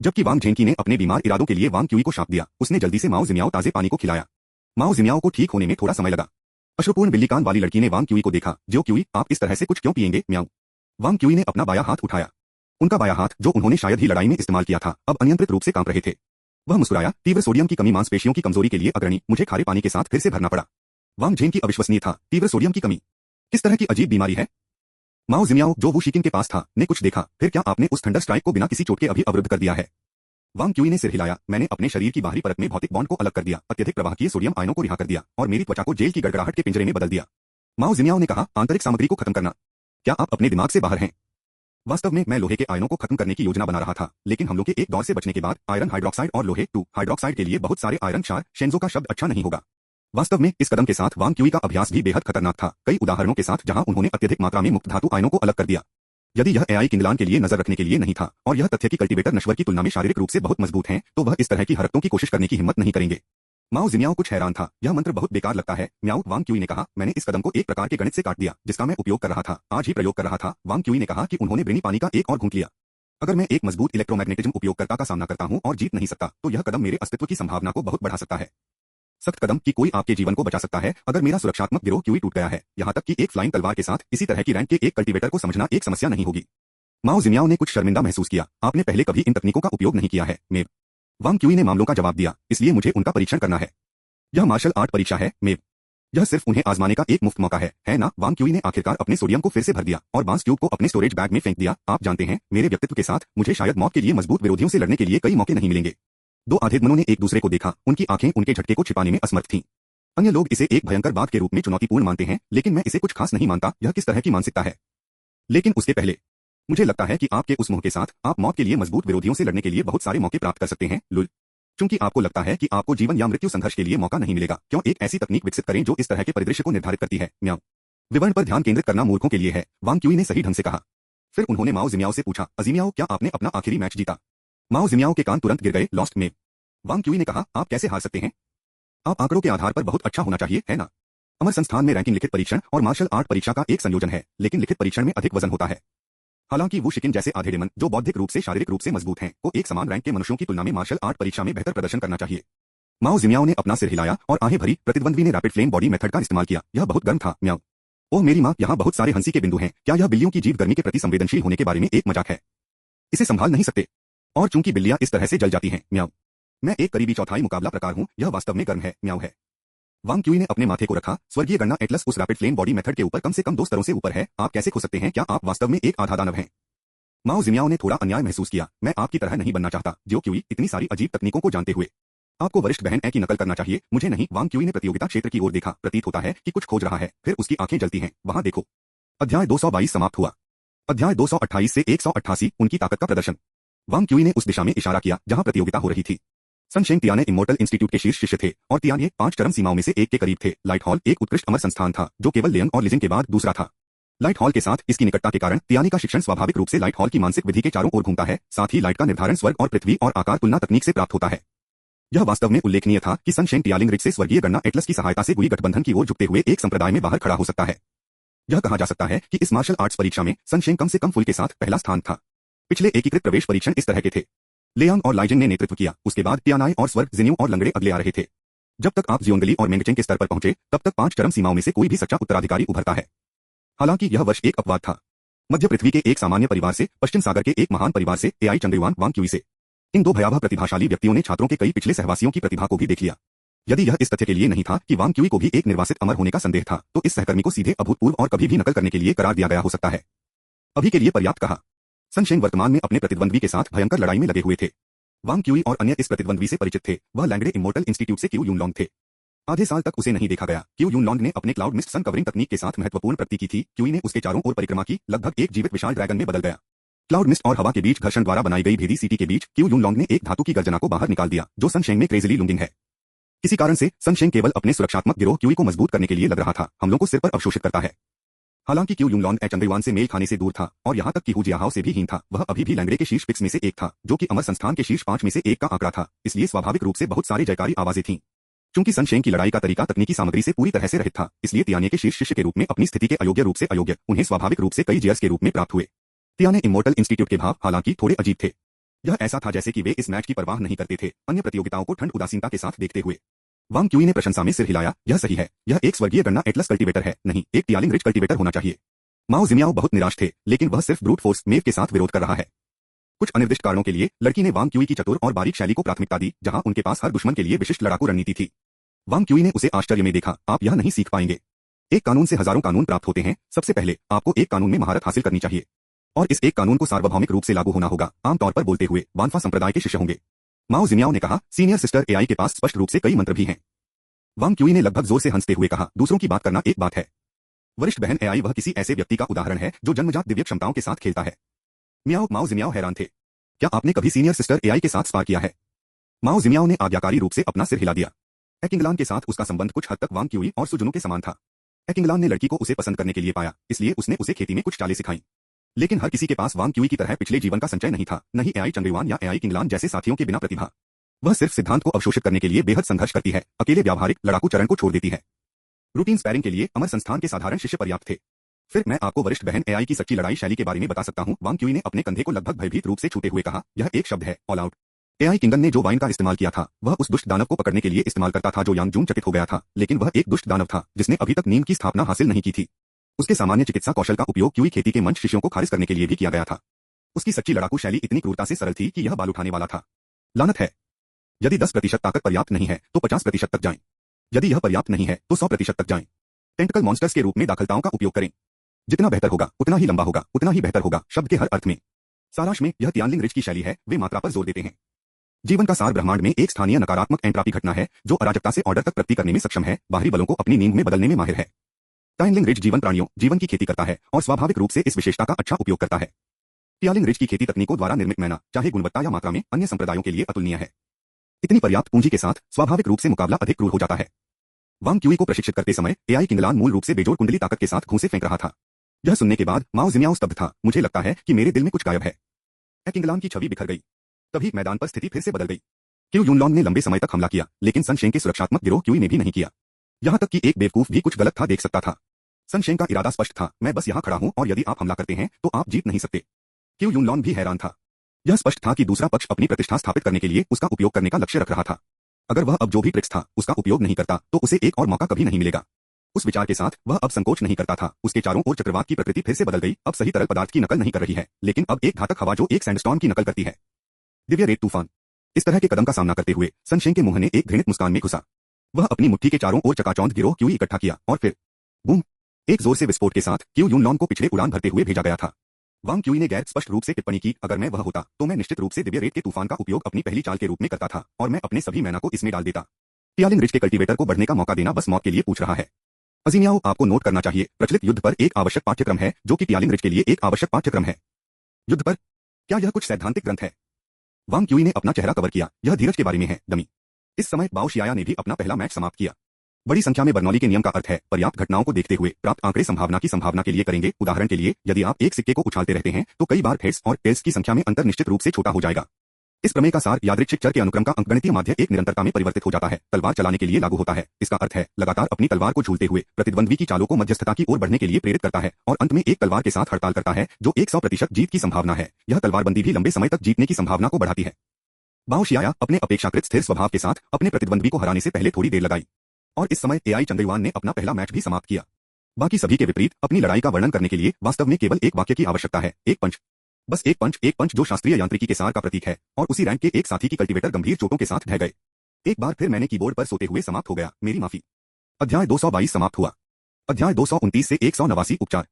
जबकि वांग झेंकी ने अपने बीमार इरादों के लिए वांग क्यूई को शाप दिया, उसने जल्दी से माओ जिमियाओ ताजे पानी को खिलाया। माओ जिमियाओ को ठीक होने में थोड़ा समय लगा। अश्रुपूर्ण बिल्ली कान वाली लड़की ने वांग क्यूई को देखा। जो क्यूई, आप इस तरह से कुछ क्यों पिएंगे? म्याऊ। वांग क्यूई ने अपना बायां हाथ उठाया। उनका बायां हाथ, जो उन्होंने शायद ही लड़ाई में इस्तेमाल किया था, अब अनियंत्रित रूप से कांप रहे थे। वह मुस्कुराया, तीव्र सोडियम की कमी मांसपेशियों की कमजोरी के लिए अग्रणी, मुझे खारे पानी के साथ फिर से भरना पड़ा। वांग झेंकी अविश्वसनीय था। तीव्र सोडियम की कमी? किस तरह की अजीब बीमारी है? माओ जिमियाओ, जो वू शिकिन के पास था, ने कुछ देखा। फिर क्या आपने उस थंडर स्ट्राइक को बिना किसी चोट के अभी अवरुद्ध कर दिया है? वांग क्यूई ने सिर हिलाया। मैंने अपने शरीर की बाहरी परत में भौतिक बॉन्ड को अलग कर दिया, अत्यधिक प्रवाहकीय सोडियम आयनों को रिहा कर दिया और मेरी त्वचा को जेल की गड़गड़ाहट के पिंजरे में बदल दिया। माओ जिमियाओ ने कहा, आंतरिक सामग्री को खत्म करना? क्या आप अपने दिमाग से बाहर हैं? वास्तव में मैं लोहे के आयनों को खत्म करने की योजना बना रहा था, लेकिन हमलों के एक दौर से बचने के बाद आयरन हाइड्रोक्साइड और लोहे 2 हाइड्रोक्साइड के लिए बहुत सारे आयरन क्षार, शेंजो का शब्द अच्छा नहीं होगा। वास्तव में इस कदम के साथ वांग क्यूई का अभ्यास भी बेहद खतरनाक था, कई उदाहरणों के साथ जहां उन्होंने अत्यधिक मात्रा में मुक्त धातु आयनों को अलग कर दिया। यदि यह एआई किंगलान के लिए नजर रखने के लिए नहीं था और यह तथ्य कि कल्टीवेटर नश्वर की तुलना में शारीरिक रूप से बहुत मजबूत हैं, तो वह इस तरह की हरकतों की कोशिश करने की हिम्मत नहीं करेंगे। माओ जिमियाओ कुछ हैरान था। यह मंत्र बहुत बेकार लगता है, म्याऊ। वांग क्यूई ने कहा, मैंने इस कदम को एक प्रकार के गणित से काट दिया जिसका मैं उपयोग कर रहा था, आज ही प्रयोग कर रहा था। वांग क्यूई ने कहा कि उन्होंने ब्रेनी पानी का एक और घूंट लिया। अगर मैं एक मजबूत इलेक्ट्रोमैग्नेटिज्म उपयोगकर्ता का सामना करता हूं और जीत नहीं सकता, तो यह कदम मेरे अस्तित्व की संभावना को बहुत बढ़ा सकता है। सख्त कदम कि कोई आपके जीवन को बचा सकता है अगर मेरा सुरक्षात्मक गिरोह क्यूई टूट गया है। यहां तक कि एक फ्लाइंग तलवार के साथ इसी तरह की रैंक के एक कल्टीवेटर को समझना एक समस्या नहीं होगी। माओ जिमियाओ ने कुछ शर्मिंदा महसूस किया। आपने पहले कभी इन तकनीकों का उपयोग नहीं किया है, मेव। वांग क्यूई ने मामलों का जवाब दिया, इसलिए मुझे उनका परीक्षण करना है। यह मार्शल आर्ट परीक्षा है, मेव। यह सिर्फ उन्हें आजमाने का एक मुफ्त मौका है ना? वांग क्यूई ने आखिरकार अपने सोडियम को फिर से भर दिया और बांस ट्यूब को अपने स्टोरेज बैग में फेंक दिया। आप जानते हैं, मेरे व्यक्तित्व के साथ मुझे शायद मौत के लिए मजबूत विरोधियों से लड़ने के लिए कई मौके नहीं मिलेंगे। दो आधेड़मनों ने एक दूसरे को देखा। उनकी आंखें उनके झटके को छिपाने में असमर्थ थीं। अन्य लोग इसे एक भयंकर बात के रूप में चुनौतीपूर्ण मानते हैं, लेकिन मैं इसे कुछ खास नहीं मानता। यह किस तरह की मानसिकता है? लेकिन उसके पहले मुझे लगता है कि आपके उस मुंह के साथ आप मौत के लिए मजबूत विरोधियों से लड़ने के लिए बहुत सारे मौके प्राप्त कर सकते हैं, लुल। चूंकि आपको लगता है कि आपको जीवन या मृत्यु संघर्ष के लिए मौका नहीं मिलेगा, क्यों एक ऐसी तकनीक विकसित करें जो इस तरह के परिदृश्य को निर्धारित करती है, म्याऊ। विवरण पर ध्यान केंद्रित करना मूर्खों के लिए है, वांग क्यूई ने सही ढंग से कहा। फिर उन्होंने माओ जिमियाओ से पूछा, अजीमियाओ, क्या आपने अपना आखिरी मैच जीता? माओ जिमियाओ के कान तुरंत गिर गए, लॉस्ट में। वांग क्यूई ने कहा, आप कैसे हार सकते हैं? आप आंकड़ों के आधार पर बहुत अच्छा होना चाहिए, है ना? अमर संस्थान में रैंकिंग लिखित परीक्षण और मार्शल आर्ट परीक्षा का एक संयोजन है, लेकिन लिखित परीक्षण में अधिक वजन होता है। हालांकि वो शिकिन जैसे आधे डेमन, जो बौद्धिक रूप से शारीरिक रूप से मजबूत हैं, को एक समान रैंक के मनुष्यों की तुलना में मार्शल आर्ट परीक्षा में बेहतर प्रदर्शन करना चाहिए। माओ जिमियाओ ने अपना सिर हिलाया और आहें भरी। प्रतिद्वंद्वी ने रैपिड फ्लेम बॉडी मेथड का इस्तेमाल किया। यह बहुत गर्म था, म्याऊ। ओह मेरी माँ, यहाँ बहुत सारे हंसी के बिंदु हैं। क्या यह बिल्लियों की जीव गर्मी के प्रति संवेदनशील होने के बारे में एक मजाक है? इसे संभाल नहीं सकते। और चूंकि बिल्लियां इस तरह से जल जाती हैं, म्याऊ। मैं एक करीबी चौथाई मुकाबला प्रकार हूँ, यह वास्तव में गर्म है, म्याऊ है। वांग क्यूई ने अपने माथे को रखा। स्वर्गीय गणना एटलस उस रैपिड फ्लेम बॉडी मेथड के ऊपर कम से कम 2 स्तरों से ऊपर है। आप कैसे खो सकते हैं? क्या आप वास्तव में एक आधा दानव हैं? माओ जिमियाओ ने थोड़ा अन्याय महसूस किया। मैं आपकी तरह नहीं बनना चाहता, जो क्यूई, इतनी सारी अजीब तकनीकों को जानते हुए। आपको वरिष्ठ बहन ए की नकल करना चाहिए, मुझे नहीं। वांग क्यूई ने प्रतियोगिता क्षेत्र की ओर देखा। प्रतीत होता है कि कुछ खोज रहा है। फिर उसकी आंखें जलती हैं। वहां देखो। अध्याय 222 समाप्त हुआ। अध्याय 228 से 188, उनकी ताकत का प्रदर्शन। वांग क्यूई ने उस दिशा में इशारा किया जहां प्रतियोगिता हो रही थी। सन शेंग तियाने इमोर्टल इंस्टीट्यूट के शीर्ष शिष्य थे और तियाने 5 चरम सीमाओं में से एक के करीब थे। लाइट हॉल एक उत्कृष्ट अमर संस्थान था, जो केवल लेयंग और लिजिंग के बाद दूसरा था। लाइट हॉल के साथ इसकी निकटता के कारण तियाने का शिक्षण स्वाभाविक रूप से लाइट हॉल की मानसिक विधि के चारों ओर घूमता है। साथ ही लाइट का निर्धारण स्वर्ग और पृथ्वी और आकार तुलना तकनीक से प्राप्त होता है। यह वास्तव में उल्लेखनीय था कि सन शेंग तियालिंग रिच से स्वर्गीय गणना एटलस की सहायता से गुई गठबंधन की ओर झुकते हुए एक संप्रदाय में बाहर खड़ा हो सकता है। यह कहा जा सकता है कि इस मार्शल आर्ट्स परीक्षा में सन शेंग कम से कम फुल के साथ पहला स्थान था। पिछले एकीकृत प्रवेश परीक्षण इस तरह के थे। लेयांग और लाइजिंग ने नेतृत्व किया, उसके बाद तियानाई और स्वर्ग, जिन्यू और लंगड़े अगले आ रहे थे। जब तक आप जियोंगली और मेंगचेंग के स्तर पर पहुंचे, तब तक 5 चरम सीमाओं में से कोई भी सच्चा उत्तराधिकारी उभरता है। हालांकि यह वर्ष एक अपवाद था। मध्य पृथ्वी के एक सामान्य परिवार से, पश्चिम सागर के एक महान परिवार से, एआई चंद्रयुआन वांग क्यूई से। इन 2 भयावह प्रतिभाशाली व्यक्तियों ने छात्रों के कई पिछले सहवासियों की प्रतिभा को भी देख लिया। यदि यह इस तथ्य के लिए नहीं था कि वांग क्यूई को भी एक निर्वासित अमर होने का संदेह था, तो इस सहकर्मी को सीधे अभूतपूर्व और कभी भी नकल करने के लिए करार दिया गया हो सकता है। अभी के लिए पर्याप्त कहा। सन शेंग वर्तमान में अपने प्रतिद्वंद्वी के साथ भयंकर लड़ाई में लगे हुए थे। वांग क्यूई और अन्य इस प्रतिद्वंद्वी से परिचित थे। वह लैंगड़े इमोर्टल इंस्टीट्यूट से क्यू यूनलॉन्ग थे। आधे साल तक उसे नहीं देखा गया। क्यू यूनलॉन्ग ने अपने क्लाउड मिस्ट सन कवरिंग तकनीक के साथ महत्वपूर्ण प्रगति की थी। क्यूई ने उसके चारों ओर परिक्रमा की, लगभग एक जीवित विशाल ड्रैगन में बदल गया। क्लाउड मिस्ट और हवा के बीच घर्षण द्वारा बनाई गई भेदी सीटी के बीच क्यू यूनलॉन्ग ने एक धातु की गर्जना को बाहर निकाल दिया, जो सन शेंग में क्रेजिली लुंगिंग है। किसी कारण से सन शेंग केवल अपने सुरक्षात्मक गिरोह क्यूई को मजबूत करने के लिए लग रहा था, हमलों को सिर पर अवशोषित करता है। हालांकि क्यू यूनलॉन चंद्रयान से मेल खाने से दूर था और यहां तक कि हु जियाहाओ से भी हीन था, वह अभी भी लैंगड़े के शीर्ष पिक्स में से एक था, जो कि अमर संस्थान के शीर्ष 5 में से एक का आंकड़ा था। इसलिए स्वाभाविक रूप से बहुत सारी जयकारी आवाजें थीं। चूंकि सन शेंग की लड़ाई का तरीका तकनीकी सामग्री से पूरी तरह से रहित था, इसलिए तियाने के शीर्ष शिष्य के रूप में अपनी स्थिति के अयोग्य रूप से अयोग्य उन्हें स्वाभाविक रूप से कई जियर्स के रूप में प्राप्त हुए। तियाने इमोर्टल इंस्टीट्यूट के भाव हालांकि थोड़े अजीब थे। यह ऐसा था जैसे कि वे इस मैच की परवाह नहीं करते थे, अन्य प्रतियोगिताओं को ठंड उदासीनता के साथ देखते हुए। वांग क्यूई ने प्रशंसा में सिर हिलाया, यह सही है, यह एक स्वर्गीय गन्ना एटलस कल्टीवेटर है, नहीं एक टियालिंग रिच कल्टीवेटर होना चाहिए। माओ जिमियाओ बहुत निराश थे, लेकिन वह सिर्फ ब्रूट फोर्स मेव के साथ विरोध कर रहा है। कुछ अनिर्दिष्ट कारणों के लिए लड़की ने वांग क्यूई की चतुर और बारीक शैली को प्राथमिकता दी, जहां उनके पास हर दुश्मन के लिए विशिष्ट लड़ाकू रणनीति थी। वांग क्यूई ने उसे आश्चर्य में देखा, आप यह नहीं सीख पाएंगे। एक कानून से हजारों कानून प्राप्त होते हैं, सबसे पहले आपको एक कानून में महारत हासिल करनी चाहिए और इस एक कानून को सार्वभौमिक रूप से लागू होना होगा। आमतौर पर बोलते हुए वानफा संप्रदाय के शिष्य होंगे। माओ जिमियाओ ने कहा, सीनियर सिस्टर एआई के पास स्पष्ट रूप से कई मंत्र भी हैं। वांग क्यूई ने लगभग जोर से हंसते हुए कहा, दूसरों की बात करना एक बात है, वरिष्ठ बहन एआई वह किसी ऐसे व्यक्ति का उदाहरण है जो जन्मजात दिव्य क्षमताओं के साथ खेलता है। माओ जिमियाओ हैरान थे, क्या आपने कभी सीनियर सिस्टर एआई के साथ स्पार किया है? माओ जिमियाओ ने आज्ञाकारी रूप से अपना सिर हिला दिया। एकिंगलान के साथ उसका संबंध कुछ हद तक वांग क्यूई और सुजुनु के समान था। एकिंगलान ने लड़की को उसे पसंद करने के लिए पाया, इसलिए उसने उसे खेती में कुछ चालें सिखाई। लेकिन हर किसी के पास वांग क्यूई की तरह पिछले जीवन का संचय नहीं था, न ही एआई चंद्रयान या एआई किंगलान जैसे साथियों के बिना प्रतिभा। वह सिर्फ सिद्धांत को अवशोषित करने के लिए बेहद संघर्ष करती है, अकेले व्यावहारिक लड़ाकू चरण को छोड़ देती है। रूटीन स्पैरिंग के लिए अमर संस्थान के साधारण शिष्य पर्याप्त थे। फिर मैं आपको वरिष्ठ बहन एआई की सच्ची लड़ाई शैली के बारे में बता सकता हूं। वांग क्यूई ने अपने कंधे को लगभग भयभीत रूप से छूते हुए कहा, यह एक शब्द है, ऑल आउट। एआई किंगन ने जो वाइन का इस्तेमाल किया था, वह उस दुष्ट दानव को पकड़ने के लिए इस्तेमाल करता था जो यांग जून चकित हो गया था, लेकिन वह एक दुष्ट दानव था जिसने अभी तक नीम की स्थापना हासिल नहीं की थी। उसके सामान्य चिकित्सा कौशल का उपयोग क्यूई खेती के मंच शिष्यों को खारिज करने के लिए भी किया गया था। उसकी सच्ची लड़ाकू शैली इतनी क्रूरता से सरल थी कि यह बाल उठाने वाला था। लानत है। यदि 10% ताकत पर्याप्त नहीं है तो 50% तक जाएं। यदि यह पर्याप्त नहीं है तो 100% तक जाएं। टेंटिकल मॉन्स्टर्स के रूप में दाखलताओं का उपयोग करें। जितना बेहतर होगा उतना ही लंबा होगा, उतना ही बेहतर होगा, शब्द के हर अर्थ में। सारांश में यह तियानलिंग रिच की शैली है, वे मात्रा पर जोर देते हैं। जीवन का सार ब्रह्मांड में एक स्थानीय नकारात्मक एंट्रापी घटना है जो अराजकता से ऑर्डर तक प्रगति करने में सक्षम है, बाहरी बलों को अपनी नींव में बदलने में माहिर है। टाइनलिंग रिच जीवन प्राणियों जीवन की खेती करता है और स्वाभाविक रूप से इस विशेषता का अच्छा उपयोग करता है। टियालिंग रिच की खेती तकनीकों द्वारा निर्मित मैना, चाहे गुणवत्ता या मात्रा में, अन्य संप्रदायों के लिए अतुलनीय है। इतनी पर्याप्त पूंजी के साथ स्वाभाविक रूप से मुकाबला अधिक क्रूर हो जाता है। वांग क्यूई को प्रशिक्षित करते समय एआई किंगलान मूल रूप से बेजोड़ कुंडली ताकत के साथ घूंसे फेंक रहा था। यह सुनने के बाद माओ जिमियाओ स्तब्ध था, मुझे लगता है कि मेरे दिल में कुछ गायब है। किंगलान की छवि बिखर गई। तभी मैदान पर स्थिति फिर से बदल गई। क्यू यूनलॉन ने लंबे समय तक हमला किया, लेकिन सन शेंग के सुरक्षात्मक गिरोह क्यूई ने भी नहीं किया। यहां तक कि एक बेवकूफ भी कुछ गलत था देख सकता था। सन शेंग का इरादा स्पष्ट था, मैं बस यहां खड़ा हूं और यदि आप हमला करते हैं तो आप जीत नहीं सकते। क्यू यूनलॉन भी हैरान था। यह स्पष्ट था कि दूसरा पक्ष अपनी प्रतिष्ठा स्थापित करने के लिए उसका उपयोग करने का लक्ष्य रख रहा था। अगर वह अब जो भी ट्रिक्स था उसका उपयोग नहीं करता तो उसे एक और मौका कभी नहीं मिलेगा। उस विचार के साथ वह अब संकोच नहीं करता था। उसके चारों ओर चक्रवात की प्रकृति फिर से बदल गई, अब सही तरल पदार्थ की नकल नहीं कर रही है, लेकिन अब एक घातक हवा जो एक सैंडस्टॉर्म की नकल करती है। दिव्य रेत तूफान। इस तरह के कदम का सामना करते हुए सन शेंग के मुंह ने एक घृणित मुस्कान में घुसा। वह अपनी मुट्ठी के चारों ओर चकाचौंध गिरोह क्यूई इकट्ठा किया और फिर बूम, एक जोर से विस्फोट के साथ क्यू यूनलॉन को पिछले उड़ान भरते हुए भेजा गया था। वांग क्यूई ने गैर स्पष्ट रूप से टिप्पणी की, अगर मैं वह होता तो मैं निश्चित रूप से दिव्य रेत के तूफान का उपयोग अपनी पहली चाल के रूप में करता था और मैं अपने सभी मैना को इसमें डाल देता। टियालिंग रिच के कल्टीवेटर को बढ़ने का मौका देना बस मौत के लिए पूछ रहा है। अजीमियाओ, आपको नोट करना चाहिए, प्रचलित युद्ध पर एक आवश्यक पाठ्यक्रम है जो कि टियालिंग रिच के लिए एक आवश्यक पाठ्यक्रम है। युद्ध पर? क्या यह कुछ सैद्धांतिक ग्रंथ है? वांग क्यूई ने अपना चेहरा कवर किया, यह धीरज के बारे में है, डमी। इस समय बाओ शियाया ने भी अपना पहला मैच समाप्त किया। बड़ी संख्या में बर्नौली के नियम का अर्थ है पर्याप्त घटनाओं को देखते हुए प्राप्त आंकड़े संभावना की संभावना के लिए करेंगे। उदाहरण के लिए, यदि आप एक सिक्के को उछालते रहते हैं तो कई बार हेड्स और टेल्स की संख्या में अंतर निश्चित रूप से छोटा हो जाएगा। इस प्रमेय का सार यादृच्छिक चर के अनुक्रम का अंकगणितीय माध्य एक निरंतरता में परिवर्तित हो जाता है, तलवार चलाने के लिए लागू होता है। इसका अर्थ है लगातार अपनी तलवार को झूलते हुए प्रतिद्वंद्वी की चालों को मध्यस्थता की ओर बढ़ने के लिए प्रेरित करता है और अंत में एक तलवार के साथ हड़ताल करता है जो 100% जीत की संभावना है। यह तलवारबंदी भी लंबे समय तक जीतने की संभावना को बढ़ाती है। बाओ शियाया अपने अपेक्षाकृत स्थिर स्वभाव के साथ अपने प्रतिद्वंद्वी को हराने से पहले थोड़ी देर लगाई और इस समय एआई चंद्रयान ने अपना पहला मैच भी समाप्त किया। बाकी सभी के विपरीत अपनी लड़ाई का वर्णन करने के लिए वास्तव में केवल एक वाक्य की आवश्यकता है, एक पंच। बस एक पंच जो शास्त्रीय यांत्रिकी के सार का प्रतीक है। और उसी रैंक के एक साथी की कल्टीवेटर गंभीर चोटों के साथ ढह गए। एक बार फिर मैंने कीबोर्ड पर सोते हुए समाप्त हो गया, मेरी माफी। अध्याय 222 समाप्त हुआ। अध्याय 229 से 189 उपचार।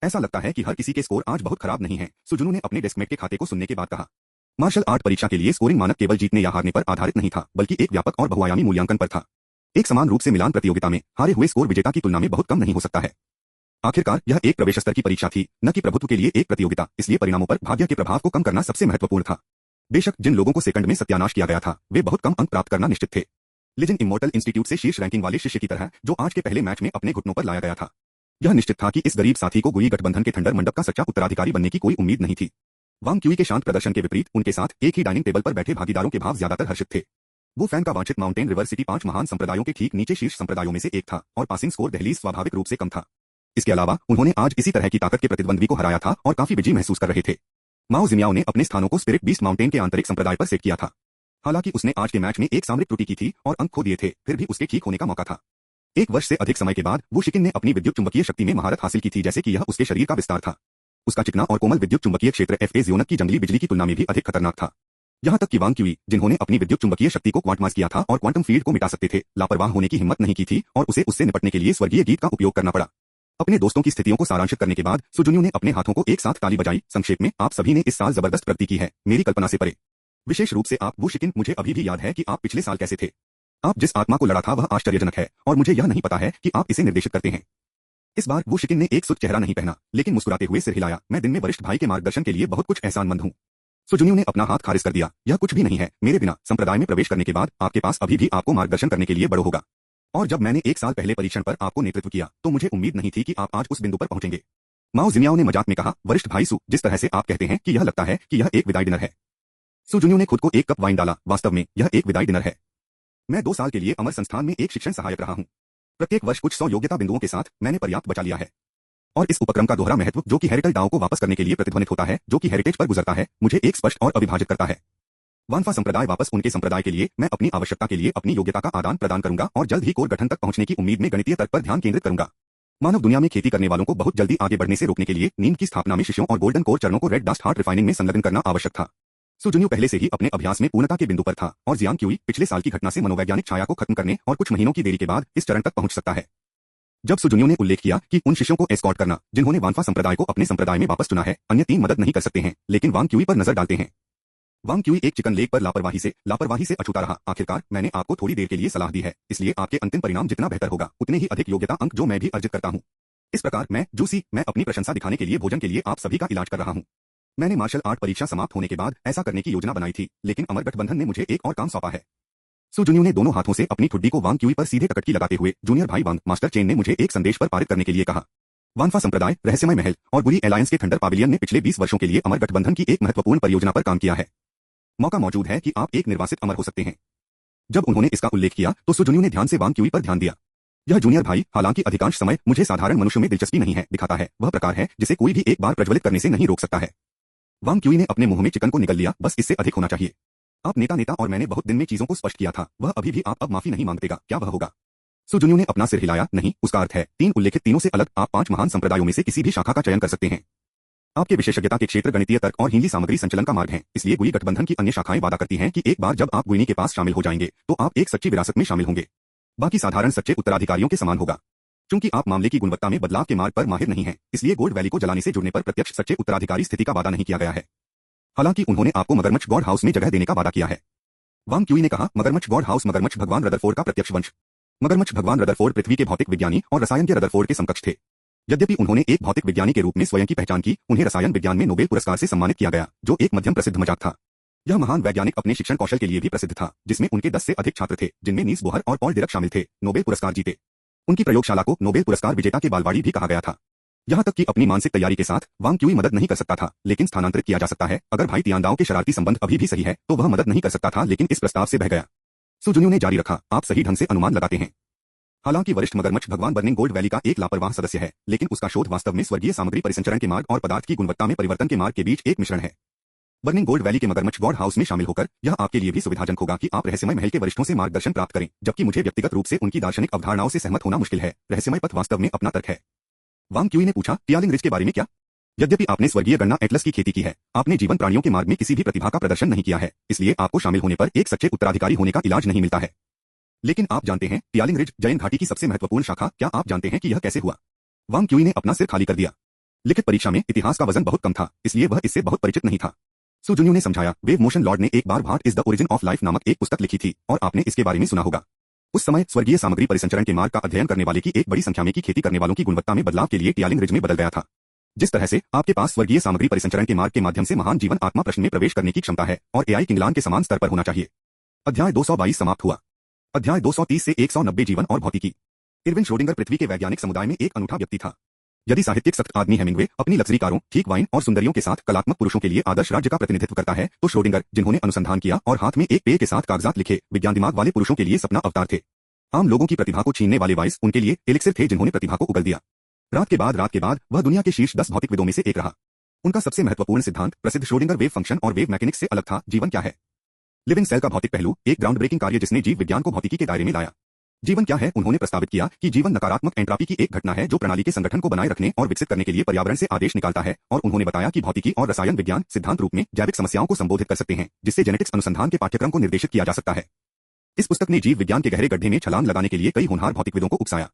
ऐसा लगता है कि हर किसी के स्कोर आज बहुत खराब नहीं है, सुजुनु ने अपने डेस्कमेट के खाते को सुनने के बाद कहा। मार्शल आर्ट परीक्षा के लिए स्कोरिंग मानक केवल जीतने या हारने पर आधारित नहीं था, बल्कि एक व्यापक और बहुआयामी मूल्यांकन पर था। एक समान रूप से मिलान प्रतियोगिता में हारे हुए स्कोर विजेता की तुलना में बहुत कम नहीं हो सकता है। आखिरकार यह एक प्रवेश स्तर की परीक्षा थी, न कि प्रभुत्व के लिए एक प्रतियोगिता, इसलिए परिणामों पर भाग्य के प्रभाव को कम करना सबसे महत्वपूर्ण था। बेशक जिन लोगों को सेकंड में सत्यानाश किया गया था वे बहुत कम अंक प्राप्त करना निश्चित थे। लेजेंड इमोर्टल इंस्टीट्यूट से शीर्ष रैंकिंग वाले शिष्य की तरह जो आज के पहले मैच में अपने घुटनों पर लाया गया था। यह निश्चित था कि इस गरीब साथी को गुई गठबंधन के थंडर मंडप का सच्चा उत्तराधिकारी बनने की कोई उम्मीद नहीं थी। वांग क्यूई के शांत प्रदर्शन के विपरीत उनके साथ एक ही डाइनिंग टेबल पर बैठे भागीदारों के भाव ज्यादातर हर्षित थे। वो फैन का वांछित माउंटेन रिवर सिटी 5 महान संप्रदायों के ठीक नीचे शीर्ष संप्रदायों में से एक था और पासिंग स्कोर दहलीज स्वाभाविक रूप से कम था। इसके अलावा उन्होंने आज इसी तरह की ताकत के प्रतिद्वंद्वी को हराया था और काफी विजयी महसूस कर रहे थे। माओ जिमियाओ ने अपने स्थानों को स्पिरिट बीस्ट माउंटेन के आंतरिक संप्रदाय पर सेट किया था। हालांकि उसने आज के मैच में एक सामरिक त्रुटि की थी और अंक खो दिए थे, फिर भी उसके ठीक होने का मौका था। 1 वर्ष से अधिक समय के बाद वो शिकिन ने अपनी विद्युत चुंबकीय शक्ति में महारत हासिल की थी, जैसे कि यह उसके शरीर का विस्तार था। उसका चिकना और कोमल विद्युत चुंबकीय क्षेत्र एफ जियोनक की जंगली बिजली की तुलना में भी अधिक खतरनाक था। यहां तक कि वांग क्यूई, जिन्होंने अपनी विद्युत चुंबकीय शक्ति को क्वांटमाइज किया था और क्वांटम फील्ड को मिटा सकते थे, लापरवाह होने की हिम्मत नहीं की थी और उसे उससे निपटने के लिए स्वर्गीय गीत का उपयोग करना पड़ा। अपने दोस्तों की स्थितियों को सारांशित करने के बाद सुजुन्यू ने अपने हाथों को एक साथ ताली बजाई। संक्षेप में, आप सभी ने इस साल जबरदस्त प्रगति की है, मेरी कल्पना से परे। विशेष रूप से आप, वो शिकिन, मुझे अभी भी याद है कि आप पिछले साल कैसे थे। आप जिस आत्मा को लड़ा था वह आश्चर्यजनक है और मुझे यह नहीं पता है कि आप इसे निर्देशित करते हैं। इस बार वो शिकिन ने एक सुध चेहरा नहीं पहना, लेकिन मुस्कुराते हुए सिर हिलाया। मैं दिन में वरिष्ठ भाई के मार्गदर्शन के लिए बहुत कुछ एहसानमंद हूँ। सुजुन्यू ने अपना हाथ खारिज कर दिया। यह कुछ भी नहीं है, मेरे बिना संप्रदाय में प्रवेश करने के बाद आपके पास अभी भी आपको मार्गदर्शन करने के लिए बड़ो होगा। और जब मैंने 1 साल पहले परीक्षण पर आपको नेतृत्व किया तो मुझे उम्मीद नहीं थी कि आप आज उस बिंदु पर पहुंचेंगे। माओ जिमियाओ ने मजाक में कहा, वरिष्ठ भाई सु, जिस तरह से आप कहते हैं कि यह लगता है कि यह एक विदाई डिनर है। सुजुन्यू ने खुद को एक कप वाइन डाला। वास्तव में यह एक विदाई डिनर है। मैं 2 साल के लिए अमर संस्थान में एक शिक्षण सहायक रहा हूँ। प्रत्येक वर्ष कुछ 100 योग्यता बिंदुओं के साथ मैंने पर्याप्त बचा लिया है। और इस उपक्रम का दोहरा महत्व, जो कि हेरिटल डाओ को वापस करने के लिए प्रतिध्वनित होता है, जो कि हेरिटेज पर गुजरता है, मुझे एक स्पष्ट और अविभाजित करता है। वानफा संप्रदाय वापस उनके संप्रदाय के लिए मैं अपनी आवश्यकता के लिए अपनी योग्यता का आदान प्रदान करूंगा और जल्द ही कोर गठन तक पहुंचने की उम्मीद में गणितीय तर्क पर ध्यान केंद्रित करूंगा। मानव दुनिया में खेती करने वालों को बहुत जल्दी आगे बढ़ने से रोकने के लिए नींद की स्थापना में शिष्यों और गोल्डन कोर चरणों को रेड डस्ट हार्ट रिफाइनिंग में संलग्न करना आवश्यक था। सुजुन्यू पहले से ही अपने अभ्यास में पूर्णता के बिंदु पर था और जियांग क्यूई पिछले साल की घटना से मनोवैज्ञानिक छाया को खत्म करने और कुछ महीनों की देरी के बाद इस चरण तक पहुंच सकता है। जब सुजुन्यू ने उल्लेख किया कि उन शिष्यों को एस्कॉर्ट करना जिन्होंने वानफा संप्रदाय को अपने संप्रदाय में वापस चुना है, अन्य 3 मदद नहीं कर सकते हैं, लेकिन वांग क्यूई पर नजर डालते हैं। वांग क्यूई एक चिकन लेग पर लापरवाही से अछूता रहा। आखिरकार मैंने आपको थोड़ी देर के लिए सलाह दी है, इसलिए आपके अंतिम परिणाम जितना बेहतर होगा, उतने ही अधिक योग्यता अंक जो मैं भी अर्जित करता हूँ। इस प्रकार मैं अपनी प्रशंसा दिखाने के लिए भोजन के लिए आप सभी का इलाज कर रहा हूँ। मैंने मार्शल आर्ट परीक्षा समाप्त होने के बाद ऐसा करने की योजना बनाई थी, लेकिन अमर गठबंधन ने मुझे एक और काम सौंपा है। सुजुन्यू ने दोनों हाथों से अपनी ठुड्डी को वांग क्यूई पर सीधे टकटकी लगाते हुए, जूनियर भाई वांग, मास्टर चेन ने मुझे एक संदेश पर पारित करने के लिए कहा। वानफा संप्रदाय, रहस्यमय महल और बुरी एलायंस के थंडर पाविलियन ने पिछले 20 वर्षों के लिए अमर गठबंधन की एक महत्वपूर्ण परियोजना पर काम किया है। मौका मौजूद है कि आप एक निर्वासित अमर हो सकते हैं। जब उन्होंने इसका उल्लेख किया तो सुजुन्यू ने ध्यान से वांग क्यूई पर ध्यान दिया। यह जूनियर भाई, हालांकि अधिकांश समय मुझे साधारण मनुष्य में दिलचस्पी नहीं है, दिखाता है वह प्रकार है जिसे कोई भी एक बार प्रज्वलित करने से नहीं रोक सकता है। वांग क्यूई ने अपने मुंह में चिकन को निगल लिया। बस इससे अधिक होना चाहिए। आप नेता और मैंने बहुत दिन में चीजों को स्पष्ट किया था, वह अभी भी आप अब माफी नहीं मांगतेगा, क्या वह होगा? सुजुन्यू ने अपना सिर हिलाया। नहीं, उसका अर्थ है 3 उल्लेखित तीनों से अलग आप 5 महान संप्रदायों में से किसी भी शाखा का चयन कर सकते हैं। आपके विशेषज्ञता के क्षेत्र गणितीय तर्क और हीनली सामग्री संचलन का मार्ग है, इसलिए गुई गठबंधन की अन्य शाखाएं वादा करती हैं कि एक बार जब आप गुइनी के पास शामिल हो जाएंगे तो आप एक सच्ची विरासत में शामिल होंगे। बाकी साधारण सच्चे उत्तराधिकारियों के समान होगा। चूंकि आप मामले की गुणवत्ता में बदलाव के मार्ग पर माहिर नहीं हैं, इसलिए गोल्ड वैली को जलाने से जुड़ने पर प्रत्यक्ष सच्चे उत्तराधिकारी स्थिति का वादा नहीं किया गया है। हालांकि उन्होंने आपको मगरमच्छ गॉड हाउस में जगह देने का वादा किया है। वांग क्यूई ने कहा, मगरमच्छ गॉड हाउस मगरमच्छ भगवान रदरफोर्ड का प्रत्यक्ष वंश। मगरमच्छ भगवान रदरफोर्ड पृथ्वी के भौतिक विज्ञानी और रसायन के रदरफोर्ड के समकक्ष थे। यद्यपि उन्होंने एक भौतिक विज्ञानी के रूप में स्वयं की पहचान की, उन्हें रसायन विज्ञान में नोबेल पुरस्कार से सम्मानित किया गया, जो एक मध्यम प्रसिद्ध मजाक था। यह महान वैज्ञानिक अपने शिक्षण कौशल के लिए भी प्रसिद्ध था, जिसमें उनके 10 से अधिक छात्र थे, जिनमें नील्स बोहर और पॉल डिरक शामिल थे, नोबेल पुरस्कार जीते। उनकी प्रयोगशाला को नोबेल पुरस्कार विजेता के बालवाड़ी भी कहा गया था। यहां तक कि अपनी मानसिक तैयारी के साथ वांग क्यूई मदद नहीं कर सकता था, लेकिन स्थानांतरित किया जा सकता है। अगर भाई तियानदाओ के शरारती संबंध अभी भी सही है तो वह मदद नहीं कर सकता था, लेकिन इस प्रस्ताव से बह गया। सुजुन्यू ने जारी रखा, आप सही ढंग से अनुमान लगाते हैं। हालांकि वरिष्ठ मगरमच्छ भगवान बर्निंग गोल्ड वैली का एक लापरवाह सदस्य है, लेकिन उसका शोध वास्तव में स्वर्गीय सामग्री परिसंचरण के मार्ग और पदार्थ की गुणवत्ता में परिवर्तन के मार्ग के बीच एक मिश्रण है। बर्निंग गोल्ड वैली के मगरमच्छ गॉड हाउस में शामिल होकर यह आपके लिए भी सुविधाजनक होगा कि आप रहस्यमय महल के वरिष्ठों से मार्गदर्शन प्राप्त करें, जबकि मुझे व्यक्तिगत रूप से उनकी दार्शनिक अवधारणाओं से सहमत होना मुश्किल है। रहस्यमय पथ वास्तव में अपना तर्क है। वांग क्यूई ने पूछा, टियालिंग रिज के बारे में क्या? यद्यपि आपने स्वर्गीय गणना एटलस की खेती की है, आपने जीवन प्राणियों के मार्ग में किसी भी प्रतिभा का प्रदर्शन नहीं किया है, इसलिए आपको शामिल होने पर एक सच्चे उत्तराधिकारी होने का इलाज नहीं मिलता है। लेकिन आप जानते हैं, टियालिंग रिज, जयन घाटी की सबसे महत्वपूर्ण शाखा, क्या आप जानते हैं कि यह कैसे हुआ? वांग क्यूई ने अपना सिर खाली कर दिया। लिखित परीक्षा में इतिहास का वजन बहुत कम था, इसलिए वह इससे बहुत परिचित नहीं था। सुजुन्यू ने समझाया, वेव मोशन लॉर्ड ने एक बार what is the origin of life नामक एक पुस्तक लिखी थी और आपने इसके बारे में सुना होगा। उस समय स्वर्गीय सामग्री परिसंचरण के मार्ग का अध्ययन करने वाले की एक बड़ी संख्या में की खेती करने वालों की गुणवत्ता में बदलाव के लिए टियालिंग रिज में बदल गया था। जिस तरह से आपके पास स्वर्गीय सामग्री परिसंचरण के मार्ग के माध्यम से महान जीवन आत्मा प्रश्न में प्रवेश करने की क्षमता है और एआई किंगलान के समान स्तर पर होना चाहिए। अध्याय 222 समाप्त हुआ। अध्याय 230 से 190 जीवन और भौतिकी। इरविन श्रोडिंगर पृथ्वी के वैज्ञानिक समुदाय में एक अनूठा व्यक्ति था। यदि साहित्यिक सख्त आदमी हेमिंग्वे अपनी लग्जरी कारों, ठीक वाइन और सुंदरियों के साथ कलात्मक पुरुषों के लिए आदर्श राज्य का प्रतिनिधित्व करता है, तो श्रोडिंगर, जिन्होंने अनुसंधान किया और हाथ में एक पेय के साथ कागजात लिखे, विज्ञान दिमाग वाले पुरुषों के लिए सपना अवतार थे। आम लोगों की प्रतिभा को छीनने वाले वाइस उनके लिए एलिक्सिर थे, जिन्होंने प्रतिभा को उगल दिया। रात के बाद वह दुनिया के शीर्ष 10 भौतिकविदों में से एक रहा। उनका सबसे महत्वपूर्ण सिद्धांत प्रसिद्ध श्रोडिंगर वेव फंक्शन और वेव मैकेनिक्स से अलग था। जीवन क्या है? लिविंग सेल का भौतिक पहलू, एक ग्राउंड ब्रेकिंग कार्य जिसने जीव विज्ञान को भौतिकी के दायरे में लाया। जीवन क्या है? उन्होंने प्रस्तावित किया कि जीवन नकारात्मक एंट्रॉपी की एक घटना है जो प्रणाली के संगठन को बनाए रखने और विकसित करने के लिए पर्यावरण से आदेश निकालता है, और उन्होंने बताया कि भौतिकी और रसायन विज्ञान सिद्धांत रूप में जैविक समस्याओं को संबोधित कर सकते हैं, जिससे जेनेटिक्स अनुसंधान के पाठ्यक्रम को निर्देशित किया जा सकता है। इस पुस्तक ने जीव विज्ञान के गहरे गड्ढे में छलांग लगाने के लिए कई होनहार भौतिकविदों को उकसाया।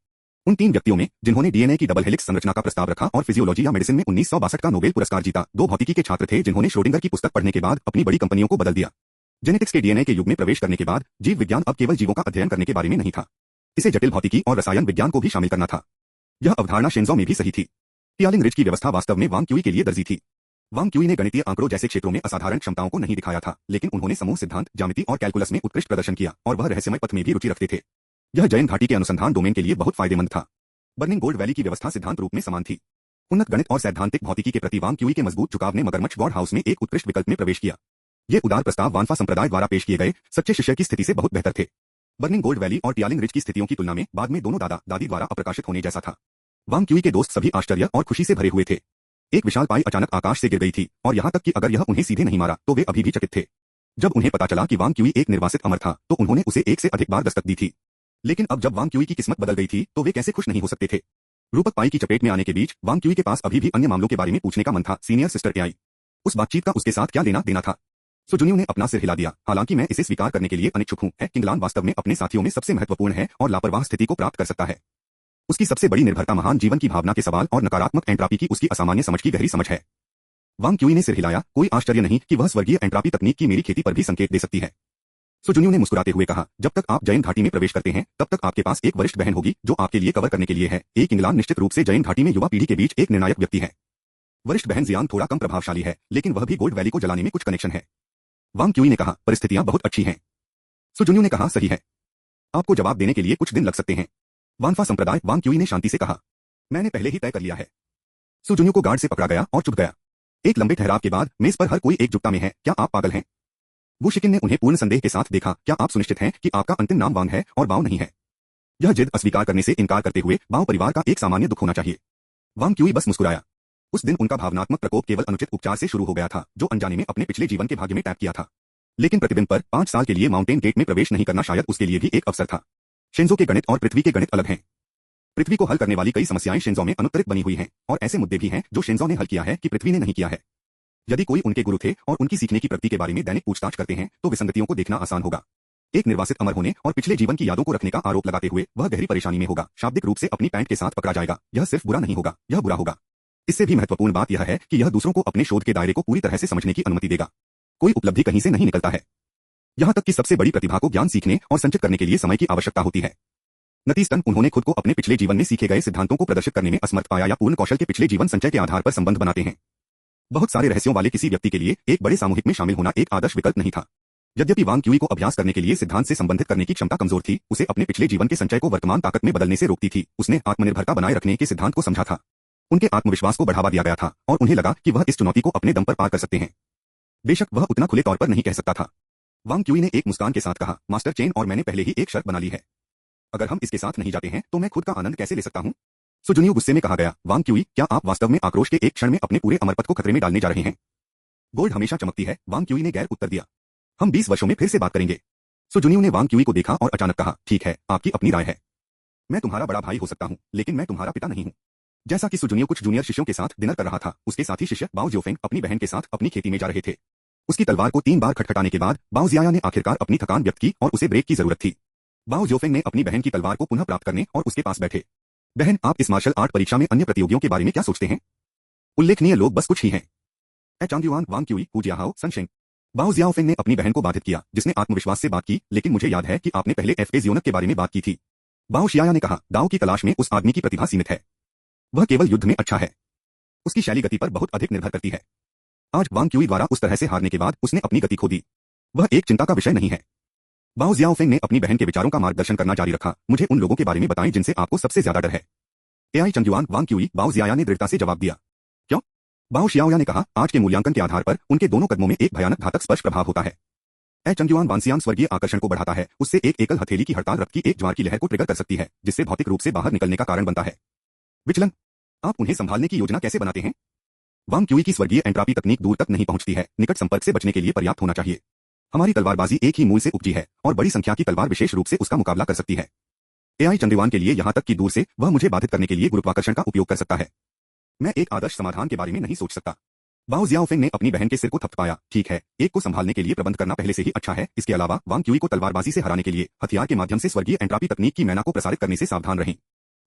उन 3 व्यक्तियों में जिन्होंने डीएनए की डबल हेलिक्स संरचना का प्रस्ताव रखा और फिजियोलॉजी या मेडिसिन में 1962 का नोबेल पुरस्कार जीता, 2 भौतिकी के छात्र थे जिन्होंने श्रोडिंगर की पुस्तक पढ़ने के बाद अपनी बड़ी कंपनियों को बदल दिया। जेनेटिक्स के डीएनए के युग में प्रवेश करने के बाद जीव विज्ञान अब केवल जीवों का अध्ययन करने के बारे में नहीं था, इसे जटिल भौतिकी और रसायन विज्ञान को भी शामिल करना था। यह अवधारणा शिंजो में भी सही थी। टियालिंग रिज की व्यवस्था वास्तव में वांग क्यूई के लिए दर्जी थी। वांग क्यूई ने गणितीय आंकड़ों जैसे क्षेत्रों में असाधारण क्षमताओं को नहीं दिखाया था, लेकिन उन्होंने समूह सिद्धांत, ज्यामिति और कैलकुलस में उत्कृष्ट प्रदर्शन किया, और वह रहस्यमय पथ में भी रुचि रखते थे। यह जयन घाटी के अनुसंधान डोमेन के लिए बहुत फायदेमंद था। बर्निंग गोल्ड वैली की व्यवस्था सिद्धांत रूप में समान थी। उन्नत गणित और सैद्धांतिक भौतिकी के प्रति वांग क्यूई के मजबूत झुकाव ने मगरमच्छ गॉड हाउस में एक उत्कृष्ट विकल्प में प्रवेश किया। ये उदार प्रस्ताव वानफा संप्रदाय द्वारा पेश किए गए सच्चे शिष्य की स्थिति से बहुत बेहतर थे। बर्निंग गोल्ड वैली और टियालिंग रिज की स्थितियों की तुलना में बाद में दोनों दादा दादी द्वारा अप्रकाशित होने जैसा था। वांग क्यूई के दोस्त सभी आश्चर्य और खुशी से भरे हुए थे। एक विशाल पाई अचानक आकाश से गिर गई थी, और यहाँ तक कि अगर यह उन्हें सीधे नहीं मारा तो वे अभी भी चकित थे। जब उन्हें पता चला कि वांग क्यूई एक निर्वासित अमर था, तो उन्होंने उसे 1 से अधिक बार दस्तक दी थी। लेकिन अब जब वांग क्यूई की किस्मत बदल गई थी, तो वे कैसे खुश नहीं हो सकते थे। रूपक पाई की चपेट में आने के बीच वांग क्यूई के पास अभी भी अन्य मामलों के बारे में पूछने का मन था। सीनियर सिस्टर एआई, उस बातचीत का उसके साथ क्या लेना देना था? सुजुनियो ने अपना सिर हिला दिया। हालांकि मैं इसे स्वीकार करने के लिए अनिच्छुक हूं, किंगलान वास्तव में अपने साथियों में सबसे महत्वपूर्ण है और लापरवाह स्थिति को प्राप्त कर सकता है। उसकी सबसे बड़ी निर्भरता महान जीवन की भावना के सवाल और नकारात्मक एंट्रॉपी की उसकी असामान्य समझ की गहरी समझ है। वांग क्यूई ने सिर हिलाया। कोई आश्चर्य नहीं कि वह स्वर्गीय एंट्रॉपी तकनीक की मेरी खेती पर भी संकेत दे सकती है। सुजुनियो ने मुस्कुराते हुए कहा, जब तक आप जयन घाटी में प्रवेश करते हैं, तब तक आपके पास एक वरिष्ठ बहन होगी जो आपके लिए कवर करने के लिए है। एक इंग्लान निश्चित रूप से जयन घाटी में युवा पीढ़ी के बीच एक निर्णायक व्यक्ति है। वरिष्ठ बहन जियान थोड़ा कम प्रभावशाली है, लेकिन वह भी गोल्ड वैली को जलाने में कुछ कनेक्शन है। वांग क्यूई ने कहा, परिस्थितियां बहुत अच्छी हैं। सुजुनियो ने कहा, सही है। आपको जवाब देने के लिए कुछ दिन लग सकते हैं। वानफा संप्रदाय, वांग क्यूई ने शांति से कहा, मैंने पहले ही तय कर लिया है। सुजुनियो को गार्ड से पकड़ा गया और चुप गया। एक लंबे ठहराव के बाद मेज पर हर कोई एकजुटता में है। क्या आप पागल हैं? वो शिकिन ने उन्हें पूर्ण संदेह के साथ देखा। क्या आप सुनिश्चित हैं कि आपका अंतिम नाम वांग है और बाओ नहीं है? यह जिद अस्वीकार करने से इनकार करते हुए बाओ परिवार का एक सामान्य दुख होना चाहिए। वांग क्यूई बस मुस्कुराया। उस दिन उनका भावनात्मक प्रकोप केवल अनुचित उपचार से शुरू हो गया था, जो अनजाने में अपने पिछले जीवन के भाग्य में टैप किया था। लेकिन प्रतिदिन पर 5 साल के लिए माउंटेन गेट में प्रवेश नहीं करना शायद उसके लिए भी एक अवसर था। शिंजो के गणित और पृथ्वी के गणित अलग हैं। पृथ्वी को हल करने वाली कई समस्याएं शिंजो में अनुत्तरित बनी हुई हैं, और ऐसे मुद्दे भी हैं जो शिंजो ने हल किया है कि पृथ्वी ने नहीं किया है। यदि कोई उनके गुरु थे और उनकी सीखने की प्रगति के बारे में दैनिक पूछताछ करते हैं, तो विसंगतियों को देखना आसान होगा। एक निर्वासित अमर होने और पिछले जीवन की यादों को रखने का आरोप लगाते हुए वह गहरी परेशानी में होगा। शाब्दिक रूप से अपनी पैंट के साथ पकड़ा जाएगा। यह सिर्फ बुरा नहीं होगा, यह बुरा होगा। इससे भी महत्वपूर्ण बात यह है कि यह दूसरों को अपने शोध के दायरे को पूरी तरह से समझने की अनुमति देगा। कोई उपलब्धि कहीं से नहीं निकलता है। यहां तक कि सबसे बड़ी प्रतिभा को ज्ञान सीखने और संचित करने के लिए समय की आवश्यकता होती है। नतीजतन उन्होंने खुद को अपने पिछले जीवन में सीखे गए सिद्धांतों को प्रदर्शित करने में असमर्थ पाया, या पूर्ण कौशल के पिछले जीवन संचय के आधार पर संबंध बनाते हैं। बहुत सारे रहस्यों वाले किसी व्यक्ति के लिए एक बड़े सामूहिक में शामिल होना एक आदर्श विकल्प नहीं था। यद्यपि वांग क्यूई को अभ्यास करने के लिए सिद्धांत से संबंधित करने की क्षमता कमजोर थी, उसे अपने पिछले जीवन के संचय को वर्तमान ताकत में बदलने से रोकती थी। उसने आत्मनिर्भरता बनाए रखने के सिद्धांत को समझा था। उनके आत्मविश्वास को बढ़ावा दिया गया था, और उन्हें लगा कि वह इस चुनौती को अपने दम पर पार कर सकते हैं। बेशक वह उतना खुले तौर पर नहीं कह सकता था। वांग क्यूई ने एक मुस्कान के साथ कहा, मास्टर चेन और मैंने पहले ही एक शर्त बना ली है। अगर हम इसके साथ नहीं जाते हैं तो मैं खुद का आनंद कैसे ले सकता हूं? सुजुनियो गुस्से में कहा गया। वांग क्यूई, क्या आप वास्तव में आक्रोश के एक क्षण में अपने पूरे अमरपद को खतरे में डालने जा रहे हैं? गोल्ड हमेशा चमकती है, वांग क्यूई ने गैर उत्तर दिया। हम 20 वर्षों में फिर से बात करेंगे। सुजुनियो ने वांग क्यूई को देखा और अचानक कहा, ठीक है, आपकी अपनी राय है। मैं तुम्हारा बड़ा भाई हो सकता हूं, लेकिन मैं तुम्हारा पिता नहीं हूं। जैसा कि सुजुनियो कुछ जूनियर शिष्यों के साथ डिनर कर रहा था, उसके साथी शिष्य बाओ जियोफेंग अपनी बहन के साथ अपनी खेती में जा रहे थे। उसकी तलवार को 3 बार खटखटाने के बाद बाओ जियाया ने आखिरकार अपनी थकान व्यक्त की और उसे ब्रेक की जरूरत थी। बाओ जियोफेंग ने अपनी बहन की तलवार को पुनः प्राप्त करने और उसके पास बैठे। बहन, आप इस मार्शल आर्ट परीक्षा में अन्य प्रतियोगियों के बारे में क्या सोचते हैं? उल्लेखनीय लोग बस कुछ ही हैं। चांगयुआन, वांग क्यूई, हु जियाहाओ, सनशेंग। बाओ जियाओफेंग ने अपनी बहन को बाधित किया, जिसने आत्मविश्वास से बात की, लेकिन मुझे याद है कि आपने पहले एफए जियोनक के बारे में बात की थी। बाओ शियाया ने कहा, दाओ की तलाश में उस आदमी की प्रतिभा सीमित है। वह केवल युद्ध में अच्छा है। उसकी शैली गति पर बहुत अधिक निर्भर करती है। आज वांग क्यूई द्वारा उस तरह से हारने के बाद उसने अपनी गति खो दी। वह एक चिंता का विषय नहीं है। बाओ जियाओफेंग ने अपनी बहन के विचारों का मार्गदर्शन करना जारी रखा। मुझे उन लोगों के बारे में बताएं जिनसे आपको सबसे ज्यादा डर है। एआई चंगयुआन वांग क्यूई बाओ जियाया ने दृढ़ता से जवाब दिया। क्यों? बाओ शियाओया ने कहा, आज के मूल्यांकन के आधार पर उनके दोनों कदमों में एक भयानक घातक स्पर्श प्रभाव होता है। ए चंगयुआन वानसियान स्वर्गीय आकर्षण को बढ़ाता है, उससे एक एकल हथेली की हड़ताल रक्त की एक ज्वार की लहर को ट्रिगर कर सकती है, जिससे भौतिक रूप से बाहर निकलने का कारण बनता है। विचलन। आप उन्हें संभालने की योजना कैसे बनाते हैं? वांग क्यूई की स्वर्गीय एंट्रापी तकनीक दूर तक नहीं पहुंचती है, निकट संपर्क से बचने के लिए पर्याप्त होना चाहिए। हमारी तलवारबाजी एक ही मूल से उपजी है और बड़ी संख्या की तलवार विशेष रूप से उसका मुकाबला कर सकती है। एआई चंद्रवान के लिए यहां तक कि दूर से वह मुझे बाधित करने के लिए गुरुत्वाकर्षण का उपयोग कर सकता है। मैं एक आदर्श समाधान के बारे में नहीं सोच सकता। बाओ जियाओफेंग ने अपनी बहन के सिर को थपथपाया। ठीक है, एक को संभालने के लिए प्रबंध करना पहले से ही अच्छा है। इसके अलावा वांग क्यूई को तलवारबाजी से हराने के लिए हथियार के माध्यम से स्वर्गीय एंट्रापी तकनीक की मैना को प्रसारित करने से सावधान रहें।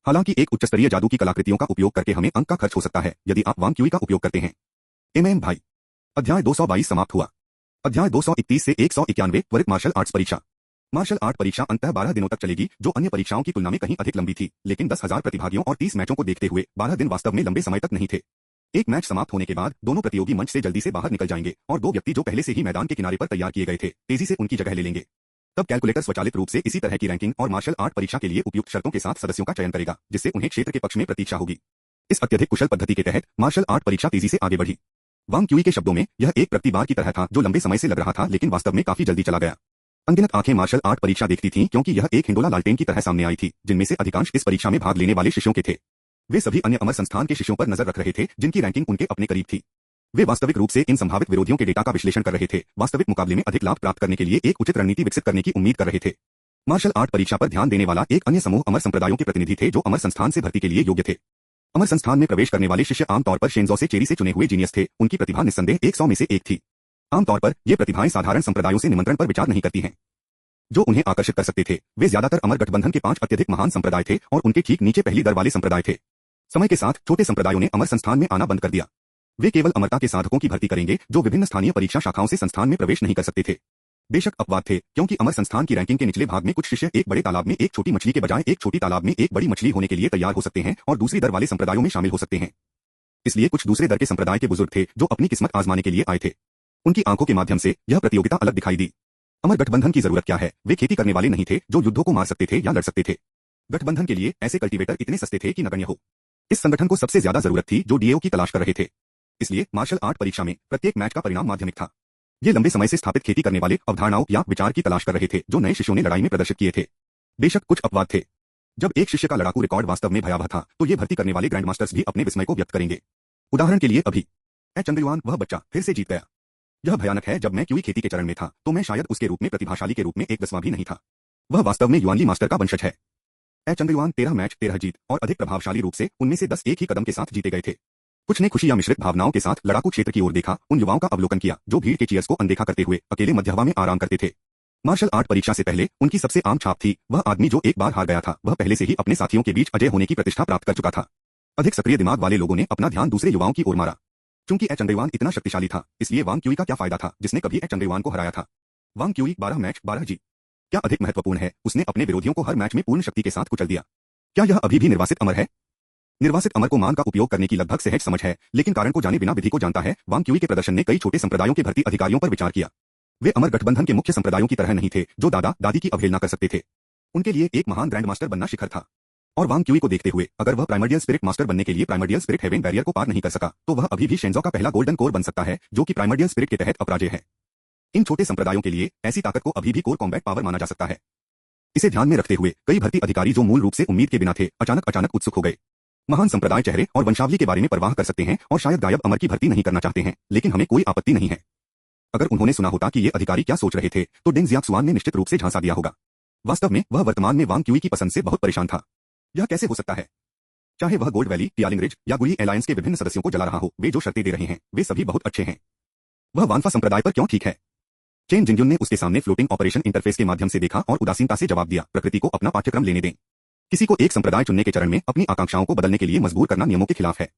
हालांकि एक उच्च स्तरीय जादू की कलाकृतियों का उपयोग करके हमें अंक का खर्च हो सकता है यदि आप वांग क्यूई का उपयोग करते हैं। एमएम भाई। अध्याय 222 समाप्त हुआ। अध्याय 231 से 191 त्वरित मार्शल आर्ट्स परीक्षा। मार्शल आर्ट परीक्षा अंततः 12 दिनों तक चलेगी, जो अन्य परीक्षाओं की तुलना में कहीं अधिक लंबी थी, लेकिन 10,000 प्रतिभागियों और 30 मैचों को देखते हुए 12 दिन वास्तव में लंबे समय तक नहीं थे। एक मैच समाप्त होने के बाद दोनों प्रतियोगी मंच से जल्दी से बाहर निकल जाएंगे और दो व्यक्ति जो पहले से ही मैदान के किनारे पर तैयार किए गए थे, तेजी से उनकी जगह ले लेंगे। तब कैलकुलेटर स्वचालित रूप से इसी तरह की रैंकिंग और मार्शल आर्ट परीक्षा के लिए उपयुक्त शर्तों के साथ सदस्यों का चयन करेगा, जिससे उन्हें क्षेत्र के पक्ष में प्रतीक्षा होगी। इस अत्यधिक कुशल पद्धति के तहत मार्शल आर्ट परीक्षा तेजी से आगे बढ़ी। वांग क्यूई के शब्दों में, यह एक प्रतिबार की तरह था जो लंबे समय से लग रहा था लेकिन वास्तव में काफी जल्दी चला गया। अनगिनत आंखें मार्शल आर्ट परीक्षा देखती थीं क्योंकि यह एक हिंडोला लालटेन की तरह सामने आई थी, जिनमें से अधिकांश इस परीक्षा में भाग लेने वाले शिष्यों के थे। वे सभी अन्य अमर संस्थान के शिष्यों पर नजर रख रहे थे जिनकी रैंकिंग उनके अपने करीब थी। वे वास्तविक रूप से इन संभावित विरोधियों के डेटा का विश्लेषण कर रहे थे, वास्तविक मुकाबले में अधिक लाभ प्राप्त करने के लिए एक उचित रणनीति विकसित करने की उम्मीद कर रहे थे। मार्शल आर्ट परीक्षा पर ध्यान देने वाला एक अन्य समूह अमर संप्रदायों के प्रतिनिधि थे जो अमर संस्थान से भर्ती के लिए योग्य थे। अमर संस्थान में प्रवेश करने वाले शिष्य आमतौर पर शेंजो से चेरी से चुने हुए जीनियस थे। उनकी प्रतिभा निस्संदेह 100 में से एक थी। आमतौर पर ये प्रतिभाएं साधारण संप्रदायों से निमंत्रण पर विचार नहीं करती हैं जो उन्हें आकर्षित कर सकते थे। वे ज्यादातर अमर गठबंधन के 5 अत्यधिक महान संप्रदाय थे और उनके ठीक नीचे पहली दर वाले संप्रदाय थे। समय के साथ छोटे संप्रदायों ने अमर संस्थान में आना बंद कर दिया। वे केवल अमरता के साधकों की भर्ती करेंगे जो विभिन्न स्थानीय परीक्षा शाखाओं से संस्थान में प्रवेश नहीं कर सकते थे। बेशक अपवाद थे, क्योंकि अमर संस्थान की रैंकिंग के निचले भाग में कुछ शिष्य एक बड़े तालाब में एक छोटी मछली के बजाय एक छोटी तालाब में एक बड़ी मछली होने के लिए तैयार हो सकते हैं और दूसरी दर वाले संप्रदायों में शामिल हो सकते हैं। इसलिए कुछ दूसरे दर के संप्रदाय के बुजुर्ग थे जो अपनी किस्मत आजमाने के लिए आए थे। उनकी आंखों के माध्यम से यह प्रतियोगिता अलग दिखाई दी। अमर गठबंधन की जरूरत क्या है? वे खेती करने वाले नहीं थे जो युद्धों को मार सकते थे या लड़ सकते थे। गठबंधन के लिए ऐसे कल्टीवेटर इतने सस्ते थे कि नगण्य हो। इस संगठन को सबसे ज्यादा जरूरत थी जो डीएओ की तलाश कर रहे थे। इसलिए मार्शल आर्ट परीक्षा में प्रत्येक मैच का परिणाम माध्यमिक था। ये लंबे समय से स्थापित खेती करने वाले अवधारणाओं या विचार की तलाश कर रहे थे जो नए शिष्यों ने लड़ाई में प्रदर्शित किए थे। बेशक कुछ अपवाद थे। जब एक शिष्य का लड़ाकू रिकॉर्ड वास्तव में भयावह था, तो ये भर्ती करने वाले ग्रैंड मास्टर्स भी अपने विस्मय को व्यक्त करेंगे। उदाहरण के लिए अभी चंद्रयुआन वह बच्चा फिर से जीत गया। यह भयानक है। जब मैं क्यूई खेती के चरण में था तो मैं शायद उसके रूप में प्रतिभाशाली के रूप में एक 10वां भी नहीं था। वह वास्तव में युआनली मास्टर का वंशज है। चंद्रयुआन 13 मैच 13 जीत और अधिक प्रभावशाली रूप से उनमें से 10 एक ही कदम के साथ जीते गए थे। कुछ ने खुशी या मिश्रित भावनाओं के साथ लड़ाकू क्षेत्र की ओर देखा, उन युवाओं का अवलोकन किया जो भीड़ के चीयर्स को अनदेखा करते हुए अकेले मध्य हवा में आराम करते थे। मार्शल आर्ट परीक्षा से पहले उनकी सबसे आम छाप थी, वह आदमी जो एक बार हार गया था वह पहले से ही अपने साथियों के बीच अजय होने की प्रतिष्ठा प्राप्त कर चुका था। अधिक सक्रिय दिमाग वाले लोगों ने अपना ध्यान दूसरे युवाओं की ओर मारा। चूंकि चंद्रयुआन इतना शक्तिशाली था, इसलिए वांग क्यूई का क्या फायदा था जिसने कभी चंद्रयुआन को हराया था? वांग क्यूई 12 मैच 12 जीत। क्या अधिक महत्वपूर्ण है, उसने अपने विरोधियों को हर मैच में पूर्ण शक्ति के साथ कुचल दिया। क्या यह अभी भी निर्वासित अमर है? निर्वासित अमर को मान का उपयोग करने की लगभग सहज समझ है, लेकिन कारण को जाने बिना विधि को जानता है। वांग क्यूई के प्रदर्शन ने कई छोटे संप्रदायों के भर्ती अधिकारियों पर विचार किया। वे अमर गठबंधन के मुख्य संप्रदायों की तरह नहीं थे जो दादा दादी की अवहेलना कर सकते थे। उनके लिए एक महान ग्रैंड मास्टर बनना शिखर था। और वांग क्यूई को देखते हुए, अगर वह प्राइमर्डियल स्पिरिट मास्टर बनने के लिए प्राइमर्डियल स्पिरिट हेवन बैरियर को पार नहीं कर सका, तो वह अभी भी शेंजो का पहला गोल्डन कोर बन सकता है जो कि प्राइमर्डियल स्पिरिट के तहत अपराजेय है। इन छोटे संप्रदायों के लिए ऐसी ताकत को अभी भी कोर कॉम्बैट पावर माना जा सकता है। इसे ध्यान में रखते हुए कई भर्ती अधिकारी जो मूल रूप से उम्मीद के बिना थे, अचानक उत्सुक हो गए। महान संप्रदाय चेहरे और वंशावली के बारे में परवाह कर सकते हैं और शायद गायब अमर की भर्ती नहीं करना चाहते हैं, लेकिन हमें कोई आपत्ति नहीं है। अगर उन्होंने सुना होता कि ये अधिकारी क्या सोच रहे थे, तो डेंग जियाक्सुआन ने निश्चित रूप से झांसा दिया होगा। वास्तव में वह वर्तमान में वांग क्यूई की पसंद से बहुत परेशान था। यह कैसे हो सकता है? चाहे वह गोल्ड वैली, पियालिंग रिज या गुली एलायंस के विभिन्न सदस्यों को जला रहा हो, वे जो शर्तें दे रहे हैं वे सभी बहुत अच्छे हैं। वह वानफा संप्रदाय पर क्यों ठीक है? चेन जिंगजुन ने उसके सामने फ्लोटिंग ऑपरेशन इंटरफेस के माध्यम से देखा और उदासीनता से जवाब दिया, प्रकृति को अपना पाठ्यक्रम लेने दें। किसी को एक संप्रदाय चुनने के चरण में अपनी आकांक्षाओं को बदलने के लिए मजबूर करना नियमों के खिलाफ है।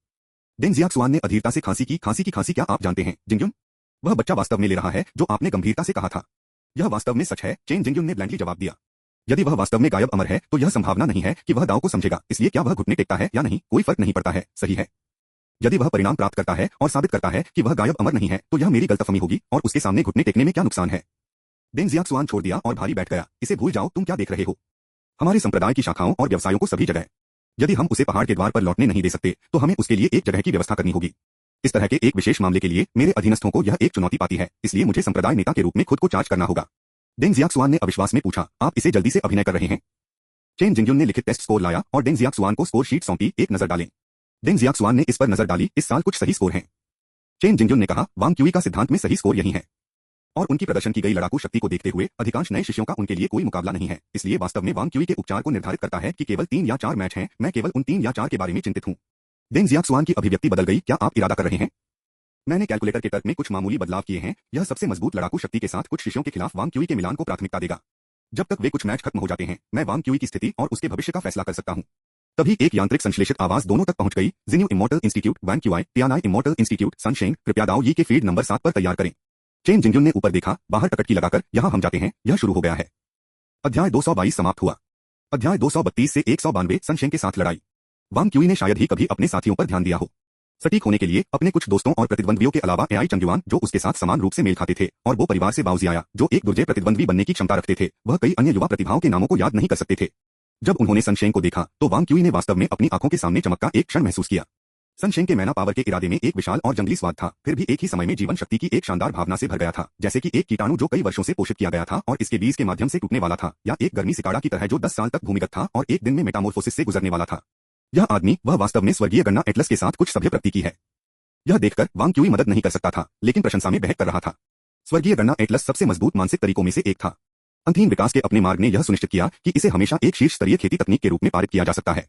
डेंग जियाक्सुआन ने अधीरता से खांसी की खांसी क्या आप जानते हैं जिंगजुन? वह बच्चा वास्तव में ले रहा है जो आपने गंभीरता से कहा था। यह वास्तव में सच है, चेन जिंगजुन ने ब्लैंकली जवाब दिया। यदि वह वास्तव में गायब अमर है तो यह संभावना नहीं है कि वह दाव को समझेगा, इसलिए क्या वह घुटने टेकता है या नहीं कोई फर्क नहीं पड़ता है, सही है। यदि वह परिणाम प्राप्त करता है और साबित करता है कि वह गायब अमर नहीं है, तो यह मेरी गलतफहमी होगी और उसके सामने घुटने टेकने में क्या नुकसान है? डेंग जियाक्सुआन छोड़ दिया और भारी बैठ गया। इसे भूल जाओ, तुम क्या देख रहे हो? हमारे संप्रदाय की शाखाओं और व्यवसायों को सभी जगह। यदि हम उसे पहाड़ के द्वार पर लौटने नहीं दे सकते तो हमें उसके लिए एक जगह की व्यवस्था करनी होगी। इस तरह के एक विशेष मामले के लिए मेरे अधीनस्थों को यह एक चुनौती पाती है, इसलिए मुझे संप्रदाय नेता के रूप में खुद को चार्ज करना होगा। डेंग जियाक्सुआन ने अविश्वास में पूछा, आप इसे जल्दी से अभिनय कर रहे हैं? चेन जिंगयुन ने लिखित टेस्ट स्कोर लाया और डेंग जियाक्सुआन को स्कोर शीट सौंपी, एक नजर डालें। डेंग जियाक्सुआन ने इस पर नजर डाली, इस साल कुछ सही स्कोर हैं। चेन जिंगयुन ने कहा, वांग क्यूई का सिद्धांत में सही स्कोर यही है। और उनकी प्रदर्शन की गई लड़ाकू शक्ति को देखते हुए अधिकांश नए शिष्यों का उनके लिए कोई मुकाबला नहीं है, इसलिए वास्तव में वांग क्यूई के उपचार को निर्धारित करता है कि केवल 3 या 4 मैच हैं। मैं केवल उन 3 या 4 के बारे में चिंतित हूँ। डेंग जियाक्सुआन की अभिव्यक्ति बदल गई, क्या आप इरादा कर रहे हैं? मैंने कैलकुलेटर के तर्क में कुछ मामूली बदलाव किए हैं। यह सबसे मजबूत लड़ाकू शक्ति के साथ कुछ शिष्यों के खिलाफ वांग क्यूई के मिलान को प्राथमिकता देगा। जब तक वे कुछ मैच खत्म हो जाते हैं, मैं वांग क्यूई की स्थिति और उसके भविष्य का फैसला कर सकता हूँ। तभी एक यांत्रिक संश्लेषित आवाज दोनों तक पहुंच गई, जिन्यू इमोर्टल इंस्टीट्यूट वांग क्यूआई, टियानाई इमोर्टल इंस्टीट्यूट सनशेन, कृपया दाओ यी के फील्ड नंबर 7 पर तैयार करें। चेन जिंगयुन ने ऊपर देखा, बाहर टकटकी लगाकर, यहाँ हम जाते हैं, यह शुरू हो गया है। अध्याय 222 समाप्त हुआ। अध्याय 232 से 192 सनशेन के साथ लड़ाई। वांग क्यूई ने शायद ही कभी अपने साथियों पर ध्यान दिया हो। सटीक होने के लिए अपने कुछ दोस्तों और प्रतिद्वंद्वियों के अलावा एआई चंगयुआन जो उसके साथ समान रूप से मेल खाते थे, और वो परिवार से बाउजियाया जो एक दुर्जय प्रतिद्वंद्वी बनने की क्षमता रखते थे, वह कई अन्य युवा प्रतिभाओं के नामों को याद नहीं कर सकते थे। जब उन्होंने सनशेन को देखा तो वांग क्यूई ने वास्तव में अपनी आंखों के सामने चमक का एक क्षण महसूस किया। सनशेन के मैना पावर के इरादे में एक विशाल और जंगली स्वाद था, फिर भी एक ही समय में जीवन शक्ति की एक शानदार भावना से भर गया था, जैसे कि एक कीटाणु जो कई वर्षों से पोषित किया गया था और इसके बीज के माध्यम से टूटने वाला था, या एक गर्मी सिकाड़ा की तरह जो 10 साल तक भूमिगत था और एक दिन में मेटामोर्फोसिस से गुजरने वाला था। यह आदमी, वह वास्तव में स्वर्गीय गन्ना एटलस के साथ कुछ सभ्य प्रगति की है। यह देखकर वांग क्यूई मदद नहीं कर सकता था, लेकिन प्रशंसा में बहक कर रहा था। स्वर्गीय गन्ना एटलस सबसे मजबूत मानसिक तरीकों में से एक था। अंतहीन विकास के अपने मार्ग ने यह सुनिश्चित किया कि इसे हमेशा एक शीर्ष स्तरीय खेती तकनीक के रूप में पारित किया जा सकता है।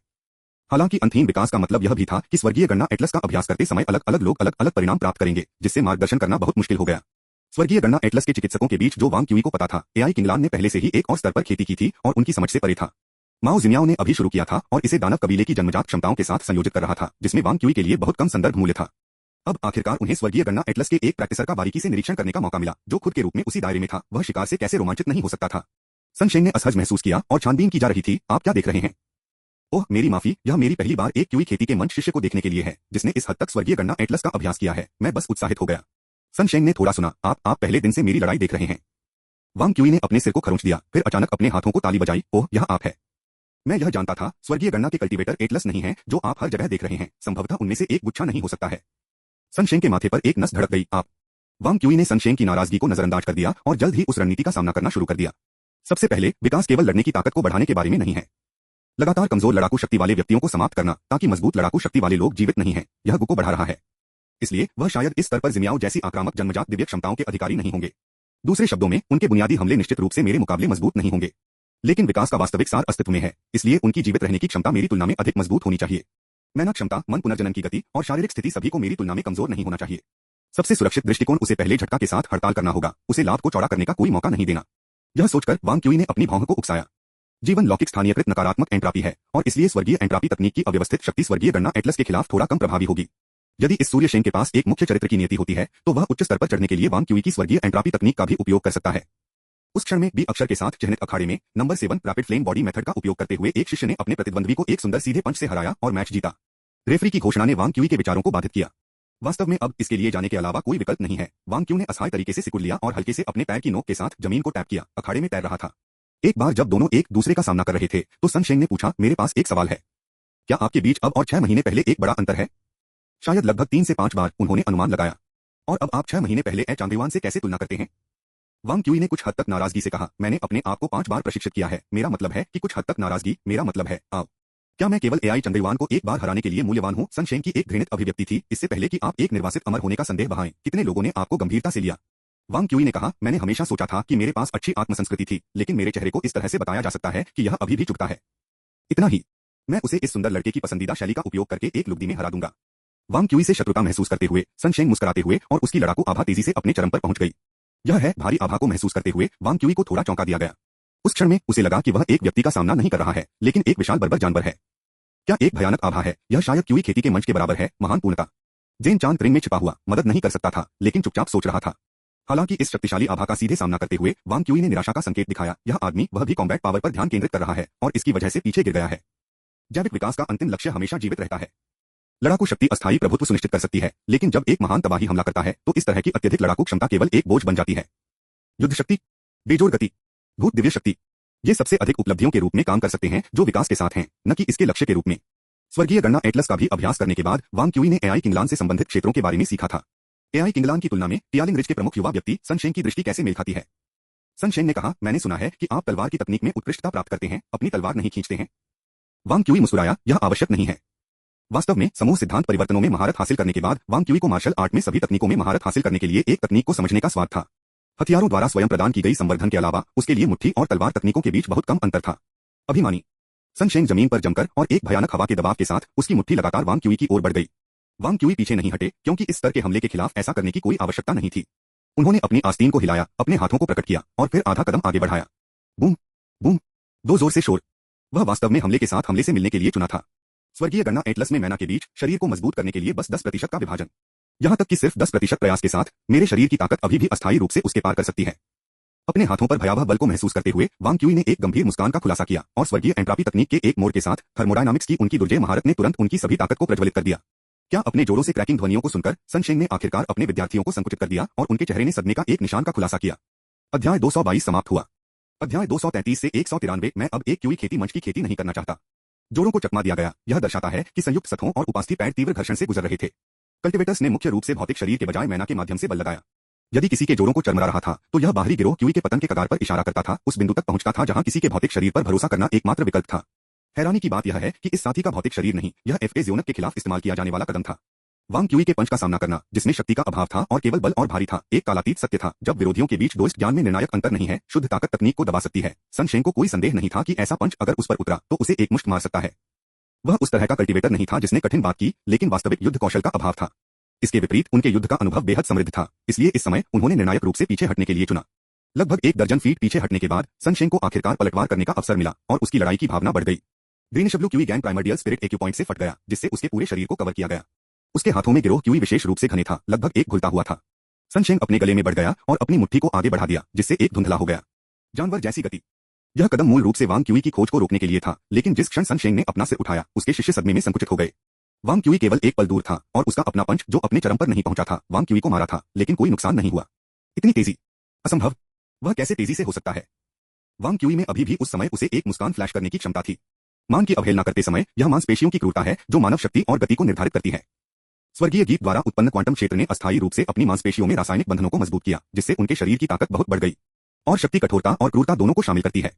हालांकि अंतहीन विकास का मतलब यह भी था कि स्वर्गीय गन्ना एटलस का अभ्यास करते समय अलग अलग लोग अलग अलग परिणाम प्राप्त करेंगे, जिससे मार्गदर्शन करना बहुत मुश्किल हो गया। स्वर्गीय गन्ना एटलस के चिकित्सकों के बीच जो वांग क्यूई को पता था, एआई किंगलान ने पहले से ही एक और स्तर पर खेती की थी और उनकी समझ से परे था। माओ जिन्याओ ने अभी शुरू किया था और इसे दानव कबीले की जन्मजात क्षमताओं के साथ संयोजित कर रहा था, जिसमें वांग क्यूई के लिए बहुत कम संदर्भ मूल्य था। अब आखिरकार उन्हें स्वर्गीय गन्ना एटलस के एक प्रैक्टिसर का बारीकी से निरीक्षण करने का मौका मिला, जो खुद के रूप में उसी दायरे में था। वह शिकार से कैसे रोमांचित नहीं हो सकता था। सनशेन ने असहज महसूस किया और छानबीन की जा रही थी, आप क्या देख रहे हैं? ओह मेरी माफी, यह मेरी पहली बार एक क्यूई खेती के मंच शिष्य को देखने के लिए है, जिसने इस हद तक स्वर्गीय गन्ना एटलस का अभ्यास किया है। मैं बस उत्साहित हो गया। सनशेन ने थोड़ा सुना, आप पहले दिन से मेरी लड़ाई देख रहे हैं। वांग क्यूई ने अपने सिर को खरोंच दिया, फिर अचानक अपने हाथों को ताली बजाई, ओह यह आप है। मैं यह जानता था, स्वर्गीय गन्ना के कल्टीवेटर एटलस नहीं है जो आप हर जगह देख रहे हैं, संभवतः उनमें से एक गुच्छा नहीं हो सकता है। सनशेन के माथे पर एक नस धड़क गई, आप। वांग क्यूई ने सनशेन की नाराजगी को नजरअंदाज कर दिया और जल्द ही उस रणनीति का सामना करना शुरू कर दिया। सबसे पहले, विकास केवल लड़ने की ताकत को बढ़ाने के बारे में नहीं है। लगातार कमजोर लड़ाकू शक्ति वाले व्यक्तियों को समाप्त करना, ताकि मजबूत लड़ाकू शक्ति वाले लोग जीवित नहीं हैं, यह गु को बढ़ा रहा है। इसलिए वह शायद इस स्तर पर जिमियाओ जैसी आक्रामक जन्मजात दिव्य क्षमताओं के अधिकारी नहीं होंगे। दूसरे शब्दों में, उनके बुनियादी हमले निश्चित रूप से मेरे मुकाबले मजबूत नहीं होंगे, लेकिन विकास का वास्तविक सार अस्तित्व में है, इसलिए उनकी जीवित रहने की क्षमता मेरी तुलना में अधिक मजबूत होनी चाहिए। मैना क्षमता, मन पुनर्जनन की गति और शारीरिक स्थिति सभी को मेरी तुलना में कमजोर नहीं होना चाहिए। सबसे सुरक्षित दृष्टिकोण उसे पहले झटका के साथ हड़ताल करना होगा, उसे लाभ को चौड़ा करने का कोई मौका नहीं देना। यह सोचकर वांग क्यूई ने अपनी भौं को उकसाया। जीवन लौकिक स्थानीयकृत नकारात्मक एंट्रापी है और इसलिए स्वर्गीय एंट्रापी तकनीक की अव्यवस्थित शक्ति स्वर्गीय गन्ना एटलस के खिलाफ थोड़ा कम प्रभावी होगी। यदि इस सूर्य शेन के पास एक मुख्य चरित्र की नियति होती है, तो वह उच्च स्तर पर चढ़ने के लिए वांग क्यूई की स्वर्गीय एंट्रापी तकनीक का भी उपयोग कर सकता है। उस क्षण में बी अक्षर के साथ चिह्नित अखाड़े में number 7 rapid flame body method का उपयोग करते हुए एक शिष्य ने अपने प्रतिद्वंद्वी को एक सुंदर सीधे पंच से हराया और मैच जीता। रेफरी की घोषणा ने वांग क्यूई के विचारों को बाधित किया। वास्तव में अब इसके लिए जाने के अलावा कोई विकल्प नहीं है। वांग क्यूई ने असहाय तरीके से सिकुड़ लिया और हल्के से अपने पैर की नोक के साथ जमीन को टैप किया। अखाड़े में तैर रहा था। एक बार जब दोनों एक दूसरे का सामना कर रहे थे, तो सनशेन ने पूछा, मेरे पास एक सवाल है, क्या आपके बीच अब और 6 महीने पहले एक बड़ा अंतर है? शायद लगभग 3 से 5 बार, उन्होंने अनुमान लगाया। और अब आप 6 महीने पहले ए चांगयुआन से कैसे तुलना करते हैं? वांग क्यूई ने कुछ हद तक नाराजगी से कहा, मैंने अपने आप को 5 बार प्रशिक्षित किया है। मेरा मतलब है कि कुछ हद तक नाराजगी, मेरा मतलब है आप। क्या मैं केवल एआई चंगयुआन को एक बार हराने के लिए मूल्यवान हूं? सनशेन की एक घृणित अभिव्यक्ति थी, इससे पहले कि आप एक निर्वासित अमर होने का संदेह बहाएं। कितने लोगों ने आपको गंभीरता से लिया? वांग क्यूई ने कहा, मैंने हमेशा सोचा था कि मेरे पास अच्छी आत्मसंस्कृति थी, लेकिन मेरे चेहरे को इस तरह से बताया जा सकता है कि यह अभी भी चुभता है। इतना ही, मैं उसे इस सुंदर लड़के की पसंदीदा शैली का उपयोग करके एक लुगदी में हरा दूंगा। वांग क्यूई से शत्रुता महसूस करते हुए सनशेन मुस्कुराते हुए और उसकी लड़ाकू आभा तेजी से अपने चरम पर पहुंच गई। यह है, भारी आभा को महसूस करते हुए वांग क्यूई को थोड़ा चौंका दिया गया। उस क्षण में उसे लगा कि वह एक व्यक्ति का सामना नहीं कर रहा है, लेकिन एक विशाल बर्बर जानवर है। क्या एक भयानक आभा है, यह शायद क्यूई खेती के मंच के बराबर है, महान पूर्णता। जेन चांद रिंग में छिपा हुआ मदद नहीं कर सकता था, लेकिन चुपचाप सोच रहा था। हालांकि इस शक्तिशाली आभा का सीधे सामना करते हुए वांग क्यूई ने निराशा का संकेत दिखाया। यह आदमी, वह भी कॉम्बैट पावर पर ध्यान केंद्रित कर रहा है और इसकी वजह से पीछे गिर गया है। जैविक विकास का अंतिम लक्ष्य हमेशा जीवित रहता है। लड़ाकू शक्ति अस्थायी प्रभुत्व सुनिश्चित कर सकती है, लेकिन जब एक महान तबाही हमला करता है, तो इस तरह की अत्यधिक लड़ाकू क्षमता केवल एक बोझ बन जाती है। युद्ध शक्ति, बेजोड़ गति, भूत दिव्य शक्ति, ये सबसे अधिक उपलब्धियों के रूप में काम कर सकते हैं जो विकास के साथ हैं, न कि इसके लक्ष्य के रूप में। स्वर्गीय गणना एटलस का भी अभ्यास करने के बाद वांग क्यूई ने एआई किंगलान से संबंधित क्षेत्रों के बारे में सीखा था। एआई किंगलान की तुलना में टियालिंग रिज के प्रमुख युवा व्यक्ति सन शेंग की दृष्टि कैसे मेल खाती है। सन शेंग ने कहा, मैंने सुना है कि आप तलवार की तकनीक में उत्कृष्टता प्राप्त करते हैं, अपनी तलवार नहीं खींचते हैं। वांग क्यूई मुस्कुराया, यह आवश्यक नहीं है। वास्तव में समूह सिद्धांत परिवर्तनों में महारत हासिल करने के बाद वांग क्यूई को मार्शल आर्ट में सभी तकनीकों में महारत हासिल करने के लिए एक तकनीक को समझने का स्वाद था। हथियारों द्वारा स्वयं प्रदान की गई संवर्धन के अलावा उसके लिए मुट्ठी और तलवार तकनीकों के बीच बहुत कम अंतर था। अभिमानी सन शेंग जमीन पर जमकर और एक भयानक हवा के दबाव के साथ उसकी मुट्ठी लगातार वांग क्यूई की ओर बढ़ गई। वांग क्यूई पीछे नहीं हटे क्योंकि इस स्तर के हमले के खिलाफ ऐसा करने की कोई आवश्यकता नहीं थी। उन्होंने अपनी आस्तीन को हिलाया, अपने हाथों को प्रकट किया और फिर आधा कदम आगे बढ़ाया। बूम बूम, दो जोर से शोर। वह वास्तव में हमले के साथ हमले से मिलने के लिए चुना था। स्वर्गीय गणना एटलस में मैना के बीच शरीर को मजबूत करने के लिए बस 10% का विभाजन। यहां तक कि सिर्फ 10% प्रयास के साथ मेरे शरीर की ताकत अभी भी अस्थायी रूप से उसके पार कर सकती है। अपने हाथों पर भयावह बल को महसूस करते हुए वांग क्यूई ने एक गंभीर मुस्कान का खुलासा किया और स्वर्गीय एंट्रापी तकनीक के एक मोड़ के साथ थर्मोडायनामिक्स की उनकी दुर्जय महारत ने तुरंत उनकी सभी ताकत को प्रज्वलित कर दिया। क्या अपने जोरों से क्रैकिंग ध्वनियों को सुनकर सन शेंग ने आखिरकार अपने विद्यार्थियों को संकुचित कर दिया और उनके चेहरे ने सदमे का एक निशान का खुलासा किया। अध्याय 222 समाप्त हुआ। अध्याय 233 से 193। मैं अब एक क्यूई खेती मंच की खेती नहीं करना चाहता। जोड़ों को चकमा दिया गया। यह दर्शाता है कि संयुक्त सतहों और उपास्थि पैड तीव्र घर्षण से गुजर रहे थे। कल्टिवेटर्स ने मुख्य रूप से भौतिक शरीर के बजाय मैना के माध्यम से बल लगाया। यदि किसी के जोड़ों को चरमरा रहा था तो यह बाहरी गिरोह क्यूई के पतन के कगार पर इशारा करता था, उस बिंदु तक पहुंचता था जहां किसी के भौतिक शरीर पर भरोसा करना एकमात्र विकल्प था। हैरानी की बात यह है कि इस साथी का भौतिक शरीर नहीं, यह एफके ज़ियोनक के खिलाफ इस्तेमाल किया जाने वाला कदम था। वांग क्यूई के पंच का सामना करना, जिसमें शक्ति का अभाव था और केवल बल और भारी था, एक कालातीत सत्य था। जब विरोधियों के बीच दोस्त ज्ञान में निर्णायक अंतर नहीं है, शुद्ध ताकत तकनीक को दबा सकती है। सन शेंग को कोई संदेह नहीं था कि ऐसा पंच अगर उस पर उतरा तो उसे एक मुश्त मार सकता है। वह उस तरह का कल्टिवेटर नहीं था जिसने कठिन बात की, लेकिन वास्तविक युद्ध कौशल का अभाव था। इसके विपरीत उनके युद्ध का अनुभव बेहद समृद्ध था, इसलिए इस समय उन्होंने निर्णायक रूप से पीछे हटने के लिए चुना। लगभग 1 दर्जन फीट पीछे हटने के बाद सन शेंग को आखिरकार पलटवार करने का अवसर मिला और उसकी लड़ाई की भावना बढ़ गई। Greenish blue qi gang primordial spirit acupoint से फट गया, जिससे उसके पूरे शरीर को कवर किया गया। उसके हाथों में गिरोह क्यूई विशेष रूप से घने था, लगभग एक घुलता हुआ था। सन शेंग अपने गले में बढ़ गया और अपनी मुट्ठी को आगे बढ़ा दिया, जिससे एक धुंधला हो गया। जानवर जैसी गति। यह कदम मूल रूप से वांग क्यूई की खोज को रोकने के लिए था, लेकिन जिस क्षण सन शेंग ने अपना सिर उठाया, उसके शिष्य सदमे में संकुचित हो गए। वांग क्यूई केवल एक पल दूर था और उसका अपना पंच जो अपने चरम पर नहीं पहुंचा था, वांग क्यूई को मारा था, लेकिन कोई नुकसान नहीं हुआ। इतनी तेजी, असंभव। वह कैसे तेजी से हो सकता है? वांग क्यूई में अभी भी उस समय उसे एक मुस्कान फ्लैश करने की क्षमता थी। मान की अवहेलना करते समय यह मांसपेशियों की क्रूरता है जो मानव शक्ति और गति को निर्धारित करती है। स्वर्गीय गीत द्वारा उत्पन्न क्वांटम क्षेत्र ने अस्थायी रूप से अपनी मांसपेशियों में रासायनिक बंधनों को मजबूत किया, जिससे उनके शरीर की ताकत बहुत बढ़ गई। और शक्ति कठोरता और क्रूरता दोनों को शामिल करती है।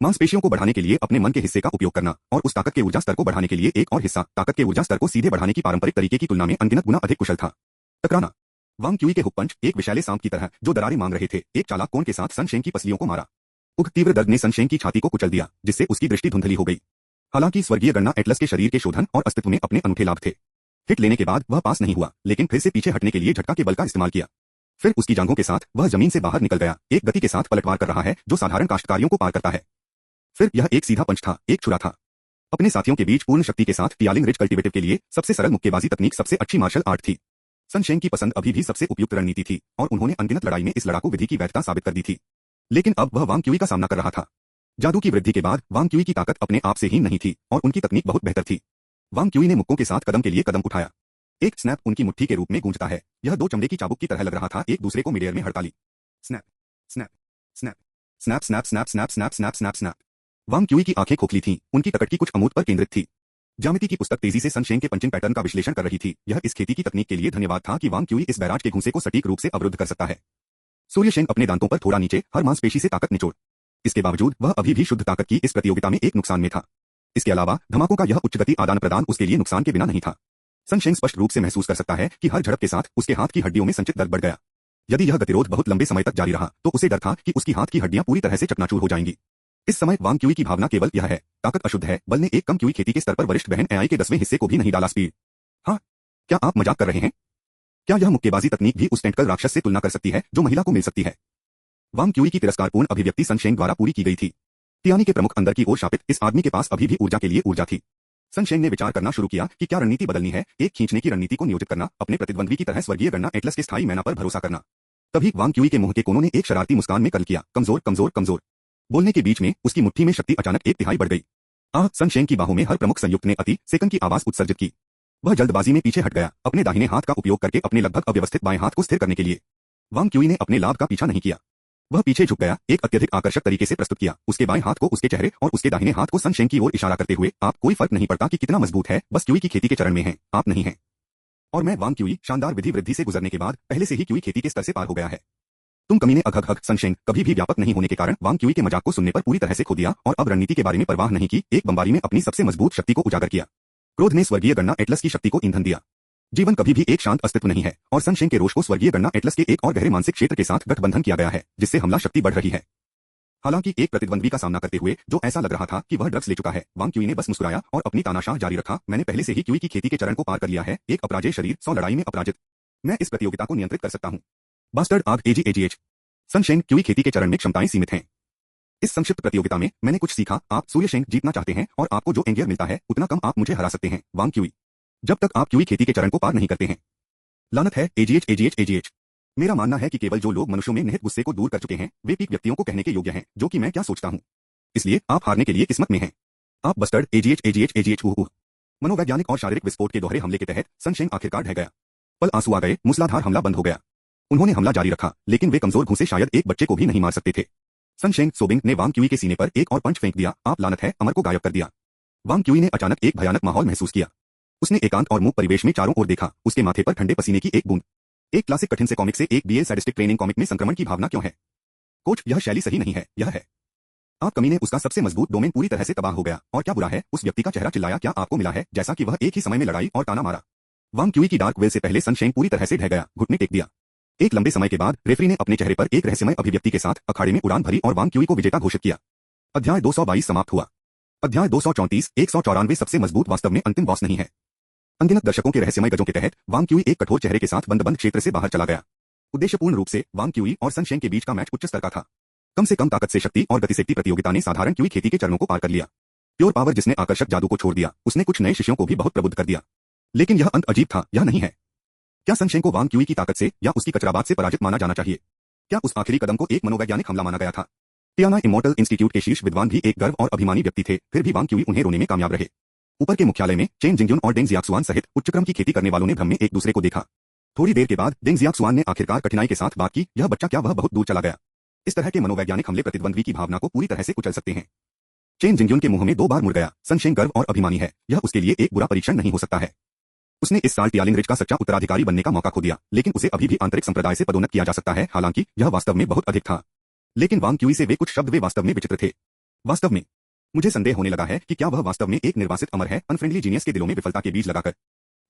मांसपेशियों को बढ़ाने के लिए अपने मन के हिस्से का उपयोग करना और उस ताकत के ऊर्जा स्तर को बढ़ाने के लिए एक और हिस्सा, ताकत के ऊर्जा स्तर को सीधे बढ़ाने की पारंपरिक तरीके की तुलना में अनगिनत गुना अधिक कुशल था। टकराना। वांग क्यूई के हुक पंच एक विषैले सांप की तरह जो दरारें मांग रहे थे, एक चालाक कोण के साथ सन शेंग की पसलियों को मारा। उग तीव्र दर्द ने सन शेंग की छाती को कुचल दिया, जिससे उसकी दृष्टि धुंधली हो गई। हालांकि स्वर्गीय गणना एटलस के शरीर के शोधन और अस्तित्व में अपने अनूठे लाभ थे। हिट लेने के बाद वह पास नहीं हुआ, लेकिन फिर से पीछे हटने के लिए झटका के बल का इस्तेमाल किया। फिर उसकी जांघों के साथ वह जमीन से बाहर निकल गया, एक गति के साथ पलटवार कर रहा है जो साधारण काश्तकारियों को पार करता है। फिर यह एक सीधा पंच था, एक छुरा था। अपने साथियों के बीच पूर्ण शक्ति के साथ टियालिंग रिज कल्टिवेटिव के लिए सबसे सरल मुक्केबाजी तकनीक सबसे अच्छी मार्शल आर्ट थी। सन शेंग की पसंद अभी भी सबसे उपयुक्त रणनीति थी और उन्होंने अनगिनत लड़ाई में इस लड़ाकू विधि की वैधता साबित कर दी थी। लेकिन अब वह वांग क्यूई का सामना कर रहा था। जादू की वृद्धि के बाद वांग क्यूई की ताकत अपने आप से ही नहीं थी और उनकी तकनीक बहुत बेहतर थी। वांग क्यूई ने मुक्कों के साथ कदम के लिए कदम उठाया। एक स्नैप उनकी मुट्ठी के रूप में गूंजता है। यह दो चमड़े की चाबुक की तरह लग रहा था, एक दूसरे को मिडएयर में हड़ताली। Snap snap snap snap snap snap snap snap snap snap snap. Wang Qi की आंखें खोखली थीं, उनकी टकटकी कुछ अमूर्त पर केंद्रित थी। ज्यामिति की पुस्तक तेजी से सन शेंग के पंचिंग पैटर्न का विश्लेषण कर रही थी। यह इस खेती की तकनीक के लिए धन्यवाद था कि वांग क्यूई इस बैराज के घूंसे को सटीक रूप से अवरुद्ध कर सकता है। सूर्य शेंग अपने दांतों पर थोड़ा नीचे, हर मांसपेशी से ताकत निचोड़। इसके बावजूद वह अभी भी शुद्ध ताकत की इस प्रतियोगिता में एक नुकसान में था। इसके अलावा धमाकों का यह उच्च गति आदान प्रदान उसके लिए नुकसान के बिना नहीं था। सन शेंग स्पष्ट रूप से महसूस कर सकता है कि हर झड़प के साथ उसके हाथ की हड्डियों में संचित दर्द बढ़ गया। यदि यह गतिरोध बहुत लंबे समय तक जारी रहा तो उसे डर था कि उसकी हाथ की हड्डियां पूरी तरह से चकनाचूर हो जाएंगी। इस समय वांग क्यूई की भावना केवल यह है, ताकत अशुद्ध है। बल ने एक कम क्यूई खेती के स्तर पर वरिष्ठ बहन एआई के 10वें हिस्से को भी नहीं डाला। स्पीड। हाँ, क्या आप मजाक कर रहे हैं? क्या यह मुक्केबाजी तकनीक भी उस टेंटकल राक्षस से तुलना कर सकती है जो महिला को मिल सकती है? वांग क्यूई की तिरस्कारपूर्ण अभिव्यक्ति सन शेंग द्वारा पूरी की गई थी। टियानी के प्रमुख अंदर की ओर शापित इस आदमी के पास अभी भी ऊर्जा के लिए ऊर्जा थी। सन शेंग ने विचार करना शुरू किया कि क्या रणनीति बदलनी है, एक खींचने की रणनीति को नियोजित करना, अपने प्रतिद्वंद्वी की तरह स्वर्गीय गणना एटलस के स्थायी मैना पर भरोसा करना। तभी वांग क्यूई के मुंह के कोनों ने एक शरारती मुस्कान में कर्ल किया। कमजोर कमजोर कमजोर। बोलने के बीच में उसकी मुट्ठी में शक्ति अचानक 1/3 बढ़ गई। सन शेंग की बाहों में हर प्रमुख संयुक्त ने अति सेकंड की आवाज उत्सर्जित की। वह जल्दबाजी में पीछे हट गया, अपने दाहिने हाथ का उपयोग करके अपने लगभग अव्यवस्थित बाएं हाथ को स्थिर करने के लिए। वांग क्यूई ने अपने लाभ का पीछा नहीं किया। वह पीछे झुक गया, एक अत्यधिक आकर्षक तरीके से प्रस्तुत किया, उसके बाएं हाथ को उसके चेहरे और उसके दाहिने हाथ को सन शेंग की ओर इशारा करते हुए, आप कोई फर्क नहीं पड़ता कि कितना मजबूत है, बस क्यूई की खेती के चरण में हैं, आप नहीं हैं। और मैं वांग क्यूई शानदार विधि वृद्धि से गुजरने के बाद पहले से ही क्यूई खेती के स्तर से पार हो गया है। तुम कमीने अघ अघ सन शेंग कभी भी व्यापक नहीं होने के कारण वांग क्यूई के मजाक को सुनने पर पूरी तरह से खो दिया और अब रणनीति के बारे में परवाह नहीं की, एक बमबारी में अपनी सबसे मजबूत शक्ति को उजागर किया। क्रोध ने स्वर्गीय गन्ना एटलस की शक्ति को ईंधन दिया। जीवन कभी भी एक शांत अस्तित्व नहीं है और सन शेंग के रोष को स्वर्गीय गन्ना एटलस के एक और गहरे मानसिक क्षेत्र के साथ गठबंधन किया गया है, जिससे हमला शक्ति बढ़ रही है। हालांकि एक प्रतिद्वंद्वी का सामना करते हुए जो ऐसा लग रहा था कि वह ड्रग्स ले चुका है, वांग क्यूई ने बस मुस्कुराया और अपनी तानाशाह जारी रखा, मैंने पहले से ही क्यूई की खेती के चरण को पार कर लिया है, एक अपराजेय शरीर 100 लड़ाई में अपराजित। मैं इस प्रतियोगिता को नियंत्रित कर सकता हूँ। बास्टर्ड आग एजीएच। सन शेंग क्यूई खेती के चरण में क्षमताएं सीमित हैं। इस संक्षिप्त प्रतियोगिता में मैंने कुछ सीखा, आप सूर्य शेंग जीतना चाहते हैं और आपको जो एंगियर मिलता है उतना कम आप मुझे हरा सकते हैं, वांग क्यूई। जब तक आप क्यूई खेती के चरण को पार नहीं करते हैं। लानत है एजीएच। मेरा मानना है कि केवल जो लोग मनुष्यों में निहित गुस्से को दूर कर चुके हैं वे पीक व्यक्तियों को कहने के योग्य हैं, जो कि मैं क्या सोचता हूँ। इसलिए आप हारने के लिए किस्मत में हैं। आप बस्टर्ड एजीएच। मनोवैज्ञानिक और शारीरिक विस्फोट के दोहरे हमले के तहत सन शेंग आखिरकार ढह गया। पल आंसू आ गए, मूसलाधार हमला बंद हो गया। उन्होंने हमला जारी रखा, लेकिन वे कमजोर घूंसे शायद एक बच्चे को भी नहीं मार सकते थे। सन शेंग सोबिंग ने वांग क्यूई के सीने पर एक और पंच फेंक दिया, आप लानत है, अमर को गायब कर दिया। वांग क्यूई ने अचानक एक भयानक माहौल महसूस किया। उसने एकांत और मूक परिवेश में चारों ओर देखा, उसके माथे पर ठंडे पसीने की एक बूंद। एक क्लासिक कठिन से कॉमिक से एक बीए सैडिस्टिक ट्रेनिंग कॉमिक में संक्रमण की भावना क्यों है? कोच, यह शैली सही नहीं है, यह है। आप कमीने, उसका सबसे मजबूत डोमेन पूरी तरह से तबाह हो गया, और क्या बुरा है, उस व्यक्ति का चेहरा चिल्लाया, क्या आपको मिला है, जैसा कि वह एक ही समय में लड़ाई और ताना मारा। वांग क्यूई की डार्क वेल से पहले सन शेंग पूरी तरह से ढह गया, घुटने टेक दिया। एक लंबे समय के बाद रेफरी ने अपने चेहरे पर एक रहस्यमय अभिव्यक्ति के साथ अखाड़े में उड़ान भरी और वांग क्यूई को विजेता घोषित किया। अध्याय 222 समाप्त हुआ। अध्याय 234 194 सबसे मजबूत वास्तव में अंतिम बॉस नहीं है। अनगिनत दर्शकों के रहस्यमय गजों के तहत वांग क्यूई एक कठोर चेहरे के साथ बंद क्षेत्र से बाहर चला गया। उद्देश्यपूर्ण रूप से वांग क्यूई और सन शेंग के बीच का मैच उच्च स्तर का था। कम से कम ताकत से शक्ति और गति से प्रतियोगिता ने साधारण क्यूई खेती के चरणों को पार कर लिया। प्योर पावर जिसने आकर्षक जादू को छोड़ दिया, उसने कुछ नए शिष्यों को भी बहुत प्रबुद्ध कर दिया। लेकिन यह अंत अजीब था, यह नहीं है। क्या सन शेंग को वांग क्यूई की ताकत से या उसकी कचराबात से पराजित माना जाना चाहिए? क्या उस आखिरी कदम को एक मनोवैज्ञानिक हमला माना गया था? टियाना इमोर्टल इंस्टीट्यूट के शीर्ष विद्वान भी एक गर्व और अभिमानी व्यक्ति थे, फिर भी वांग क्यूई उन्हें रोने में कामयाब रहे। ऊपर के मुख्यालय में चेन जिंगजुन और डेंग जियाक्सुआन सहित उच्च क्रम की खेती करने वालों ने भ्रम में एक दूसरे को देखा। थोड़ी देर के बाद डेंग जियाक्सुआन ने आखिरकार कठिनाई के साथ बात की, यह बच्चा क्या वह बहुत दूर चला गया? इस तरह के मनोवैज्ञानिक हमले प्रतिद्वंद्वी की भावना को पूरी तरह से कुचल सकते हैं। चेन जिंगजुन के मुंह में 2 बार मुड़ गया, सन शेंग गर्व और अभिमानी है, यह उसके लिए एक बुरा परीक्षण नहीं हो सकता है। उसने इस साल टियालिंग रिज का सच्चा उत्तराधिकारी बनने का मौका खो दिया, लेकिन उसे अभी भी आंतरिक संप्रदाय से पदोन्नत किया जा सकता है, हालांकि यह वास्तव में बहुत अधिक था। लेकिन वांग क्यूई से वे कुछ शब्द वे वास्तव में विचित्र थे। वास्तव में मुझे संदेह होने लगा है कि क्या वह वास्तव में एक निर्वासित अमर है, अनफ्रेंडली जीनियस के दिलों में विफलता के बीज लगाकर।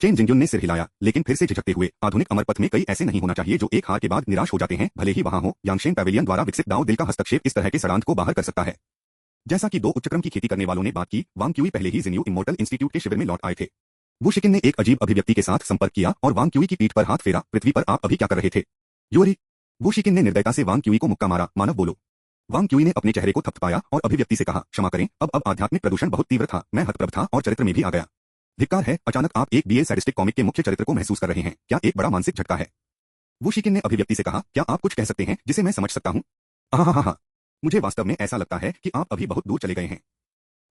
चेन जिंगजुन ने सिर हिलाया, लेकिन फिर से झिझकते हुए, आधुनिक अमर पथ में कई ऐसे नहीं होना चाहिए जो एक हार के बाद निराश हो जाते हैं, भले ही वहां हो। यांगशेन पैवेलियन द्वारा विकसित दाओ दिल का हस्तक्षेप इस तरह के षड्यंत्र को बाहर कर सकता है। जैसा कि 2 उच्चक्रम की खेती करने वालों ने बात की, वांग क्यूई पहले ही जिन्यू इमोर्टल इंस्टीट्यूट के शिविर में लौट आए थे। वू शिकिन ने एक अजीब अभिव्यक्ति के साथ संपर्क किया और वांग क्यूई की पीठ पर हाथ फेरा, पृथ्वी पर आप अभी क्या कर रहे थे? यूरी। वू शिकिन ने निर्दयता से वांग क्यूई को मुक्का मारा, मानव बोलो। वांग क्यूई ने अपने चेहरे को थपथपाया और अभिव्यक्ति से कहा, क्षमा करें, अब आध्यात्मिक प्रदूषण बहुत तीव्र था, मैं हतप्रभ था और चरित्र में भी आ गया। धिक्कार है, अचानक आप एक बीए सैडिस्टिक कॉमिक के मुख्य चरित्र को महसूस कर रहे हैं, क्या एक बड़ा मानसिक झटका है? वू शिकिन ने अभिव्यक्ति से कहा, क्या आप कुछ कह सकते हैं जिसे मैं समझ सकता हूँ? हाँ, मुझे वास्तव में ऐसा लगता है कि आप अभी बहुत दूर चले गए हैं।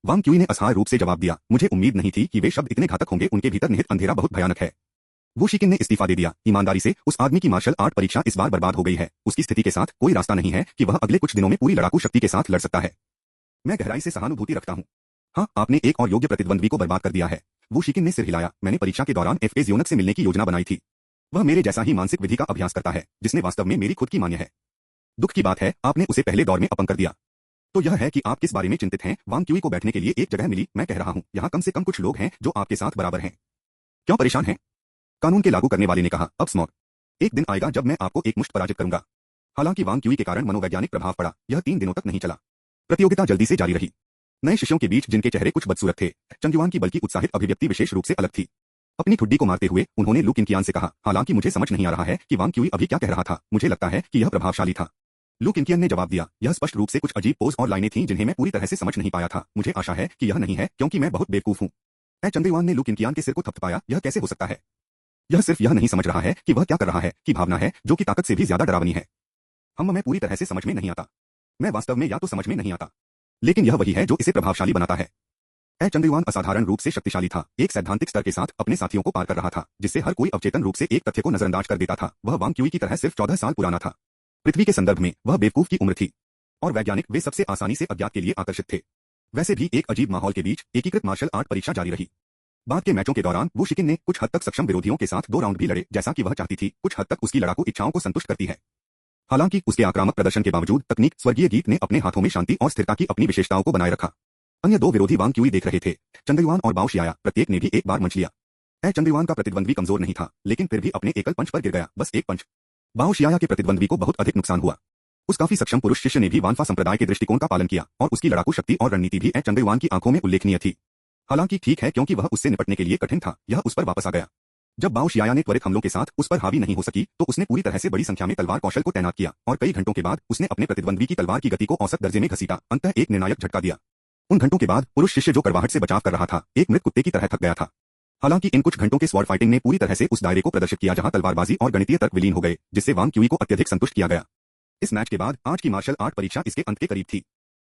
वांग क्यूई ने असहाय रूप से जवाब दिया, मुझे उम्मीद नहीं थी कि वे शब्द इतने घातक होंगे, उनके भीतर निहित अंधेरा बहुत भयानक है। वू शिकिन ने इस्तीफा दे दिया, ईमानदारी से, उस आदमी की मार्शल आर्ट परीक्षा इस बार बर्बाद हो गई है, उसकी स्थिति के साथ कोई रास्ता नहीं है कि वह अगले कुछ दिनों में पूरी लड़ाकू शक्ति के साथ लड़ सकता है। मैं गहराई से सहानुभूति रखता हूँ। हाँ, आपने एक और योग्य प्रतिद्वंद्वी को बर्बाद कर दिया है। वू शिकिन ने सिर हिलाया, मैंने परीक्षा के दौरान एफए जियोनक से मिलने की योजना बनाई थी। वह मेरे जैसा ही मानसिक विधि का अभ्यास करता है, जिसने वास्तव में मेरी खुद की मान्य है। दुख की बात है, आपने उसे पहले दौर में अपंग कर दिया। तो यह है कि आप किस बारे में चिंतित हैं? वांग क्यूई को बैठने के लिए एक जगह मिली, मैं कह रहा हूँ, यहाँ कम से कम कुछ लोग हैं जो आपके साथ बराबर हैं। क्यों परेशान हैं? कानून के लागू करने वाले ने कहा, अब स्मॉट। एक दिन आएगा जब मैं आपको एक मुश्त पराजित करूंगा। हालांकि वांग क्यूई के कारण मनोवैज्ञानिक प्रभाव पड़ा, यह 3 दिनों तक नहीं चला। प्रतियोगिता जल्दी से जारी रही। नए शिष्यों के बीच जिनके चेहरे कुछ बदसूरत थे, चंगयुआन की बल्कि उत्साहित अभिव्यक्ति विशेष रूप से अलग थी। अपनी ठुड्डी को मारते हुए उन्होंने लू किनकियान से कहा, हालांकि मुझे समझ नहीं आ रहा है कि वांग क्यूई अभी क्या कह रहा था, मुझे लगता है कि यह प्रभावशाली था। लू किनकियान ने जवाब दिया, यह स्पष्ट रूप से कुछ अजीब पोज और लाइनें थीं जिन्हें मैं पूरी तरह से समझ नहीं पाया था, मुझे आशा है कि यह नहीं है क्योंकि मैं बहुत बेवकूफ हूँ। चंगयुआन ने लू किनकियान के सिर को थपथपाया, यह कैसे हो सकता है? यह सिर्फ यह नहीं समझ रहा है कि वह क्या कर रहा है, कि भावना है जो कि ताकत से भी ज्यादा डरावनी है। मैं पूरी तरह से समझ में नहीं आता। मैं वास्तव में या तो समझ में नहीं आता, लेकिन यह वही है जो इसे प्रभावशाली बनाता है। चंद्रयुआन असाधारण रूप से शक्तिशाली था, एक सैद्धांतिक स्तर के साथ अपने साथियों को पार कर रहा था, जिससे हर कोई अवचेतन रूप से एक तथ्य को नजरअंदाज कर देता था, वह वांग क्यूई की तरह सिर्फ 14 साल पुराना था। पृथ्वी के संदर्भ में वह बेवकूफ की उम्र थी और वैज्ञानिक वे सबसे आसानी से अज्ञात के लिए आकर्षित थे। वैसे भी एक अजीब माहौल के बीच एकीकृत मार्शल आर्ट परीक्षा जारी रही। बाद के मैचों के दौरान वो शिकिन ने कुछ हद तक सक्षम विरोधियों के साथ 2 राउंड भी लड़े जैसा कि वह चाहती थी, कुछ हद तक उसकी लड़ाकू इच्छाओं को संतुष्ट करती है। हालांकि उसके आक्रामक प्रदर्शन के बावजूद तकनीक स्वर्गीय गीत ने अपने हाथों में शांति और स्थिरता की अपनी विशेषताओं को बनाए रखा। अन्य 2 विरोधी वांग क्यूई देख रहे थे, चंद्रयुआन और बाओ शियाया, प्रत्येक ने भी एक बार मंच लिया। चंद्रयुआन का प्रतिद्वंद्वी कमजोर नहीं था, लेकिन फिर भी अपने एकल पंच पर गिर गया, बस एक पंच। बाओ शियाया के प्रतिद्वंद्वी को बहुत अधिक नुकसान हुआ। उस काफी सक्षम पुरुष शिष्य ने भी वानफा संप्रदाय के दृष्टिकोण का पालन किया और उसकी लड़ाकू शक्ति और रणनीति भी चंद्रयुआन की आंखों में उल्लेखनीय थी। हालांकि ठीक है, क्योंकि वह उससे निपटने के लिए कठिन था, यह उस पर वापस आ गया। जब बाओ शियाया ने त्वरित हमलों के साथ उस पर हावी नहीं हो सकी तो उसने पूरी तरह से बड़ी संख्या में तलवार कौशल को तैनात किया और कई घंटों के बाद उसने अपने प्रतिद्वंद्वी की तलवार की गति को औसत दर्जे में घसीटा, अंततः एक निर्णायक झटका दिया। उन घंटों के बाद पुरुष शिष्य जो करवाहट से बचाव कर रहा था, एक मृत कुत्ते की तरह थक गया था। हालांकि इन कुछ घंटों के स्वॉर्ड फाइटिंग ने पूरी तरह से उस दायरे को प्रदर्शित किया जहां तलवारबाजी और गणितीय तर्क विलीन हो गए, जिससे वांग क्यूई को अत्यधिक संतुष्ट किया गया। इस मैच के बाद आज की मार्शल आर्ट परीक्षा इसके अंत के करीब थी।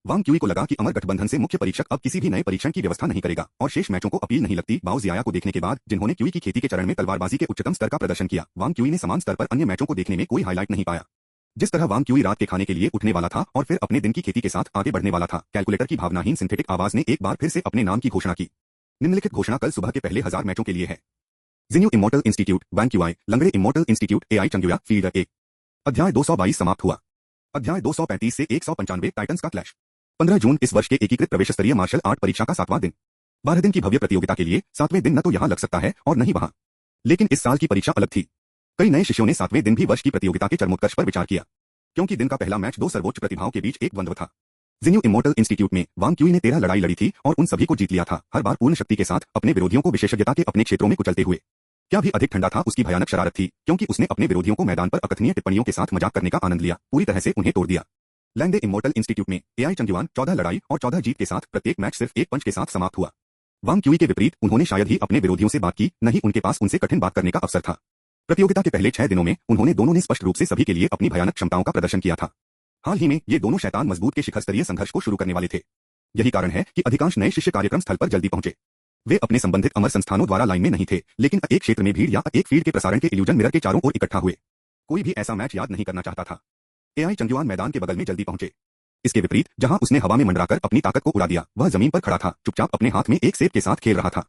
वांग क्यूई को लगा कि अमर गठबंधन से मुख्य परीक्षक अब किसी भी नए परीक्षण की व्यवस्था नहीं करेगा और शेष मैचों को अपील नहीं लगती। बाओ जियाया को देखने के बाद, जिन्होंने क्यूई की खेती के चरण में तलवारबाजी के उच्चतम स्तर का प्रदर्शन किया, वांग क्यूई ने समान स्तर पर अन्य मैचों को देखने में कोई हाईलाइट नहीं पाया। जिस तरह वांग क्यूई रात के खाने के लिए उठने वाला था और फिर अपने दिन की खेती के साथ आगे बढ़ने वाला था, कैलकुलेटर की भावनाहीन सिंथेटिक आवाज ने एक बार फिर से अपने नाम की घोषणा की। निम्नलिखित घोषणा कल सुबह के पहले 1000 मैचों के लिए है। जिन्यू इमोर्टल इंस्टीट्यूट वांग क्यूई, लंगड़े इमोर्टल इंस्टीट्यूट एआई चंगुया, फील्ड 1। अध्याय 222 समाप्त हुआ। अध्याय 235 से 195 टाइटंस का क्लैश। 15 जून इस वर्ष के एकीकृत प्रवेश स्तरीय मार्शल आर्ट परीक्षा का 7वां दिन। 12 दिन की भव्य प्रतियोगिता के लिए 7वें दिन न तो यहां लग सकता है और न ही वहां। लेकिन इस साल की परीक्षा अलग थी। कई नए शिष्यों ने 7वें दिन भी वर्ष की प्रतियोगिता के चरमोत्कर्ष पर विचार किया, क्योंकि दिन का पहला मैच 2 सर्वोच्च प्रतिभाओं के बीच एक द्वंद्व था। जिन्यू इमोर्टल इंस्टीट्यूट में वांग क्यूई ने 13 लड़ाई लड़ी थी और उन सभी को जीत लिया था, हर बार पूर्ण शक्ति के साथ अपने विरोधियों को विशेषज्ञता के अपने क्षेत्रों में कुचलते हुए। क्या भी अधिक ठंडा था उसकी भयानक शरारत थी, क्योंकि उसने अपने विरोधियों को मैदान पर अकथनीय टिप्पणियों के साथ मजाक करने का आनंद लिया, पूरी तरह से उन्हें तोड़ दिया। लैंगडे इमोर्टल इंस्टीट्यूट में एआई चंगुआन 14 लड़ाई और 14 जीत के साथ प्रत्येक मैच सिर्फ एक पंच के साथ समाप्त हुआ। वांग क्यूई के विपरीत उन्होंने शायद ही अपने विरोधियों से बात की, न ही उनके पास उनसे कठिन बात करने का अवसर था। प्रतियोगिता के पहले 6 दिनों में उन्होंने दोनों ने स्पष्ट रूप से सभी के लिए अपनी भयानक क्षमताओं का प्रदर्शन किया था। हाल ही में ये दोनों शैतान मजबूत के शिखर स्तरीय संघर्ष को शुरू करने वाले थे। यही कारण है कि अधिकांश नए शिष्य कार्यक्रम स्थल पर जल्दी पहुंचे। वे अपने संबंधित अमर संस्थानों द्वारा लाइन में नहीं थे, लेकिन एक क्षेत्र में भीड़ या एक फील्ड के प्रसारण के इल्यूजन मिरर के चारों ओर इकट्ठा हुए। कोई भी ऐसा मैच याद नहीं करना चाहता था। एआई चंगुआन मैदान के बगल में जल्दी पहुंचे। इसके विपरीत, जहां उसने हवा में मंडराकर अपनी ताकत को उड़ा दिया, वह जमीन पर खड़ा था, चुपचाप अपने हाथ में एक सेब के साथ खेल रहा था।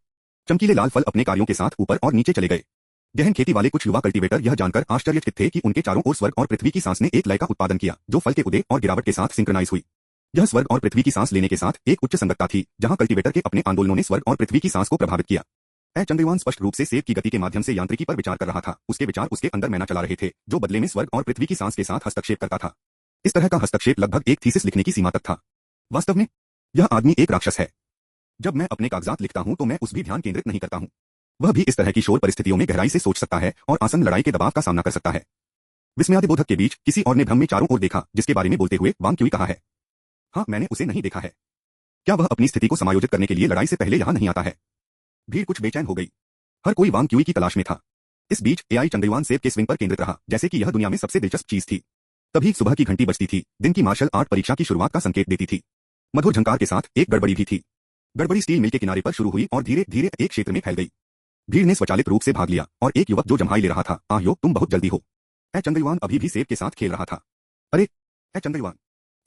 चमकीले लाल फल अपने कार्यों के साथ ऊपर और नीचे चले गए। गहन खेती वाले कुछ युवा कल्टीवेटर यह जानकर आश्चर्यचकित थे कि उनके चारों ओर स्वर्ग और पृथ्वी की सांस ने एक लय का उत्पादन किया, जो फल के उदय और गिरावट के साथ सिंक्रनाइज हुई। यह स्वर्ग और पृथ्वी की सांस लेने के साथ एक उच्च संगतता थी, जहां कल्टीवेटर के अपने आंदोलनों ने स्वर्ग और पृथ्वी की सांस को प्रभावित किया। चंद्रयुआन स्पष्ट रूप से सेब की गति के माध्यम से यांत्रिकी पर विचार कर रहा था। उसके विचार उसके अंदर मैना चला रहे थे, जो बदले में स्वर्ग और पृथ्वी की सांस के साथ हस्तक्षेप करता था। इस तरह का हस्तक्षेप लगभग एक थीसिस लिखने की सीमा तक था। वास्तव में यह आदमी एक राक्षस है। जब मैं अपने कागजात लिखता हूं तो मैं उस भी ध्यान केंद्रित नहीं करता हूं। वह भी इस तरह की शोर परिस्थितियों में गहराई से सोच सकता है और आसन लड़ाई के दबाव का सामना कर सकता है। विस्मयादिबोधक के बीच किसी और ने भ्रम में चारों ओर देखा, जिसके बारे में बोलते हुए वांग क्यूई कहा है, हाँ, मैंने उसे नहीं देखा है। क्या वह अपनी स्थिति को समायोजित करने के लिए लड़ाई से पहले यहां नहीं आता है? भीड़ कुछ बेचैन हो गई। हर कोई वांग क्यूई की तलाश में था। इस बीच एआई चंद्रयुआन सेब के स्विंग पर केंद्रित रहा, जैसे कि यह दुनिया में सबसे दिलचस्प चीज थी। तभी सुबह की घंटी बजती थी, दिन की मार्शल आर्ट परीक्षा की शुरुआत का संकेत देती थी। मधुर झंकार के साथ एक गड़बड़ी भी थी। गड़बड़ी स्टील मिल के किनारे पर शुरू हुई और धीरे धीरे एक क्षेत्र में फैल गई। भीड़ ने स्वचालित रूप से भाग लिया और एक युवक जो जम्हाई ले रहा था, आह्यो, तुम बहुत जल्दी हो। चंद्रयुआन अभी भी सेब के साथ खेल रहा था। अरे चंद्रयुआन!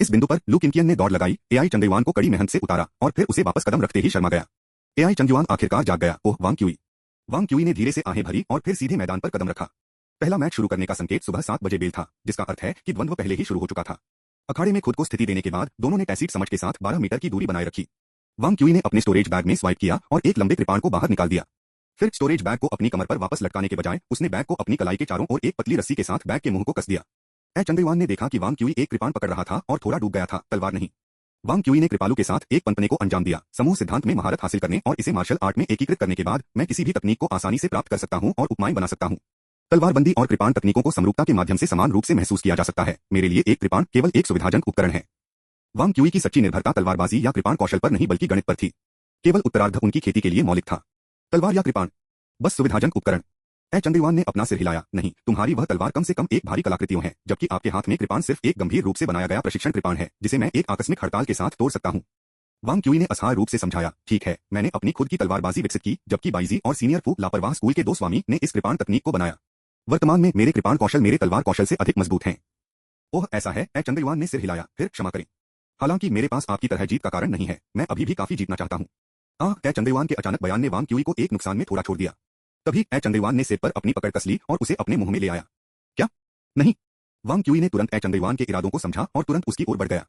इस बिंदु पर लू किंकियन ने दौड़ लगाई, एआई चंद्रयुआन को कड़ी मेहनत से उतारा और फिर उसे वापस कदम रखते ही शर्मा गया। एआई चंद्रयुआन आखिरकार जाग गया। ओह वांग क्यूई! वांग क्यूई ने धीरे से आहें भरी और फिर सीधे मैदान पर कदम रखा। पहला मैच शुरू करने का संकेत सुबह 7 बजे बेल था, जिसका अर्थ है कि द्वंद्व पहले ही शुरू हो चुका था। अखाड़े में खुद को स्थिति देने के बाद दोनों ने टैसीट समझ के साथ 12 मीटर की दूरी बनाए रखी। वांग क्यूई ने अपने स्टोरेज बैग में स्वाइप किया और एक लंबे कृपाण को बाहर निकाल दिया। फिर स्टोरेज बैग को अपनी कमर पर वापस लटकाने के बजाय उसने बैग को अपनी कलाई के चारों ओर एक पतली रस्सी के साथ बैग के मुंह को कस दिया। चंद्रयुआन ने देखा कि वांग क्यूई एक कृपाण पकड़ रहा था और थोड़ा डूब गया था, तलवार नहीं। वांग क्यूई ने कृपालु के साथ एक पंतने को अंजाम दिया। समूह सिद्धांत में महारत हासिल करने और इसे मार्शल आर्ट में एकीकृत करने के बाद मैं किसी भी तकनीक को आसानी से प्राप्त कर सकता हूं और उपमाएं बना सकता हूं। तलवारबंदी और कृपाण तकनीकों को समरूपता के माध्यम से समान रूप से महसूस किया जा सकता है। मेरे लिए एक कृपाण केवल एक सुविधाजनक उपकरण है। वांग क्यूई की सच्ची निर्भरता तलवारबाजी या कृपाण कौशल पर नहीं बल्कि गणित पर थी। केवल उत्तरार्ध उनकी खेती के लिए मौलिक था। तलवार या कृपाण, बस सुविधाजनक उपकरण। चंद्रयुआन ने अपना सिर हिलाया। नहीं, तुम्हारी वह तलवार कम से कम एक भारी कलाकृतियों है, जबकि आपके हाथ में कृपाण सिर्फ एक गंभीर रूप से बनाया गया प्रशिक्षण कृपाण है, जिसे मैं एक आकस्मिक हड़ताल के साथ तोड़ सकता हूं। वांग क्यूई ने असहाय रूप से समझाया, ठीक है, मैंने अपनी खुद की तलवारबाजी विकसित की, जबकि बाइजी और सीनियर फू लापरवाह स्कूल के 2 स्वामी ने इस कृपाण तकनीक को बनाया। वर्तमान में मेरे कृपाण कौशल मेरे तलवार कौशल से अधिक मजबूत हैं। ओह ऐसा है, ए चंद्रयुआन ने सिर हिलाया, फिर क्षमा करें। हालांकि मेरे पास आपकी तरह जीत का कारण नहीं है, मैं अभी भी काफी जीतना चाहता हूँ। ए चंद्रयुआन के अचानक बयान ने वांग क्यूई को एक नुकसान में थोड़ा छोड़ दिया। तभी ए चंद्रयुआन ने सेब पर अपनी पकड़ कस ली और उसे अपने मुंह में ले आया। क्या? नहीं। वांग क्यूई ने तुरंत ए चंद्रयुआन के इरादों को समझा और तुरंत उसकी ओर बढ़ गया।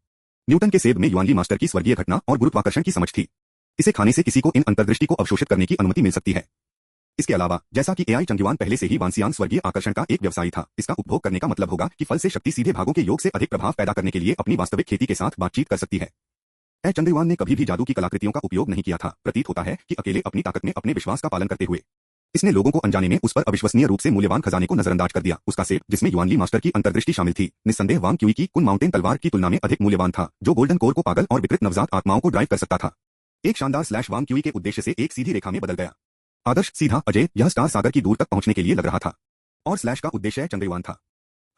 न्यूटन के सेब में युआनली मास्टर की स्वर्गीय घटना और गुरुत्वाकर्षण की समझ थी। इसे खाने से किसी को इन अंतर्दृष्टि को अवशोषित करने की अनुमति मिल सकती है। इसके अलावा जैसा कि एआई चंद्रयुआन पहले से ही वांसियान स्वर्गीय आकर्षण का एक व्यवसायी था, इसका उपभोग करने का मतलब होगा कि फल से शक्ति सीधे भागों के योग से अधिक प्रभाव पैदा करने के लिए अपनी वास्तविक खेती के साथ बातचीत कर सकती है। ए चंद्रयुआन ने कभी भी जादू की कलाकृतियों का उपयोग नहीं किया था। प्रतीत होता है कि अकेले अपनी ताकत में अपने विश्वास का पालन करते हुए इसने लोगों को अनजाने में उस पर अविश्वसनीय रूप से मूल्यवान खजाने को नजरअंदाज कर दिया। उसका सेब, जिसमें युआनली मास्टर की अंतर्दृष्टि शामिल थी, निस्संदेह वांग क्यूई की कुन माउंटेन तलवार की तुलना में अधिक मूल्यवान था, जो गोल्डन कोर को पागल और विकृत नवजात आत्माओं को ड्राइव कर सकता था। एक शानदार स्लैश वांग क्यूई के उद्देश्य से एक सीधी रेखा में बदल गया। आदर्श, सीधा, अजय, यह स्टार सागर की दूर तक पहुंचने के लिए लग रहा था। और स्लैश का उद्देश्य चंद्रयुआन था।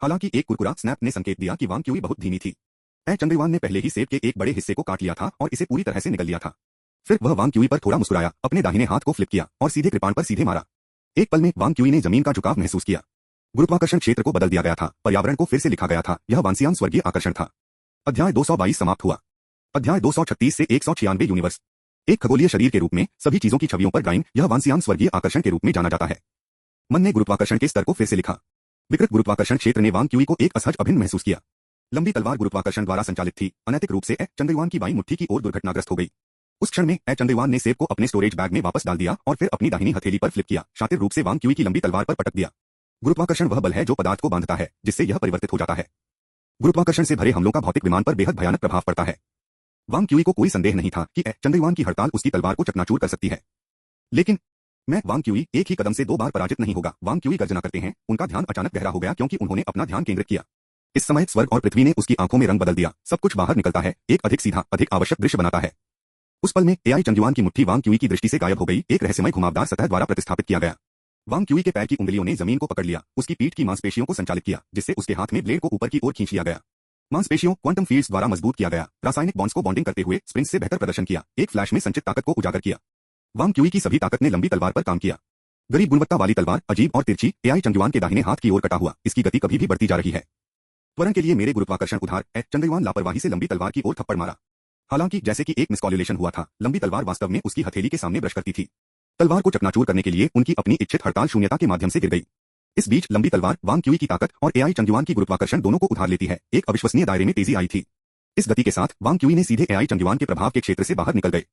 हालांकि एक कुरकुरा स्नैप ने संकेत दिया कि वांग क्यूई बहुत धीमी थी। चंद्रयुआन ने पहले ही सेब के एक बड़े हिस्से को काट लिया था और इसे पूरी तरह से निगल लिया था। फिर वह वांग क्यूई पर थोड़ा मुस्कुराया, अपने दाहिने हाथ को फ्लिप किया और सीधे कृपाण पर सीधे मारा। एक पल में वांग क्यूई ने जमीन का झुकाव महसूस किया। गुरुत्वाकर्षण क्षेत्र को बदल दिया गया था, पर्यावरण को फिर से लिखा गया था। यह वांसियान स्वर्गीय आकर्षण था। अध्याय 222 समाप्त हुआ। अध्याय 236 से 196 यूनिवर्स। एक खगोलीय शरीर के रूप में सभी चीजों की छवियों पर ड्राइंग, यह वांसियान स्वर्गीय आकर्षण के रूप में जाना जाता है। मन ने गुरुत्वाकर्षण के स्तर को फिर से लिखा। विकृत गुरुत्वाकर्षण क्षेत्र ने वांग क्यूई को एक असहज अभिन्न महसूस किया। लंबी तलवार गुरुत्वाकर्षण द्वारा संचालित थी। अनैतिक रूप से चंद्रयुआन की बाईं मुट्ठी की ओर दुर्घटनाग्रस्त हो गई। उस क्षण में चंद्रयुआन ने सेब को अपने स्टोरेज बैग में वापस डाल दिया और फिर अपनी दाहिनी हथेली पर फ्लिप किया, शातिर रूप से वांग क्यूई की लंबी तलवार पर पटक दिया। गुरुत्वाकर्षण वह बल है जो पदार्थ को बांधता है, जिससे यह परिवर्तित हो जाता है। गुरुत्वाकर्षण से भरे हमलों का भौतिक विमान पर बेहद भयानक प्रभाव पड़ता है। वांग क्यूई को कोई संदेह नहीं था कि चंद्रयुआन की हड़ताल उसकी तलवार को चकनाचूर कर सकती है। लेकिन वांग क्यूई एक ही कदम से 2 बार पराजित नहीं होगा। वांग क्यूई गर्जना करते हैं। उनका ध्यान अचानक गहरा हो गया क्योंकि उन्होंने अपना ध्यान केंद्रित किया। इस समय स्वर्ग और पृथ्वी ने उसकी आंखों में रंग बदल दिया। सब कुछ बाहर निकलता है, एक अधिक सीधा, अधिक आवश्यक दृश्य बनाता है। उस पल में एआई चंद्रयुआन की मुट्ठी वांग क्यूई की दृष्टि से गायब हो गई, एक रहस्यमय घुमावदार सतह द्वारा प्रतिस्थापित किया गया। वांग क्यूई के पैर की उंगलियों ने जमीन को पकड़ लिया, उसकी पीठ की मांसपेशियों को संचालित किया, जिससे उसके हाथ में ब्लेड को ऊपर की ओर खींच लिया गया। मांसपेशियों क्वांटम फील्ड्स द्वारा मजबूत किया गया, रासायनिक बॉन्ड्स को बॉन्डिंग करते हुए स्प्रिंग्स से बेहतर प्रदर्शन किया, एक फ्लैश में संचित ताकत को उजागर किया। वांग क्यूई की सभी ताकत ने लंबी तलवार पर काम किया। गरीब गुणवत्ता वाली तलवार, अजीब और तिरछी, एआई चंद्रयुआन के दाहिने हाथ की ओर कटा हुआ, इसकी गति कभी भी बढ़ती जा रही है। त्वरण के लिए मेरे गुरुत्वाकर्षण उधार। चंद्रयुआन लापरवाही से लंबी तलवार की ओर थप्पड़ मारा। हालांकि जैसे कि एक मिसकॉल्युलेशन हुआ था, लंबी तलवार वास्तव में उसकी हथेली के सामने ब्रश करती थी। तलवार को चकनाचूर करने के लिए उनकी अपनी इच्छित हड़ताल शून्यता के माध्यम से गिर गई। इस बीच लंबी तलवार, वांग क्यूई की ताकत और एआई चंद्रयुआन की गुरुत्वाकर्षण दोनों को उधार लेती है। एक अविश्वसनीय दायरे में तेजी आई थी। इस गति के साथ वांग क्यूई ने सीधे एआई चंद्रयुआन के प्रभाव के क्षेत्र से बाहर निकल गए।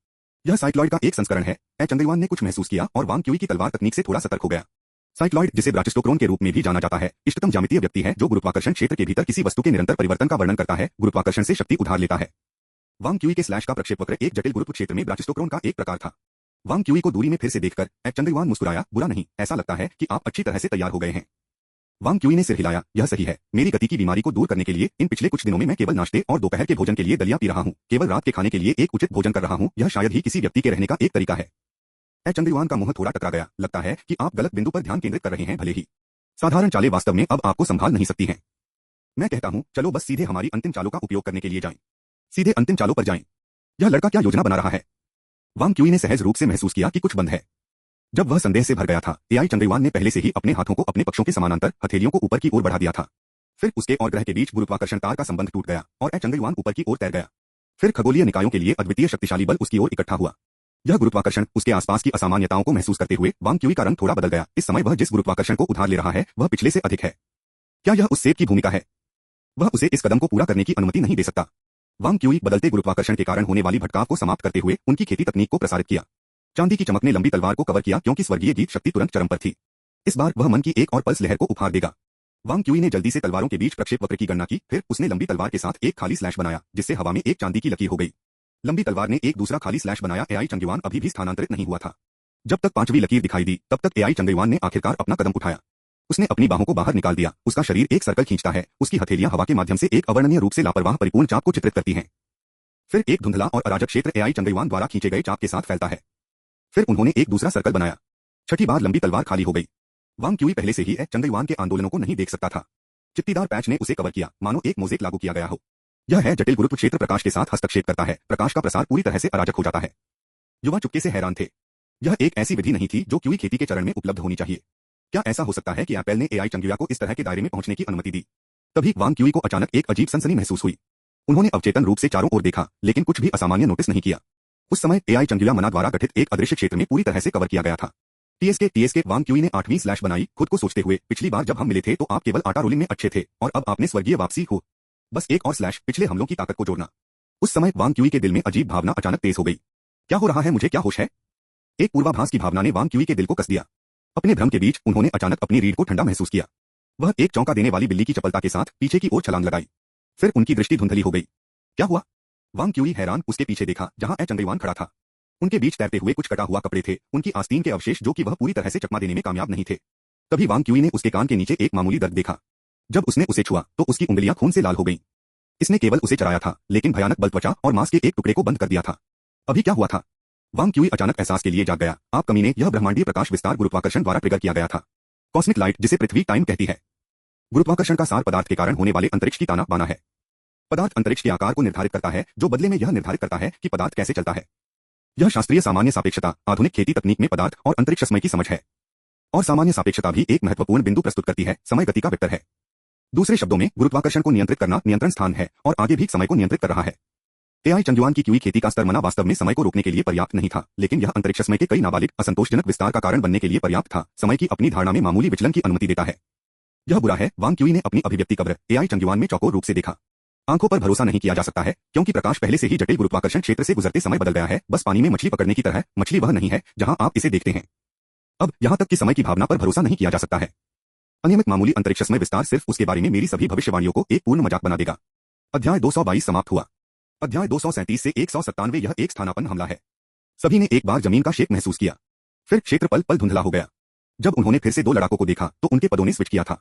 यह साइक्लॉइड का एक संस्करण है। चंद्रयुआन ने कुछ महसूस किया और वांग क्यूई की तलवार तकनीक से थोड़ा सतर्क हो गया। साइक्लॉइड, जिसे ब्राचिस्टोक्रोन के रूप में भी जाना जाता है, इष्टतम ज्यामितीय व्यक्ति है जो गुरुत्वाकर्षण क्षेत्र के भीतर किसी वस्तु के निरंतर परिवर्तन का वर्णन करता है, गुरुत्वाकर्षण से शक्ति उधार लेता है। वांग क्यूई के स्लैश का प्रक्षेपवक्र एक जटिल गुरुत्व क्षेत्र में ब्राचिस्टोक्रोन का एक प्रकार था। वांग क्यूई को दूरी में फिर से देखकर चंद्रयुआन मुस्कुराया। बुरा नहीं, ऐसा लगता है कि आप अच्छी तरह से तैयार हो गए हैं। वांग क्यूई ने सिर हिलाया। यह सही है। मेरी गति की बीमारी को दूर करने के लिए इन पिछले कुछ दिनों में मैं केवल नाश्ते और दोपहर के भोजन के लिए दलिया पी रहा हूँ, केवल रात के खाने के लिए एक उचित भोजन कर रहा हूँ। यह शायद ही किसी व्यक्ति के रहने का एक तरीका है। चंद्रयुआन का मुंह थोड़ा टकरा गया। लगता है कि आप गलत बिंदु पर ध्यान केंद्रित कर रहे हैं। भले ही साधारण चालें वास्तव में अब आपको संभाल नहीं सकती हैं। मैं कहता हूँ, चलो बस सीधे हमारी अंतिम चालों का उपयोग करने के लिए जाएं। सीधे अंतिम चालों पर जाएं। यह लड़का क्या योजना बना रहा है? वांग क्यूई ने सहज रूप से महसूस किया कि कुछ बंद है। जब वह संदेह से भर गया था, एआई चंद्रयुआन ने पहले से ही अपने हाथों को अपने पक्षों के समानांतर हथेलियों को ऊपर की ओर बढ़ा दिया था। फिर उसके और ग्रह के बीच गुरुत्वाकर्षण तार का संबंध टूट गया और चंद्रयुआन ऊपर की ओर तैर गया। फिर खगोलीय निकायों के लिए अद्वितीय शक्तिशाली बल उसकी ओर इकट्ठा हुआ। यह गुरुत्वाकर्षण, उसके आसपास की असामान्यताओं को महसूस करते हुए वांग क्यूई का रंग थोड़ा बदल गया। इस समय वह जिस गुरुत्वाकर्षण को उधार ले रहा है, वह पिछले से अधिक है। क्या यह उस सेब की भूमिका है? वह उसे इस कदम को पूरा करने की अनुमति नहीं दे सकता। वांग क्यूई बदलते गुरुत्वाकर्षण के कारण होने वाली भटकाव को समाप्त करते हुए उनकी खेती तकनीक को प्रसारित किया। चांदी की चमक ने लंबी तलवार को कवर किया क्योंकि स्वर्गीय गीत शक्ति तुरंत चरम पर थी। इस बार वह मन की एक और पल्स लहर को उपहार देगा। वांग क्यूई ने जल्दी से तलवारों के बीच प्रक्षेपवक्र की गणना की, फिर उसने लंबी तलवार के साथ एक खाली स्लैश बनाया, जिससे हवा में एक चांदी की लकीर हो गई। लंबी तलवार ने एक दूसरा खाली स्लैश बनाया। एआई चंद्रयुआन अभी भी स्थानांतरित नहीं हुआ था। जब तक पांचवी लकीर दिखाई दी, तब तक एआई चंद्रयुआन ने आखिरकार अपना कदम उठाया। उसने अपनी बाहों को बाहर निकाल दिया। उसका शरीर एक सर्कल खींचता है, उसकी हथेलियां हवा के माध्यम से एक अवर्णनीय रूप से लापरवाह परिपूर्ण चाप को चित्रित करती हैं। फिर एक धुंधला और अराजक क्षेत्र एआई चंद्रयुआन द्वारा खींचे गए चाप के साथ फैलता है। फिर उन्होंने एक दूसरा सर्कल बनाया। छठी बार लंबी तलवार खाली हो गई। वांग क्यूई पहले से ही चंद्रयुआन के आंदोलनों को नहीं देख सकता था। चित्तीदार पैच ने उसे कवर किया, मानो एक मोज़ेक लागू किया गया हो। यह है जटिल गुरुत्व क्षेत्र प्रकाश के साथ हस्तक्षेप करता है। प्रकाश का प्रसार पूरी तरह से अराजक हो जाता है। युवा चुपके से हैरान थे। यह एक ऐसी विधि नहीं थी जो क्यूई खेती के चरण में उपलब्ध होनी चाहिए। क्या ऐसा हो सकता है कि एप्पल ने एआई चंद्रयुआन को इस तरह के दायरे में पहुंचने की अनुमति दी? तभी वांग क्यूई को अचानक एक अजीब सनसनी महसूस हुई। उन्होंने अवचेतन रूप से चारों ओर देखा, लेकिन कुछ भी असामान्य नोटिस नहीं किया। उस समय एआई चंगुआ मना द्वारा गठित एक अदृश्य क्षेत्र में पूरी तरह से कवर किया गया था। टीएसके वांग क्यूई ने 8वीं स्लैश बनाई, खुद को सोचते हुए, पिछली बार जब हम मिले थे तो आप केवल आटा रोलिंग में अच्छे थे, और अब आपने स्वर्गीय वापसी हो। बस एक और स्लैश, पिछले हमलों की ताकत को जोड़ना। उस समय वांग क्यूई के दिल में अजीब भावना अचानक तेज हो गई। क्या हो रहा है, मुझे क्या होश है? एक पूर्वाभास की भावना ने वांग क्यूई के दिल को कस दिया। अपने भ्रम के बीच उन्होंने अचानक अपनी रीढ़ को ठंडा महसूस किया। वह एक चौंका देने वाली बिल्ली की चपलता के साथ पीछे की ओर छलांग लगाई। फिर उनकी दृष्टि धुंधली हो गई। क्या हुआ? वांग क्यूई हैरान उसके पीछे देखा जहां चंगईवान खड़ा था। उनके बीच तैरते हुए कुछ कटा हुआ कपड़े थे, उनकी आस्तीन के अवशेष जो कि वह पूरी तरह से चकमा देने में कामयाब नहीं थे। तभी वांग क्यूई ने उसके कान के नीचे एक मामूली दर्द देखा। जब उसने उसे छुआ तो उसकी उंगलियां खून से लाल हो गईं। इसने केवल उसे चराया था, लेकिन भयानक बल त्वचा और मांस के एक टुकड़े को बंद कर दिया था। अभी क्या हुआ था? वांग क्यूई अचानक एहसास के लिए जाग गया। आप कमीने, यह ब्रह्मांडीय प्रकाश विस्तार गुरुत्वाकर्षण द्वारा ट्रिगर किया गया था। कॉस्मिक लाइट, जिसे पृथ्वी टाइम कहती है। गुरुत्वाकर्षण का सार पदार्थ के कारण होने वाले अंतरिक्ष की ताना बाना है। पदार्थ अंतरिक्ष के आकार को निर्धारित करता है, जो बदले में यह निर्धारित करता है कि पदार्थ कैसे चलता है। यह शास्त्रीय सामान्य सापेक्षता, आधुनिक खेती तकनीक में पदार्थ और अंतरिक्ष समय की समझ है। और सामान्य सापेक्षता भी एक महत्वपूर्ण बिंदु प्रस्तुत करती है, समय गति का वेक्टर है। दूसरे शब्दों में, गुरुत्वाकर्षण को नियंत्रित करना नियंत्रण स्थान है और आगे भी समय को नियंत्रित कर रहा है। एआई चंगुआन की क्यूई खेती का स्तर मना वास्तव में समय को रोकने के लिए पर्याप्त नहीं था, लेकिन यह अंतरिक्ष समय के कई नाबालिग असंतोषजनक विस्तार का कारण बनने के लिए पर्याप्त था। समय की अपनी धारणा में मामूली विचलन की अनुमति देता है। यह बुरा है। वांग क्यूई ने अपनी अभिव्यक्ति कब्र एआई चंगुआन में चौकोर रूप से देखा। आंखों पर भरोसा नहीं किया जा सकता है, क्योंकि प्रकाश पहले से ही जटिल गुरुत्वाकर्षण क्षेत्र से गुजरते समय बदल गया है, बस पानी में मछली पकड़ने की तरह। मछली वह नहीं है जहां आप इसे देखते हैं। अब यहां तक कि समय की भावना पर भरोसा नहीं किया जा सकता है। अनियमित मामूली अंतरिक्ष समय विस्तार सिर्फ उसके बारे में मेरी सभी भविष्यवाणियों को एक पूर्ण मजाक बना देगा। अध्याय 222 समाप्त हुआ। अध्याय 237 से 197 यह एक स्थानापन्न हमला है। सभी ने एक बार जमीन का शेक महसूस किया। फिर क्षेत्र पल पल धुंधला हो गया। जब उन्होंने फिर से दो लड़ाकों को देखा तो उनके पदों ने स्विच किया था।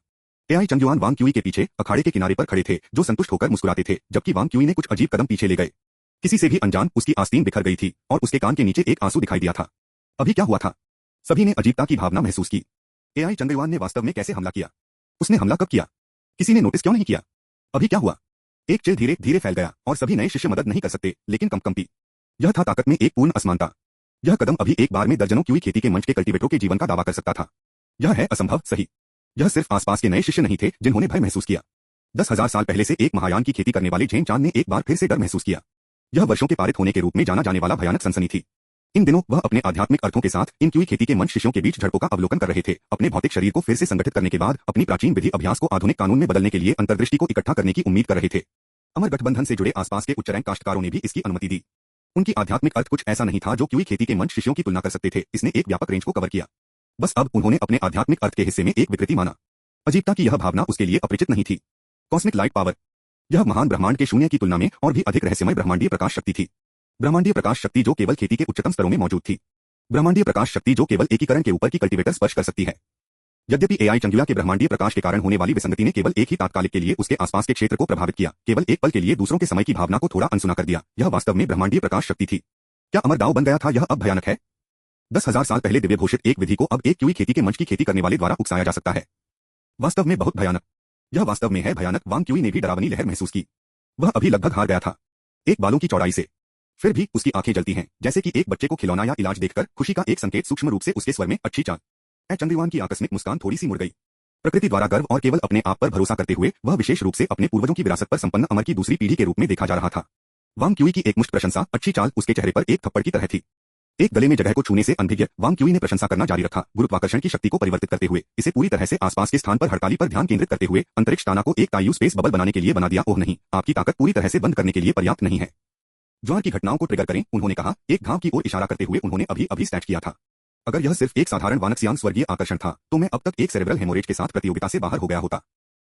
एआई चंगुआन वांग क्यूई के पीछे अखाड़े के किनारे पर खड़े थे, जो संतुष्ट होकर मुस्कुराते थे, जबकि वांग क्यूई ने कुछ अजीब कदम पीछे ले गए। किसी से भी अनजान उसकी आस्तीन बिखर गई थी और उसके कान के नीचे एक आंसू दिखाई दिया था। अभी क्या हुआ था? सभी ने अजीबता की भावना महसूस की। एआई चंगुआन ने वास्तव में कैसे हमला किया? उसने हमला कब किया? किसी ने नोटिस क्यों नहीं किया? अभी क्या हुआ? एक चिल धीरे धीरे फैल गया और सभी नए शिष्य मदद नहीं कर सकते, लेकिन कंपी। यह था ताकत में एक पूर्ण असमानता। यह कदम अभी एक बार में दर्जनों क्यूई खेती के मंच के कल्टीवेटरों के जीवन का दावा कर सकता था। यह है असंभव, सही। यह सिर्फ आसपास के नए शिष्य नहीं थे जिन्होंने भय महसूस किया। 10,000 साल पहले से एक महायान की खेती करने वाले झेन चांद ने एक बार फिर से डर महसूस किया। यह वर्षों के पारित होने के रूप में जाना जाने वाला भयानक सनसनी थी। इन दिनों वह अपने आध्यात्मिक अर्थों के साथ इन क्यूई खेती के मंच शिष्यों के बीच झड़पों का अवलोकन कर रहे थे। अपने भौतिक शरीर को फिर से संगठित करने के बाद अपनी प्राचीन विधि अभ्यास को आधुनिक कानून में बदलने के लिए अंतर्दृष्टि को इकट्ठा करने की उम्मीद कर रहे थे। अमर गठबंधन से जुड़े आसपास के उच्च रैंक काश्तकारों ने भी इसकी अनुमति दी। उनकी आध्यात्मिक अर्थ कुछ ऐसा नहीं था जो क्यूई खेती के मंच शिष्यों की तुलना कर सकते थे। इसने एक व्यापक रेंज को कवर किया। बस अब उन्होंने अपने आध्यात्मिक अर्थ के हिस्से में एक विकृति माना। अजीबता की यह भावना उसके लिए अपरिचित नहीं थी। कॉस्मिक लाइट पावर, यह महान ब्रह्मांड के शून्य की तुलना में और भी अधिक रहस्यमय ब्रह्मांडीय प्रकाश शक्ति थी। ब्रह्मांडीय प्रकाश शक्ति जो केवल खेती के उच्चतम स्तरों में मौजूद थी। ब्रह्मांडीय प्रकाश शक्ति जो केवल एकीकरण के ऊपर की कल्टीवेटर स्पर्श कर सकती है। यद्यपि एआई चंगुआ के ब्रह्मांडीय प्रकाश के कारण होने वाली विसंगति ने केवल एक ही तात्कालिक के लिए उसके आसपास के क्षेत्र को प्रभावित किया, केवल एक पल के लिए दूसरों के समय की भावना को थोड़ा अनसुना कर दिया, यह वास्तव में ब्रह्मांडीय प्रकाश शक्ति थी। क्या अमर दाव बन गया था? यह अब भयानक है। 10,000 साल पहले दिव्य घोषित एक विधि को अब एक क्यूई खेती के मंच की खेती करने वाले द्वारा उकसाया जा सकता है। वास्तव में बहुत भयानक। यह वास्तव में है भयानक। वांग क्यूई ने भी डरावनी लहर महसूस की। वह अभी लगभग हार गया था। एक बालों की चौड़ाई से। फिर भी उसकी आंखें जलती हैं, जैसे कि एक बच्चे को खिलौना या इलाज देखकर खुशी का एक संकेत सूक्ष्म रूप से उसके स्वर में अच्छी चाल। चंद्रवान की आकस्मिक मुस्कान थोड़ी सी मुड़ गई। प्रकृति द्वारा गर्व और केवल अपने आप पर भरोसा करते हुए वह विशेष रूप से अपने पूर्वजों की विरासत पर संपन्न अमर की दूसरी पीढ़ी के रूप में देखा जा रहा था। वांग क्यूई की एक मुश्त प्रशंसा, अच्छी चाल उसके चेहरे पर एक थप्पड़ की तरह थी। एक गले में जगह को छूने से अनभिज्ञ वांग क्यूई ने प्रशंसा करना जारी रखा, गुरुत्वाकर्षण की शक्ति को परिवर्तित करते हुए, इसे पूरी तरह से आसपास के स्थान पर हड़ताली पर ध्यान केंद्रित करते हुए, अंतरिक्ष ताना को एक तायु स्पेस बबल बनाने के लिए बना दिया। ओह नहीं, आपकी ताकत पूरी तरह से बंद करने के लिए पर्याप्त नहीं है। ज्वार की घटनाओं को ट्रिगर करें, उन्होंने कहा, एक घाव की ओर इशारा करते हुए उन्होंने अभी स्टैच किया था। अगर यह सिर्फ एक साधारण वानक्सियान स्वर्गीय आकर्षण था, तो मैं अब तक एक सेरेब्रल हेमोरेज के साथ प्रतियोगिता से बाहर हो गया होता।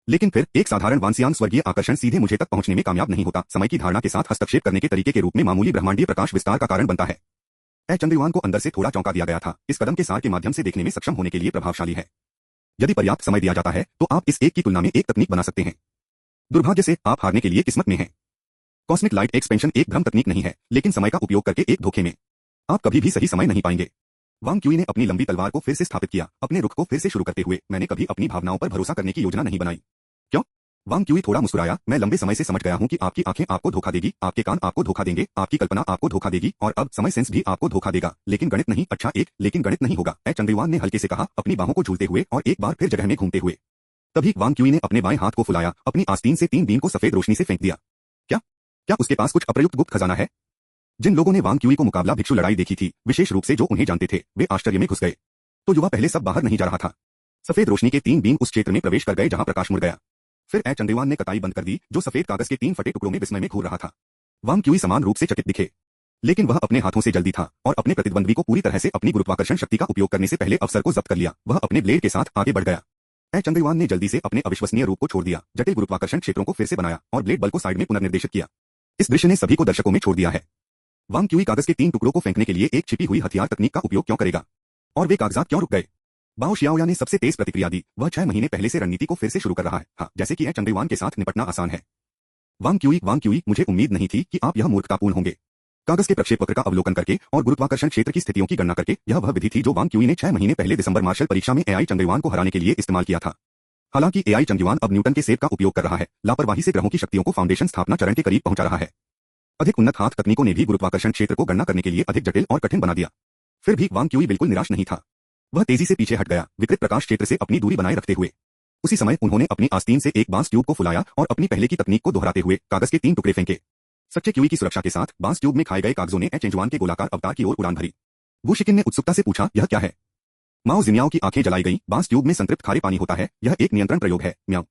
लेकिन फिर एक साधारण वानसियान स्वर्गीय आकर्षण सीधे मुझे तक पहुंचने में कामयाब नहीं होता। समय की धारणा के साथ हस्तक्षेप करने के तरीके के रूप में मामूली ब्रह्मांडीय प्रकाश विस्तार का कारण बनता है। चंद्रवान को अंदर से थोड़ा चौंका दिया गया था। इस कदम के सार के माध्यम से देखने में सक्षम होने के लिए प्रभावशाली है। यदि पर्याप्त समय दिया जाता है तो आप इस एक की तुलना में एक तकनीक बना सकते हैं। दुर्भाग्य से आप हारने के लिए किस्मत में हैं। कॉस्मिक लाइट एक्सपेंशन एक भ्रम तकनीक नहीं है, लेकिन समय का उपयोग करके एक धोखे में। आप कभी भी सही समय नहीं पाएंगे। वांग क्यूई ने अपनी लंबी तलवार को फिर से स्थापित किया, अपने रुख को फिर से शुरू करते हुए, मैंने कभी अपनी भावनाओं पर भरोसा करने की योजना नहीं बनाई। क्यों? वांग क्यूई थोड़ा मुस्कुराया, मैं लंबे समय से समझ गया हूं कि आपकी आंखें आपको धोखा देगी, आपके कान आपको धोखा देंगे, आपकी कल्पना आपको धोखा देगी, और अब समय सेंस भी आपको धोखा देगा। लेकिन गणित नहीं। अच्छा, लेकिन गणित नहीं होगा। चंद्रवान ने हल्के से कहा, अपनी बाहों को झूलते हुए और एक बार फिर जगह में घूमते हुए। तभी वांग क्यूई ने अपने बाएं हाथ को फुलाया, अपनी आस्तीन से 3 बीन को सफेद रोशनी से फेंक दिया। क्या क्या उसके पास कुछ अप्रयुक्त गुप्त खजाना है? जिन लोगों ने वांग क्यूई को मुकाबला भिक्षु लड़ाई देखी थी, विशेष रूप से जो उन्हें जानते थे, वे आश्चर्य में घुस गए। तो युवा पहले सब बाहर नहीं जा रहा था। सफेद रोशनी के 3 बीन उस क्षेत्र में प्रवेश कर गए जहां प्रकाश मुड़ गया। फिर चंदेवान ने कताई बंद कर दी, जो सफेद कागज के 3 फटे टुकड़ों में विस्मय में घूर रहा था। वांग क्यूई समान रूप से चकित दिखे, लेकिन वह अपने हाथों से जल्दी था और अपने प्रतिद्वंद्वी को पूरी तरह से अपनी गुरुत्वाकर्षण शक्ति का उपयोग करने से पहले अवसर को जब्त कर लिया। वह अपने ब्लेड के साथ आगे बढ़ गया। चंदेवान ने जल्दी से अपने अविश्वसनीय रूप को छोड़ दिया, जटिल गुरुत्वाकर्षण क्षेत्रों को फिर से बनाया और ब्लेड बल को साइड में पुनर्निर्देशित किया। इस दृश्य ने सभी को दर्शकों में छोड़ दिया है। वांग क्यूई कागज के 3 टुकड़ों को फेंकने के लिए एक छिपी हुई हथियार तकनीक का उपयोग क्यों करेगा? और वे कागजात क्यों रुक गए? बाओ शियाओया ने सबसे तेज प्रतिक्रिया दी। वह 6 महीने पहले से रणनीति को फिर से शुरू कर रहा है। हाँ, जैसे कि चंदेवान के साथ निपटना आसान है। वांग क्यूई, मुझे उम्मीद नहीं थी कि आप यह मूर्खतापूर्ण होंगे। कागज के प्रक्षेपवक्र का अवलोकन करके और गुरुत्वाकर्षण क्षेत्र की स्थितियों की गणना करके, यह वह विधि थी जो वांग क्यूई ने 6 महीने पहले दिसंबर मार्शल परीक्षा में एआई चंदेवान को हराने के लिए इस्तेमाल किया था। हालांकि एआई चंदेवान अब न्यूटन के सेब का उपयोग कर रहा है, लापरवाही से ग्रहों की शक्तियों को फाउंडेशन स्थापना चरण के करीब पहुंचा रहा है। अधिक उन्नत हाथ तकनीकों ने भी गुरुत्वाकर्षण क्षेत्र को गणना करने के लिए अधिक जटिल और कठिन बना दिया। फिर भी वांग क्यूई बिल्कुल निराश नहीं था। वह तेजी से पीछे हट गया, विकृत प्रकाश क्षेत्र से अपनी दूरी बनाए रखते हुए। उसी समय उन्होंने अपनी आस्तीन से एक बांस ट्यूब को फुलाया और अपनी पहले की तकनीक को दोहराते हुए कागज के 3 टुकड़े फेंके। सच्चे क्यूई की सुरक्षा के साथ बांस ट्यूब में खाए गए कागजों ने चेंजुआन के गोलाकार अवतार की ओर उड़ान भरी। वू शिकिन ने उत्सुकता से पूछा, यह क्या है? माओ जिन्याओ की आंखें जलाई गईं। बांस ट्यूब में संतृप्त खारे पानी होता है, यह एक नियंत्रण प्रयोग है। म्याओ।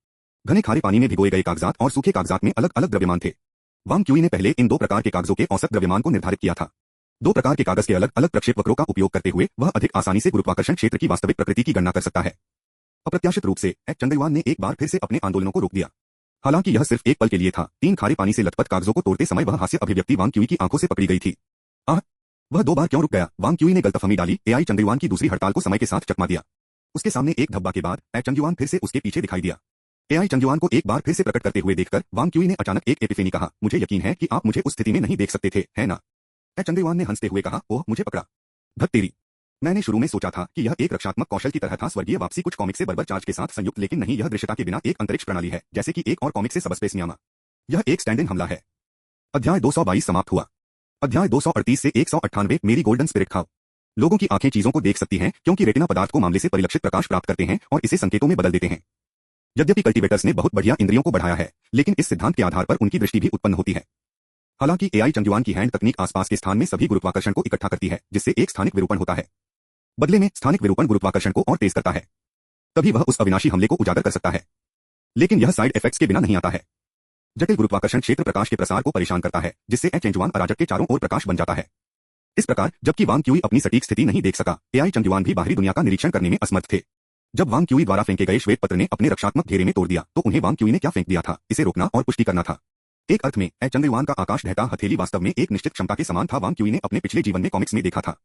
घने खारे पानी में भिगोए गए कागजात और सूखे कागजात में अलग अलग द्रव्यमान थे। वांग क्यूई ने पहले इन 2 प्रकार के कागजों के औसत द्रव्यमान को निर्धारित किया था। 2 प्रकार के कागज के अलग अलग प्रक्षेपवक्रों का उपयोग करते हुए वह अधिक आसानी से गुरुत्वाकर्षण क्षेत्र की वास्तविक प्रकृति की गणना कर सकता है। अप्रत्याशित रूप से चंदेवान ने एक बार फिर से अपने आंदोलनों को रोक दिया। हालांकि यह सिर्फ एक पल के लिए था। 3 खारे पानी से लथपथ कागजों को तोड़ते समय वह हास्य अभिव्यक्ति वांग क्यूई की आंखों से पकड़ी गई थी। वह 2 बार क्यों रुक गया? वांग क्यूई ने गलतफहमी डाली। एआई चंदेवान की दूसरी हड़ताल को समय के साथ चकमा दिया। उसके सामने एक धब्बा के बाद चंदेवान फिर से उसके पीछे दिखाई दिया। एआई चंदेवान को एक बार फिर से प्रकट करते हुए देखकर वांग क्यूई ने अचानक एक एपिफेनी कहा, मुझे यकीन है कि आप मुझे उस स्थिति में नहीं देख सकते थे, है ना? चंदेवान ने हंसते हुए कहा, ओह, मुझे पकड़ा। धत तेरी। मैंने शुरू में सोचा था कि यह एक रक्षात्मक कौशल की तरह था, स्वर्गीय वापसी कुछ कॉमिक से बर्बर चार्ज के साथ संयुक्त, लेकिन नहीं, यह दृश्यता के बिना एक अंतरिक्ष प्रणाली है, जैसे कि एक और कॉमिक से सबस्पेस न्यामा। यह एक स्टैंड इन हमला है। अध्याय 222 समाप्त हुआ। अध्याय 238 से 198 मेरी गोल्डन स्पिरिट खाओ। लोगों की आंखें चीजों को देख सकती हैं क्योंकि रेटिना पदार्थ को मामले से परिलक्षित प्रकाश प्राप्त करते हैं और इसे संकेतों में बदल देते हैं। यद्यपि कल्टीवेटर्स ने बहुत बढ़िया इंद्रियों को बढ़ाया है, लेकिन इस सिद्धांत के आधार पर उनकी दृष्टि भी उत्पन्न होती है। हालांकि एआई चंदेवान की हैंड तकनीक आसपास के स्थान में सभी गुरुत्वाकर्षण को इकट्ठा करती है, जिससे एक स्थानिक विरूपण होता है। बदले में स्थानिक विरूपण गुरुत्वाकर्षण को और तेज करता है। तभी वह उस अविनाशी हमले को उजागर कर सकता है। लेकिन यह साइड इफेक्ट्स के बिना नहीं आता है। जटिल गुरुत्वाकर्षण क्षेत्र प्रकाश के प्रसार को परेशान करता है, जिससे चेंजुआन अराजक के चारों ओर प्रकाश बन जाता है। इस प्रकार जबकि वांग क्यूई अपनी सटीक स्थिति नहीं देख सका, एआई चंदेवान भी बाहरी दुनिया का निरीक्षण करने में असमर्थ थे। जब वांग क्यूई द्वारा फेंके गए श्वेत पत्र ने अपने रक्षात्मक घेरे में तोड़ दिया, तो उन्हें वांग क्यूई ने क्या फेंक दिया था, इसे रोकना और पुष्टि करना था। एक अर्थ में चंदेवान का आकाश ढहता हथेली वास्तव में एक निश्चित क्षमता के समान था। वांग क्यूई ने अपने पिछले जीवन में कॉमिक्स में देखा था।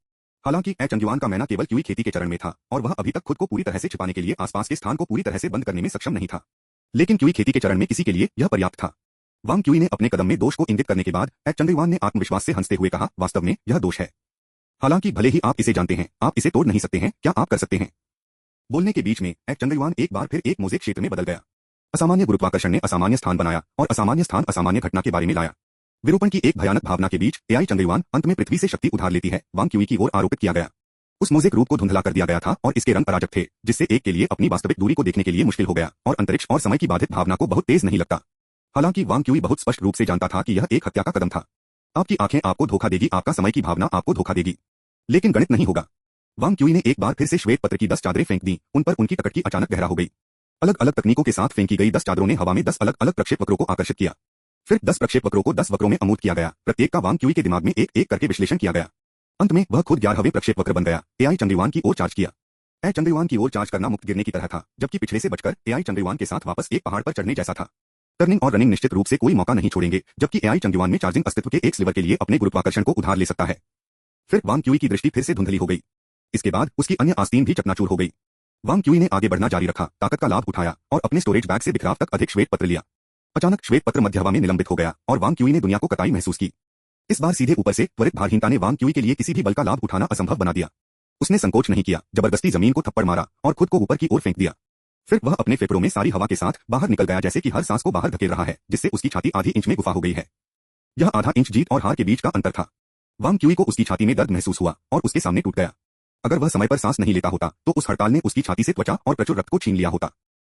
हालांकि चंदेवान का मैना केवल क्यूई खेती के चरण में था और वह अभी तक खुद को पूरी तरह से छिपाने के लिए आसपास के स्थान को पूरी तरह से बंद करने में सक्षम नहीं था। लेकिन क्यूई खेती के चरण में किसी के लिए यह पर्याप्त था। वांग क्यूई ने अपने कदम में दोष को इंगित करने के बाद चंदेवान ने आत्मविश्वास से हंसते हुए कहा, वास्तव में यह दोष है। हालांकि भले ही आप इसे जानते हैं, आप इसे तोड़ नहीं सकते हैं। क्या आप कर सकते हैं? बोलने के बीच में चंदेवान एक बार फिर एक मोज़ेक क्षेत्र में बदल गया। असामान्य गुरुत्वाकर्षण ने असामान्य स्थान बनाया और असामान्य स्थान असामान्य घटना के बारे में लाया। विरूपण की एक भयानक भावना के बीच एआई चंदेवान अंत में पृथ्वी से शक्ति उधार लेती है वांग क्यूई की ओर आरोपित किया गया। उस मोज़ेक रूप को धुंधला कर दिया गया था और इसके रंग अराजक थे, जिससे एक के लिए अपनी वास्तविक दूरी को देखने के लिए मुश्किल हो गया और अंतरिक्ष और समय की बाधित भावना को बहुत तेज नहीं लगता। हालांकि वांग क्यूई बहुत स्पष्ट रूप से जानता था कि यह एक हत्या का कदम था। आपकी आंखें आपको धोखा देगी, आपका समय की भावना आपको धोखा देगी, लेकिन गणित नहीं होगा। वांग क्यूई ने एक बार फिर से श्वेत पत्र की 10 चादरें फेंक दी। उन पर उनकी टकटकी अचानक गहरा हो गई। अलग अलग तकनीकों के साथ फेंकी गई 10 चादरों ने हवा में 10 अलग अलग प्रक्षेपवक्रों को आकर्षित किया। फिर 10 प्रक्षेपवक्रों को 10 वक्रों में अमूर्त किया गया। प्रत्येक का वांग क्यूई के दिमाग में एक एक करके विश्लेषण किया गया। अंत में वह खुद 11वें प्रक्षेपवक्र बन गया। एआई चंदेवान की ओर चार्ज किया। चंदेवान की ओर चार्ज करना मुक्त गिरने की तरह था, जबकि पिछले से बचकर एआई चंदेवान के साथ वापस एक पहाड़ पर चढ़ने जैसा था। टर्निंग और रनिंग निश्चित रूप से कोई मौका नहीं छोड़ेंगे, जबकि एआई चंदेवान में चार्जिंग अस्तित्व के एक स्लिवर के लिए अपने गुरुत्वाकर्षण को उधार ले सकता है। फिर वांग क्यूई की दृष्टि फिर से धुंधली हो गई। इसके बाद उसकी अन्य आस्तीन भी चकनाचूर हो गई। वांग क्यूई ने आगे बढ़ना जारी रखा, ताकत का लाभ उठाया और अपने स्टोरेज बैग से बिखराव तक अधिक श्वेत पत्र लिया। अचानक श्वेत पत्र मध्य हवा में निलंबित हो गया और वांग क्यूई ने दुनिया को कताई महसूस की। इस बार सीधे ऊपर से त्वरित भारहीनता ने वांग क्यूई के लिए किसी भी बल का लाभ उठाना असंभव बना दिया। उसने संकोच नहीं किया, जबरदस्ती जमीन को थप्पड़ मारा और खुद को ऊपर की ओर फेंक दिया। फिर वह अपने फेफड़ों में सारी हवा के साथ बाहर निकल गया, जैसे कि हर सांस को बाहर धकेल रहा है, जिससे उसकी छाती आधी इंच में गुफा हो गई है। यह आधा इंच जीत और हार के बीच का अंतर था। वांग क्यूई को उसकी छाती में दर्द महसूस हुआ और उसके सामने टूट गया। अगर वह समय पर सांस नहीं लेता होता तो उस हड़ताल ने उसकी छाती से त्वचा और प्रचुर रक्त को छीन लिया होता।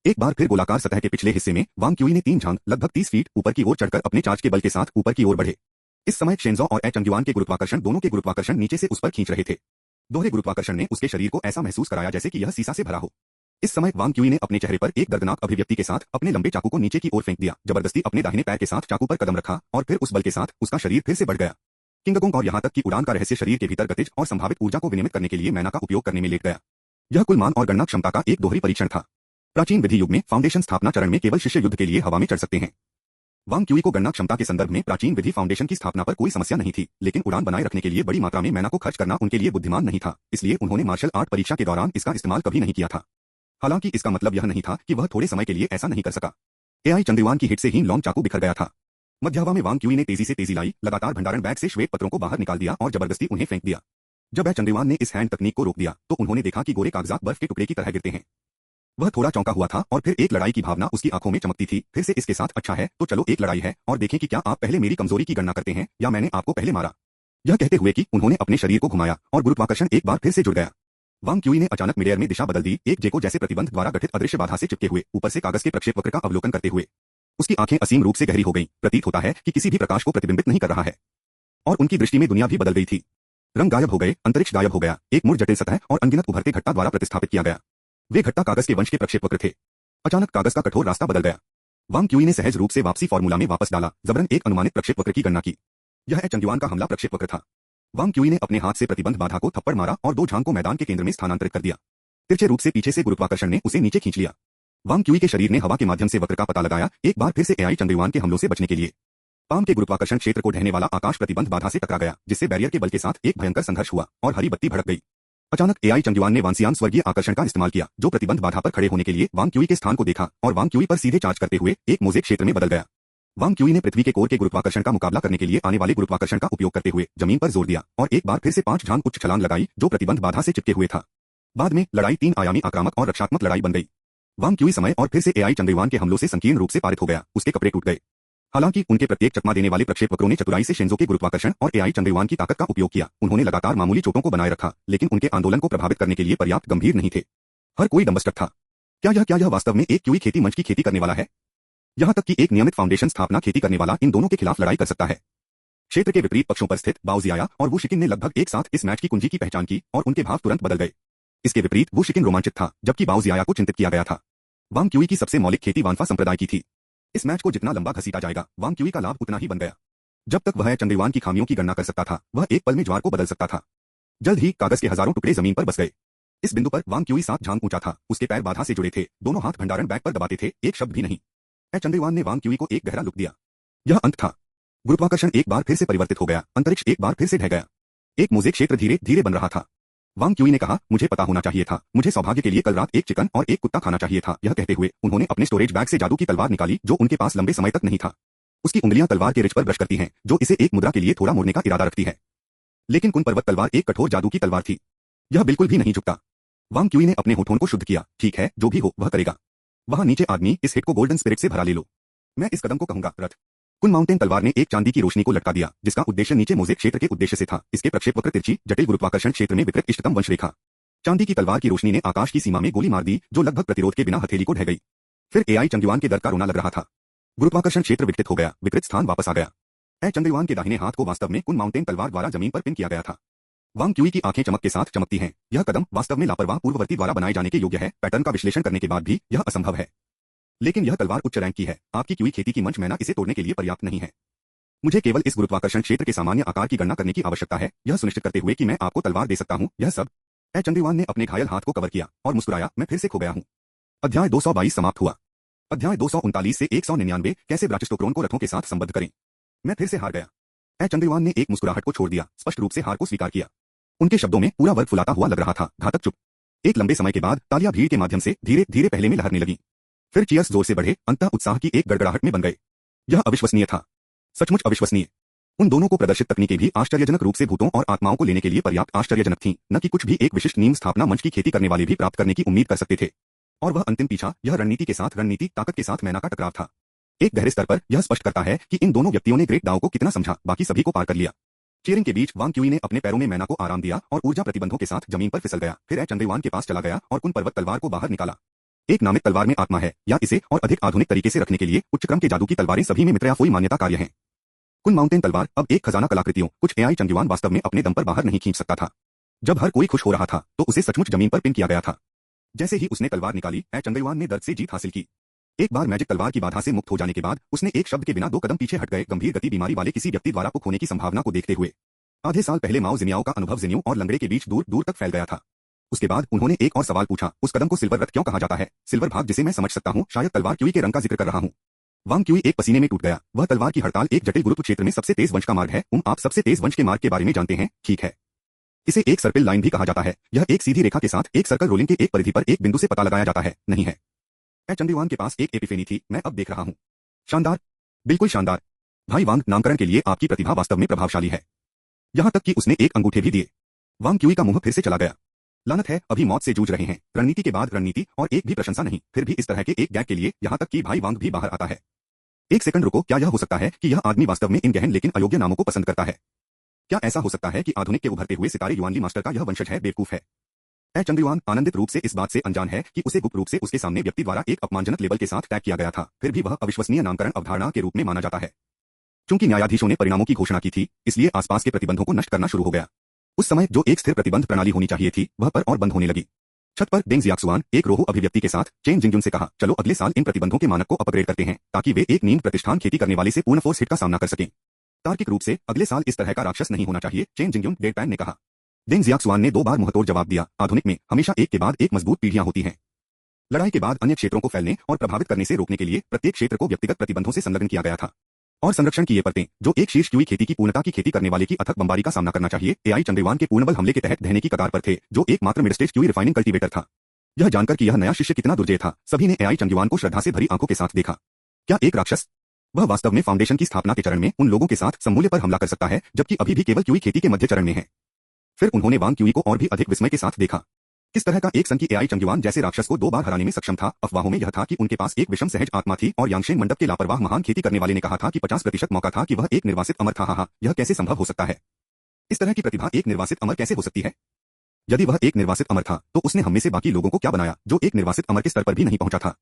एक बार फिर गोलाकार सतह के पिछले हिस्से में वांग क्यूई ने 3 झांग लगभग 30 फीट ऊपर की ओर चढ़कर अपने चार्ज के बल के साथ ऊपर की ओर बढ़े। इस समय शेंजो और ए चंगयुआन के गुरुत्वाकर्षण दोनों के गुरुत्वाकर्षण नीचे से उस पर खींच रहे थे। दोहरे गुरुत्वाकर्षण ने उसके शरीर को ऐसा महसूस कराया जैसे कि यह सीसा से भरा हो। इस समय वांग क्यूई ने अपने चेहरे पर एक दर्दनाक अभिव्यक्ति के साथ अपने लंबे चाकू को नीचे की ओर फेंक दिया, जबरदस्ती अपने दाहिने पैर के साथ चाकू पर कदम रखा और फिर उस बल के साथ उसका शरीर फिर से बढ़ गया। किंगकोंग और यहां तक कि उड़ान का रहस्य शरीर के भीतर गतिज और संभावित ऊर्जा को विनियमित करने के लिए मैना का उपयोग करने में लेट गया। यह कुल मान और गणना क्षमता का एक दोहरी परीक्षण था। प्राचीन विधि युग में फाउंडेशन स्थापना चरण में केवल शिष्य युद्ध के लिए हवा में चढ़ सकते हैं। वांग क्यूई को गणना क्षमता के संदर्भ में प्राचीन विधि फाउंडेशन की स्थापना पर कोई समस्या नहीं थी, लेकिन उड़ान बनाए रखने के लिए बड़ी मात्रा में मैना को खर्च करना उनके लिए बुद्धिमान नहीं था, इसलिए उन्होंने मार्शल आर्ट परीक्षा के दौरान इसका इस्तेमाल कभी नहीं किया था। हालांकि इसका मतलब यह नहीं था कि वह थोड़े समय के लिए ऐसा नहीं कर सका। एआई चंद्रयान की हिट से ही लॉन्ग चाकू बिखर गया था। मध्याह्वा में वांग क्यूई ने तेजी से तेजी लाई, लगातार भंडारण बैग से श्वेत पत्रों को बाहर निकाल दिया और जबरदस्ती उन्हें फेंक दिया। जब चंद्रयान ने इस हैंड तकनीक को रोक दिया तो उन्होंने देखा कि गोरे कागजात बर्फ के टुकड़े की तरह गिरते हैं। वह थोड़ा चौंका हुआ था और फिर एक लड़ाई की भावना उसकी आंखों में चमकती थी। फिर से इसके साथ अच्छा है तो चलो एक लड़ाई है और देखें कि क्या आप पहले मेरी कमजोरी की गणना करते हैं या मैंने आपको पहले मारा। यह कहते हुए कि उन्होंने अपने शरीर को घुमाया और गुरुत्वाकर्षण एक बार फिर से जुड़ गया। वांग क्यूई ने अचानक मिडएयर में दिशा बदल दी, एक जेको जैसे प्रतिबंध द्वारा गठित अदृश्य बाधा से चिपके हुए ऊपर से कागज के प्रक्षेपवक्र का अवलोकन करते हुए। उसकी आंखें असीम रूप से गहरी हो गईं, प्रतीत होता है कि किसी भी प्रकाश को प्रतिबिंबित नहीं कर रहा है। और उनकी दृष्टि में दुनिया भी बदल गई थी। रंग गायब हो गए, अंतरिक्ष गायब हो गया, एक मुड़ जटिल सतह और अनगिनत उभरते घट्टा द्वारा प्रतिस्थापित किया गया। वे घट्टा कागज के वंश के प्रक्षेपवक्र थे। अचानक कागज का कठोर रास्ता बदल गया। वांग क्यूई ने सहज रूप से वापसी फॉर्मूला में वापस डाला, जबरन एक अनुमानित प्रक्षेपवक्र की गणना की। यह चंगयुआन का हमला प्रक्षेपवक्र था। वांग क्यूई ने अपने हाथ से प्रतिबंध बाधा को थप्पड़ मारा और 2 झांग को मैदान के केंद्र में स्थानांतरित कर दिया। तिरछे रूप से पीछे से गुरुत्वाकर्षण ने उसे नीचे खींच लिया। वांग क्यूई के शरीर ने हवा के माध्यम से वक्र का पता लगाया, एक बार फिर से एआई चंद्रयान के हमलों से बचने के लिए। पाम के गुरुत्वाकर्षण क्षेत्र को ढहने वाला आकाश प्रतिबंध बाधा से टकरा गया, जिससे बैरियर के बल के साथ एक भयंकर संघर्ष हुआ और हरी बत्ती भड़क गई। अचानक एआई चंद्रयान ने वांसियान स्वर्गीय आकर्षण का इस्तेमाल किया, जो प्रतिबंध बाधा पर खड़े होने के लिए वांग क्यूई के स्थान को देखा और वांग क्यूई पर सीधे चार्ज करते हुए एक मोज़ेक क्षेत्र में बदल गया। वांग क्यूई ने पृथ्वी के कोर के गुरुत्वाकर्षण का मुकाबला करने के लिए आने वाले गुरुत्वाकर्षण का उपयोग करते हुए जमीन पर जोर दिया और एक बार फिर से 5 झांग उच्च छलांग लगाई, जो प्रतिबंध बाधा से चिपके हुए था। बाद में लड़ाई 3 आयामी आक्रामक और रक्षात्मक लड़ाई बन गई। वांग क्यूई समय और फिर से एआई चंद्रयान के हमलों से संकीर्ण रूप से पारित हो गया, उसके कपड़े टूट गए। हालांकि उनके प्रत्येक चकमा देने वाले प्रक्षेपवक्रों ने चतुराई से शेंजो के गुरुत्वाकर्षण और एआई चंद्रयान की ताकत का उपयोग किया। उन्होंने लगातार मामूली चोटों को बनाए रखा, लेकिन उनके आंदोलन को प्रभावित करने के लिए पर्याप्त गंभीर नहीं थे। हर कोई डंबस्टक था। क्या यह वास्तव में एक क्यूई खेती मंच की खेती करने वाला है? यहां तक कि एक नियमित फाउंडेशन स्थापना खेती करने वाला इन दोनों के खिलाफ लड़ाई कर सकता है। क्षेत्र के विपरीत पक्षों पर स्थित बाओ जियाया और वू शिकिन ने लगभग एक साथ इस मैच की कुंजी की पहचान की और उनके भाव तुरंत बदल गए। इसके विपरीत वू शिकिन रोमांचित था, जबकि बाओ जियाया को चिंतित किया गया था। वांग क्यूई की सबसे मौलिक खेती वानफा संप्रदाय की थी। इस मैच को जितना लंबा घसीटा जाएगा, वांग क्यूई का लाभ उतना ही बन गया। जब तक वह चंद्रयान की खामियों की गणना कर सकता था, वह एक पल में ज्वार को बदल सकता था। जल्द ही कागज के हजारों टुकड़े जमीन पर बस गए। इस बिंदु पर वांग क्यूई 7 झांग ऊंचा था, उसके पैर बाधा से जुड़े थे, दोनों हाथ भंडारण बैग पर दबाते थे, एक शब्द भी नहीं। चंद्रयान ने वांग क्यूई को एक गहरा लुक दिया। यह अंत था। गुरुत्वाकर्षण एक बार फिर से परिवर्तित हो गया, अंतरिक्ष एक बार फिर से ढह गया। एक मोज़ेक क्षेत्र धीरे धीरे बन रहा था। वांग क्यूई ने कहा, मुझे पता होना चाहिए था, मुझे सौभाग्य के लिए कल रात एक चिकन और एक कुत्ता खाना चाहिए था। यह कहते हुए उन्होंने अपने स्टोरेज बैग से जादू की तलवार निकाली, जो उनके पास लंबे समय तक नहीं था। उसकी उंगलियां तलवार के रिच पर ब्रश करती हैं, जो इसे एक मुद्रा के लिए थोड़ा मोड़ने का इरादा रखती है। लेकिन कुन पर्वत तलवार एक कठोर जादू की तलवार थी। यह बिल्कुल भी नहीं झुकता। वांग क्यूई ने अपने होठों को शुद्ध किया। ठीक है, जो भी हो वह करेगा। वहां नीचे आदमी, इस हिट को गोल्डन स्पिरिट से भरा ले लो। मैं इस कदम को कहूंगा रथ। कुन माउंटेन तलवार ने एक चांदी की रोशनी को लटका दिया, जिसका उद्देश्य नीचे मोज़ेक क्षेत्र के उद्देश्य से था। इसके प्रक्षेपवक्र तिरछी जटिल गुरुत्वाकर्षण क्षेत्र में विकृत इष्टतम वंश रेखा। चांदी की तलवार की रोशनी ने आकाश की सीमा में गोली मार दी, जो लगभग प्रतिरोध के बिना हथेली को ढह गई। फिर एआई चंद्रयान के दर्द का रोना लग रहा था। गुरुत्वाकर्षण क्षेत्र विकृत हो गया, विकृत स्थान वापस आ गया। चंद्रयान के दाहिने हाथ को वास्तव में कुन माउंटेन तलवार द्वारा जमीन पर पिन किया गया था। वांग क्यूई की आंखें चमक के साथ चमकती हैं। यह कदम वास्तव में लापरवाह पूर्ववर्ती द्वारा बनाए जाने के योग्य है। पैटर्न का विश्लेषण करने के बाद भी यह असंभव है। लेकिन यह तलवार उच्च रैंक की है। आपकी क्यूई खेती की मंच मैना इसे तोड़ने के लिए पर्याप्त नहीं है। मुझे केवल इस गुरुत्वाकर्षण क्षेत्र के सामान्य आकार की गणना करने की आवश्यकता है, यह सुनिश्चित करते हुए कि मैं आपको तलवार दे सकता हूं। यह सब। चंद्रयान ने अपने घायल हाथ को कवर किया और मुस्कुराया, मैं फिर से खो गया हूं। अध्याय 222 समाप्त हुआ। अध्याय 239 से 199 कैसे ब्राचिस्टोक्रोन को रथों के साथ संबद्ध करें। मैं फिर से हार गया। चंद्रयान ने एक मुस्कुराहट को छोड़ दिया, स्पष्ट रूप से हार को स्वीकार किया। उनके शब्दों में पूरा वर्ग फुलाता हुआ लग रहा था। घातक चुप। एक लंबे समय के बाद तालियां भीड़ के माध्यम से धीरे धीरे पहले में लहरने लगी। फिर चीयर्स जोर से बढ़े, अंततः उत्साह की एक गड़गड़ाहट में बन गए। यह अविश्वसनीय था, सचमुच अविश्वसनीय। उन दोनों को प्रदर्शित तकनीकें भी आश्चर्यजनक रूप से भूतों और आत्माओं को लेने के लिए पर्याप्त आश्चर्यजनक थीं, न कि कुछ भी एक विशिष्ट नीम स्थापना मंच की खेती करने वाले भी प्राप्त करने की उम्मीद कर सकते थे। और वह अंतिम पीछा, यह रणनीति के साथ रणनीति, ताकत के साथ मैना का टकराव था। एक गहरे स्तर पर यह स्पष्ट करता है कि इन दोनों व्यक्तियों ने ग्रेट दाओ को कितना समझा, बाकी सभी को पार कर लिया। चीयरिंग के बीच वांग क्यूई ने अपने पैरों में मैना को आराम दिया और ऊर्जा प्रतिबंधों के साथ जमीन पर फिसल गया। फिर चंद्रयान के पास चला गया और कुन पर्वत तलवार को बाहर निकाला। एक नामित तलवार में आत्मा है, या इसे और अधिक आधुनिक तरीके से रखने के लिए उच्च क्रम के जादू की तलवारें सभी में मित्र या फोई मान्यता कार्य हैं। कुन माउंटेन तलवार अब एक खजाना कलाकृतियों कुछ एआई चंगयुआन वास्तव में अपने दम पर बाहर नहीं खींच सकता था। जब हर कोई खुश हो रहा था तो उसे सचमुच जमीन पर पिन किया गया था। जैसे ही उसने तलवार निकाली, चंगयुआन ने दर्द से जीत हासिल की। एक बार मैजिक तलवार की बाधा से मुक्त हो जाने के बाद उसने एक शब्द के बिना 2 कदम पीछे हट गए, गंभीर गति बीमारी वाले किसी व्यक्ति द्वारा पुख होने की संभावना को देखते हुए। आधे साल पहले माओ जिनियाओ का अनुभव जिनियो और लंगड़े के बीच दूर दूर तक फैल गया था। उसके बाद उन्होंने एक और सवाल पूछा, उस कदम को सिल्वर रथ क्यों कहा जाता है? सिल्वर भाग जिसे मैं समझ सकता हूँ, शायद तलवार क्यूई के रंग का जिक्र कर रहा हूँ। वांग क्यूई एक पसीने में टूट गया। वह तलवार की हड़ताल एक जटिल गुरुत्व क्षेत्र में सबसे तेज वंश का मार्ग है। आप सबसे तेज वंश के मार्ग के बारे में जानते हैं, ठीक है। इसे एक सर्पिल लाइन भी कहा जाता है। यह एक सीधी रेखा के साथ एक सर्कल रोलिंग के एक परिधि पर एक बिंदु से पता लगाया जाता है, नहीं है? चंगयुआन के पास एक एपिफेनी थी, मैं अब देख रहा हूँ। शानदार, बिल्कुल शानदार। भाई वांग, नामकरण के लिए आपकी प्रतिभा वास्तव में प्रभावशाली है। यहाँ तक कि उसने एक अंगूठे भी दिए। वांग क्यूई का मुंह फिर से चला गया। लानत है, अभी मौत से जूझ रहे हैं। रणनीति के बाद रणनीति और एक भी प्रशंसा नहीं, फिर भी इस तरह के एक गैग के लिए यहाँ तक कि भाई वांग भी बाहर आता है। एक सेकंड रुको, क्या यह हो सकता है कि यह आदमी वास्तव में इन गहन लेकिन अयोग्य नामों को पसंद करता है? क्या ऐसा हो सकता है कि आधुनिक के उभरते हुए सितारे युआनली मास्टर का यह वंशज है? बेवकूफ है। चंगयुआन आनंदित रूप से इस बात से अनजान है कि उसे गुप्त रूप से उसके सामने व्यक्ति द्वारा एक अपमानजनक लेबल के साथ टैग किया गया था, फिर भी वह अविश्वसनीय नामकरण अवधारणा के रूप में माना जाता है। चूंकि न्यायाधीशों ने परिणामों की घोषणा की थी, इसलिए आसपास के प्रतिबंधों को नष्ट करना शुरू हो गया। उस समय जो एक स्थिर प्रतिबंध प्रणाली होनी चाहिए थी, वह पर और बंद होने लगी। छत पर डेंग जियाक्सुआन एक रोहू अभिव्यक्ति के साथ चेन जिंगजुन से कहा, चलो अगले साल इन प्रतिबंधों के मानक को अपग्रेड करते हैं, ताकि वे एक नींद प्रतिष्ठान खेती करने वाले से पूर्ण फोर्स हिट का सामना कर सकें। तार्किक रूप से अगले साल इस तरह का राक्षस नहीं होना चाहिए, चेन जिंगजुन डेडपैन ने कहा। डेंग जियाक्सुआन ने 2 बार मुंहतोड़ जवाब दिया, आधुनिक में हमेशा एक के बाद एक मजबूत पीढ़ियां होती हैं। लड़ाई के बाद अन्य क्षेत्रों को फैलने और प्रभावित करने से रोकने के लिए प्रत्येक क्षेत्र को व्यक्तिगत प्रतिबंधों से संलग्न किया गया था। और संरक्षण की ये परतें, जो एक शीर्ष क्यूई खेती की पूर्णता की खेती करने वाले की अथक बमबारी का सामना करना चाहिए, एआई चंगयुआन के पूर्णबल हमले के तहत दहने की कगार पर थे, जो एकमात्र mid stage QE refining cultivator था। यह जानकर कि यह नया शिष्य कितना दुर्जय था, सभी ने एआई चंगयुआन को श्रद्धा से भरी आंखों के साथ देखा। क्या एक राक्षस? वह वास्तव में फाउंडेशन की स्थापना के चरण में उन लोगों के साथ समूल्य पर हमला कर सकता है, जबकि अभी भी केवल क्यूई खेती के मध्य चरण में है। फिर उन्होंने वांग क्यूई को और भी अधिक विस्मय के साथ देखा। किस तरह का एक सन की एआई चंगयुआन जैसे राक्षस को 2 बार हराने में सक्षम था। अफवाहों में यह था कि उनके पास एक विषम सहज आत्मा थी, और यांगशेन मंडप के लापरवाह महान खेती करने वाले ने कहा था कि 50% मौका था कि वह एक निर्वासित अमर था। हाँ, यह कैसे संभव हो सकता है? इस तरह की प्रतिभा एक निर्वासित अमर कैसे हो सकती है? यदि वह एक निर्वासित अमर था, तो उसने हम में से बाकी लोगों को क्या बनाया, जो एक निर्वासित अमर के स्तर पर भी नहीं पहुंचा था?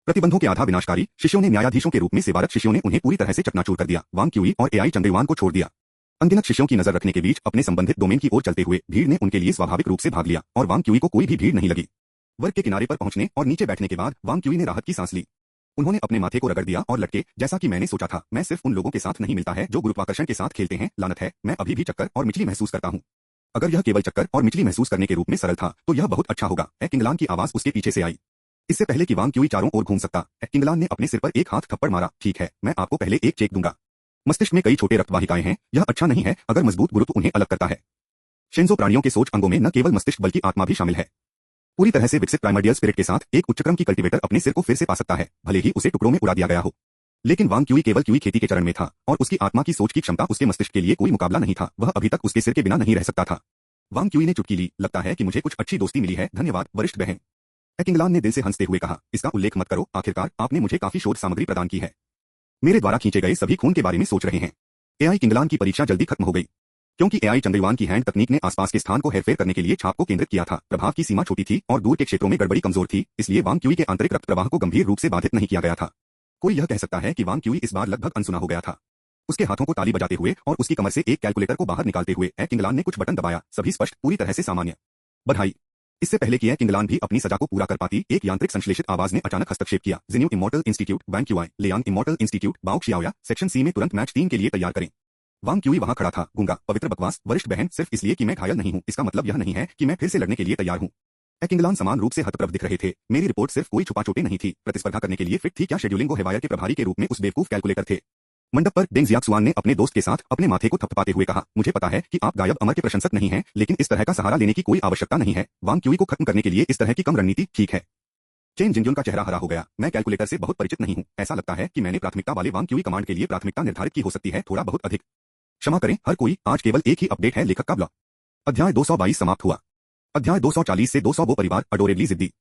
प्रतिबंधों के आधा विनाशकारी शिष्यों ने न्यायाधीशों के रूप में सेवारत शिष्यों ने उन्हें पूरी तरह से चकनाचूर कर दिया। वांग क्यूई और एआई चंगयुआन को छोड़ दिया। अनगिनत शिष्यों की नजर रखने के बीच अपने संबंधित डोमेन की ओर चलते हुए भीड़ ने उनके लिए स्वाभाविक रूप से भाग लिया, और वांग क्यूई को कोई भी भीड़ नहीं लगी। वर्ग के किनारे पर पहुंचने और नीचे बैठने के बाद वांग क्यूई ने राहत की सांस ली। उन्होंने अपने माथे को रगड़ दिया और लटके, जैसा कि मैंने सोचा था। मैं सिर्फ उन लोगों के साथ नहीं मिलता है जो गुरुत्वाकर्षण के साथ खेलते हैं। लानत है, मैं अभी भी चक्कर और मिचली महसूस करता हूँ। अगर यह केवल चक्कर और मिचली महसूस करने के रूप में सरल था, तो यह बहुत अच्छा होगा। किंगलान की आवाज उसके पीछे से आई। इससे पहले कि वांग क्यूई चारों ओर घूम सकता, किंगलान ने अपने सिर पर एक हाथ थप्पड़ मारा। ठीक है, मैं आपको पहले एक चेक दूंगा। मस्तिष्क में कई छोटे रक्तवाहिकाएं हैं, यह अच्छा नहीं है अगर मजबूत गुरुत्व उन्हें अलग करता है। शिंजो प्राणियों के सोच अंगों में न केवल मस्तिष्क बल्कि आत्मा भी शामिल है। पूरी तरह से विकसित प्राइमर्डियल स्पिरिट के साथ एक उच्चक्रम की कल्टीवेटर अपने सिर को फिर से पा सकता है, भले ही उसे टुकड़ों में उड़ा दिया गया हो। लेकिन वांग क्यूई केवल क्यूई खेती के चरण में था, और उसकी आत्मा की सोच की क्षमता उसके मस्तिष्क के लिए कोई मुकाबला नहीं था। वह अभी तक उसके सिर के बिना नहीं रह सकता था। वांग क्यूई ने चुटकी ली। लगता है कि मुझे कुछ अच्छी दोस्ती मिली है, धन्यवाद वरिष्ठ बहन। किंगलान ने दिल से हंसते हुए कहा, इसका उल्लेख मत करो, आखिरकार आपने मुझे काफी शोध सामग्री प्रदान की है। मेरे द्वारा खींचे गए सभी खून के बारे में सोच रहे हैं। एआई किंगलान की परीक्षा जल्दी खत्म हो गई, क्योंकि एआई चंगयुआन की हैंड तकनीक ने आसपास के स्थान को हेरफेर करने के लिए छाप को केंद्रित किया था। प्रभाव की सीमा छोटी थी और दूर के क्षेत्रों में गड़बड़ी कमजोर थी, इसलिए वांग क्यूई के आंतरिक रक्त प्रवाह को गंभीर रूप से बाधित नहीं किया गया था। कोई यह कह सकता है कि वांग क्यूई इस बार लगभग अनसुना हो गया था। उसके हाथों को ताली बजाते हुए और उसकी कमर से एक कैलकुलेटर को बाहर निकालते हुए किंगलान ने कुछ बटन दबाया। सभी स्पष्ट, पूरी तरह से सामान्य। बधाई। इससे पहले कि किंगलान भी अपनी सजा को पूरा कर पाती, एक यांत्रिक संश्लेषित आवाज ने अचानक हस्तक्षेप किया। जिन्यू immortal institute, Wang QE, Liang immortal institute, बाओ शियाओया, सेक्शन सी में तुरंत मैच 3 के लिए तैयार करें। वांग क्यूई वहां खड़ा था, गूंगा। पवित्र बकवास वरिष्ठ बहन, सिर्फ इसलिए कि मैं घायल नहीं हूं, इसका मतलब यह नहीं है कि मैं फिर से लड़ने के लिए तैयार हूं। किंगलान समान रूप से हतप्रभ दिख रहे थे। मेरी रिपोर्ट सिर्फ कोई छुपा चोटें नहीं थी, प्रतिस्पर्धा करने के लिए फिट थी। क्या शेड्यूलिंग हेवायर के प्रभारी के रूप में उस बेवकूफ कैलकुलेटर थे? मंडप पर डेंग जियाक्सुआन ने अपने दोस्त के साथ अपने माथे को थपथपाते हुए कहा, मुझे पता है कि आप गायब अमर के प्रशंसक नहीं हैं, लेकिन इस तरह का सहारा लेने की कोई आवश्यकता नहीं है। वांग क्यूई को खत्म करने के लिए इस तरह की कम रणनीति ठीक है। चेन जिंगजुन का चेहरा हरा हो गया। मैं कैलकुलेटर से बहुत परिचित नहीं हूं। ऐसा लगता है कि मैंने प्राथमिकता वाले वांग क्यूई कमांड के लिए प्राथमिकता निर्धारित की हो सकती है, थोड़ा बहुत अधिक। क्षमा करें हर कोई, आज केवल एक ही अपडेट है। लेखक का ब्लॉग। अध्याय 222 समाप्त हुआ। अध्याय 240 से 200 वो परिवार अडोरेबली जिद्दी।